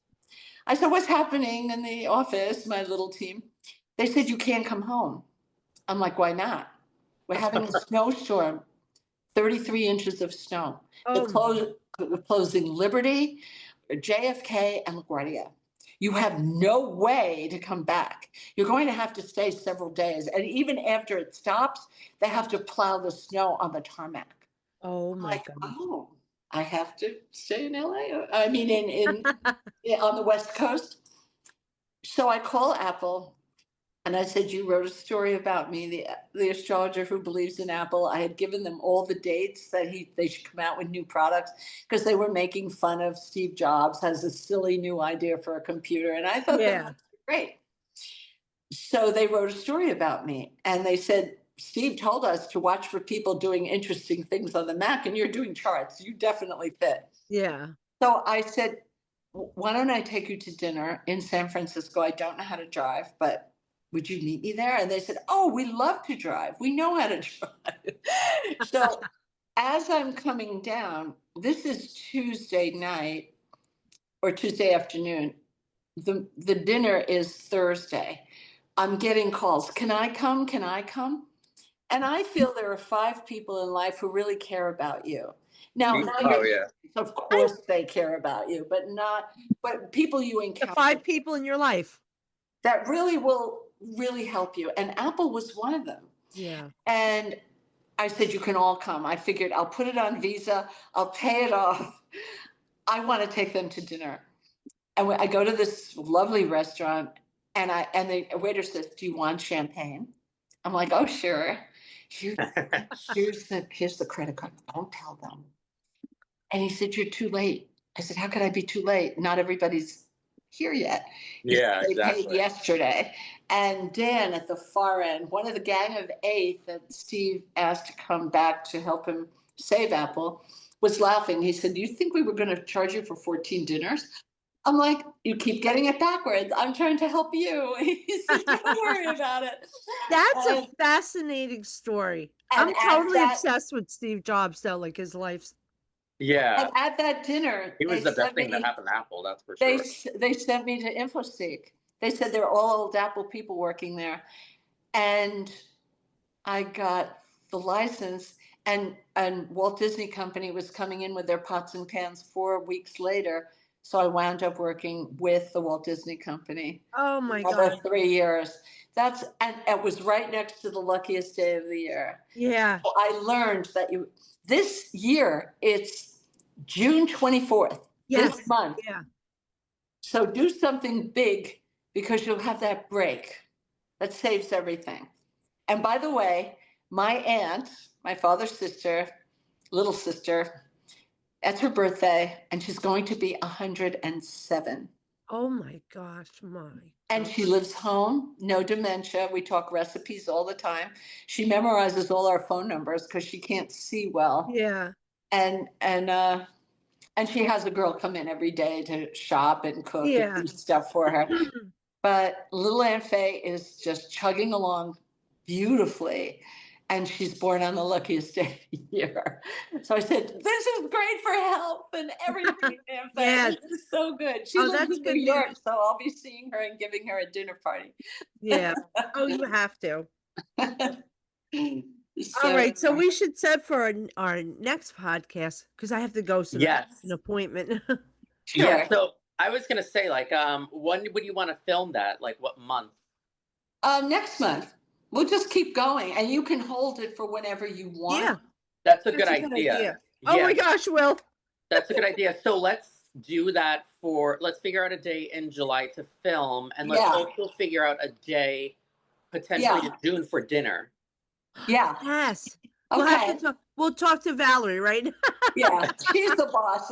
C: I said, what's happening in the office, my little team? They said, you can't come home. I'm like, why not? We're having a snowstorm, 33 inches of snow. They're closing Liberty, JFK, and LaGuardia. You have no way to come back. You're going to have to stay several days. And even after it stops, they have to plow the snow on the tarmac.
D: Oh my God.
C: Oh, I have to stay in LA. I mean, on the West Coast. So I call Apple and I said, you wrote a story about me, the astrologer who believes in Apple. I had given them all the dates that they should come out with new products because they were making fun of Steve Jobs has a silly new idea for a computer. And I thought that was great. So they wrote a story about me and they said, Steve told us to watch for people doing interesting things on the Mac and you're doing charts. You definitely fit.
D: Yeah.
C: So I said, why don't I take you to dinner in San Francisco? I don't know how to drive, but would you meet me there? And they said, oh, we love to drive. We know how to drive. So as I'm coming down, this is Tuesday night or Tuesday afternoon. The dinner is Thursday. I'm getting calls. Can I come? Can I come? And I feel there are 5 people in life who really care about you. Now,
E: Oh yeah.
C: of course they care about you, but people you
D: The
C: encounter
D: 5 people in your life.
C: that really will really help you. And Apple was one of them.
D: Yeah.
C: And I said, you can all come. I figured I'll put it on Visa. I'll pay it off. I want to take them to dinner. And I go to this lovely restaurant and the waiter says, do you want champagne? I'm like, oh, sure. Here's the credit card. Don't tell them. And he said, you're too late. I said, how could I be too late? Not everybody's here yet. He
E: Yeah,
C: said, they paid
E: exactly.
C: yesterday. And Dan at the far end, one of the gang of 8 that Steve asked to come back to help him save Apple, was laughing. He said, do you think we were going to charge you for 14 dinners? I'm like, you keep getting it backwards. I'm trying to help you. He said, don't worry about it.
D: That's
C: And-
D: a fascinating story.
C: and
D: I'm
C: at
D: totally
C: that-
D: obsessed with Steve Jobs though, like his life's.
E: Yeah.
C: And at that dinner,
E: He was
C: they
E: the best
C: sent
E: thing
C: me-
E: that happened to Apple, that's for
C: they
E: sure.
C: they sent me to InfoSeek. They said they're all old Apple people working there, and I got the license. And Walt Disney Company was coming in with their pots and pans 4 weeks later, so I wound up working with the Walt Disney Company
D: Oh my
C: for
D: God.
C: 3 years. And it was right next to the luckiest day of the year.
D: Yeah.
C: So I learned that this year it's June 24th.
D: Yes.
C: This month.
D: Yeah.
C: So do something big because you'll have that break. That saves everything. And by the way, my aunt, my father's sister, little sister, that's her birthday, and she's going to be 107.
D: Oh my gosh, my.
C: And she lives home, no dementia. We talk recipes all the time. She memorizes all our phone numbers because she can't see well.
D: Yeah.
C: And she has a girl come in every day to shop and cook
D: Yeah.
C: and do stuff for her. But little Aunt Faye is just chugging along beautifully. And she's born on the luckiest day of the year. So I said, this is great for health and everything, Aunt Faye.
D: Yes.
C: This is so good. She
D: Oh,
C: lives
D: that's
C: in
D: good
C: New York,
D: news.
C: so I'll be seeing her and giving her a dinner party.
D: Yeah. Oh, you have to.
C: So-
D: All right. So we should set for our next podcast because I have to go to
E: Yes.
D: an appointment.
C: Sure.
E: Yeah, so I was gonna say, like, when would you want to film that? Like, what month?
C: Next month, we'll just keep going and you can hold it for whenever you want.
D: Yeah.
E: That's a
D: That's
E: good
D: a good
E: idea.
D: idea. Oh
E: Yeah,
D: my gosh, Will.
E: that's a good idea. So let's do that let's figure out a day in July to film, and let's
C: Yeah.
E: also figure out a day potentially
C: Yeah.
E: in June for dinner.
C: Yeah.
D: Yes.
C: Okay.
D: We'll talk to Valerie, right?
C: Yeah. She's the boss.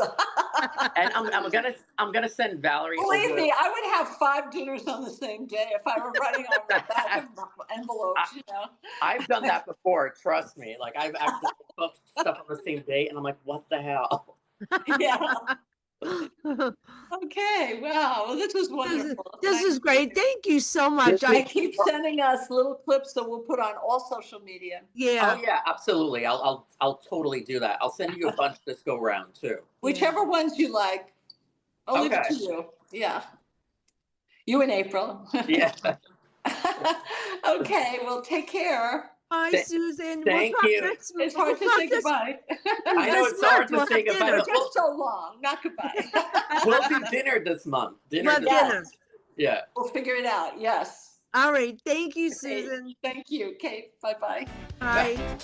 E: And I'm gonna send Valerie
C: Believe
E: over.
C: me, I would have 5 dinners on the same day if I were running on the back of envelopes, you know.
E: I've done that before. Trust me. Like, I've actually cooked stuff on the same day, and I'm like, what the hell?
C: Yeah. Okay. Wow. Well, this was wonderful.
D: This is great. Thank you so much.
C: I keep sending us little clips that we'll put on all social media.
D: Yeah.
E: Oh yeah, absolutely. I'll totally do that. I'll send you a bunch this go round too.
C: Whichever ones you like. I'll leave it to
E: Okay.
C: you. Yeah. You and April.
E: Yeah.
C: Okay. Well, take care.
D: Bye,
E: Th-
D: Susan.
E: thank
D: talk
E: you.
D: next-
C: It's hard to
D: we'll
C: say
D: talk this-
C: goodbye.
E: I know
D: This
E: it's hard
D: month
E: to
D: we'll
E: say
D: have
E: goodbye.
D: dinner.
E: But
C: Just so long, not goodbye.
E: we'll do dinner this month. Dinner.
D: We'll
E: This
D: have
E: month.
D: dinner.
E: Yeah.
C: We'll figure it out. Yes.
D: All right. Thank you,
C: Okay.
D: Susan.
C: Thank you. Okay. Bye-bye.
D: Bye.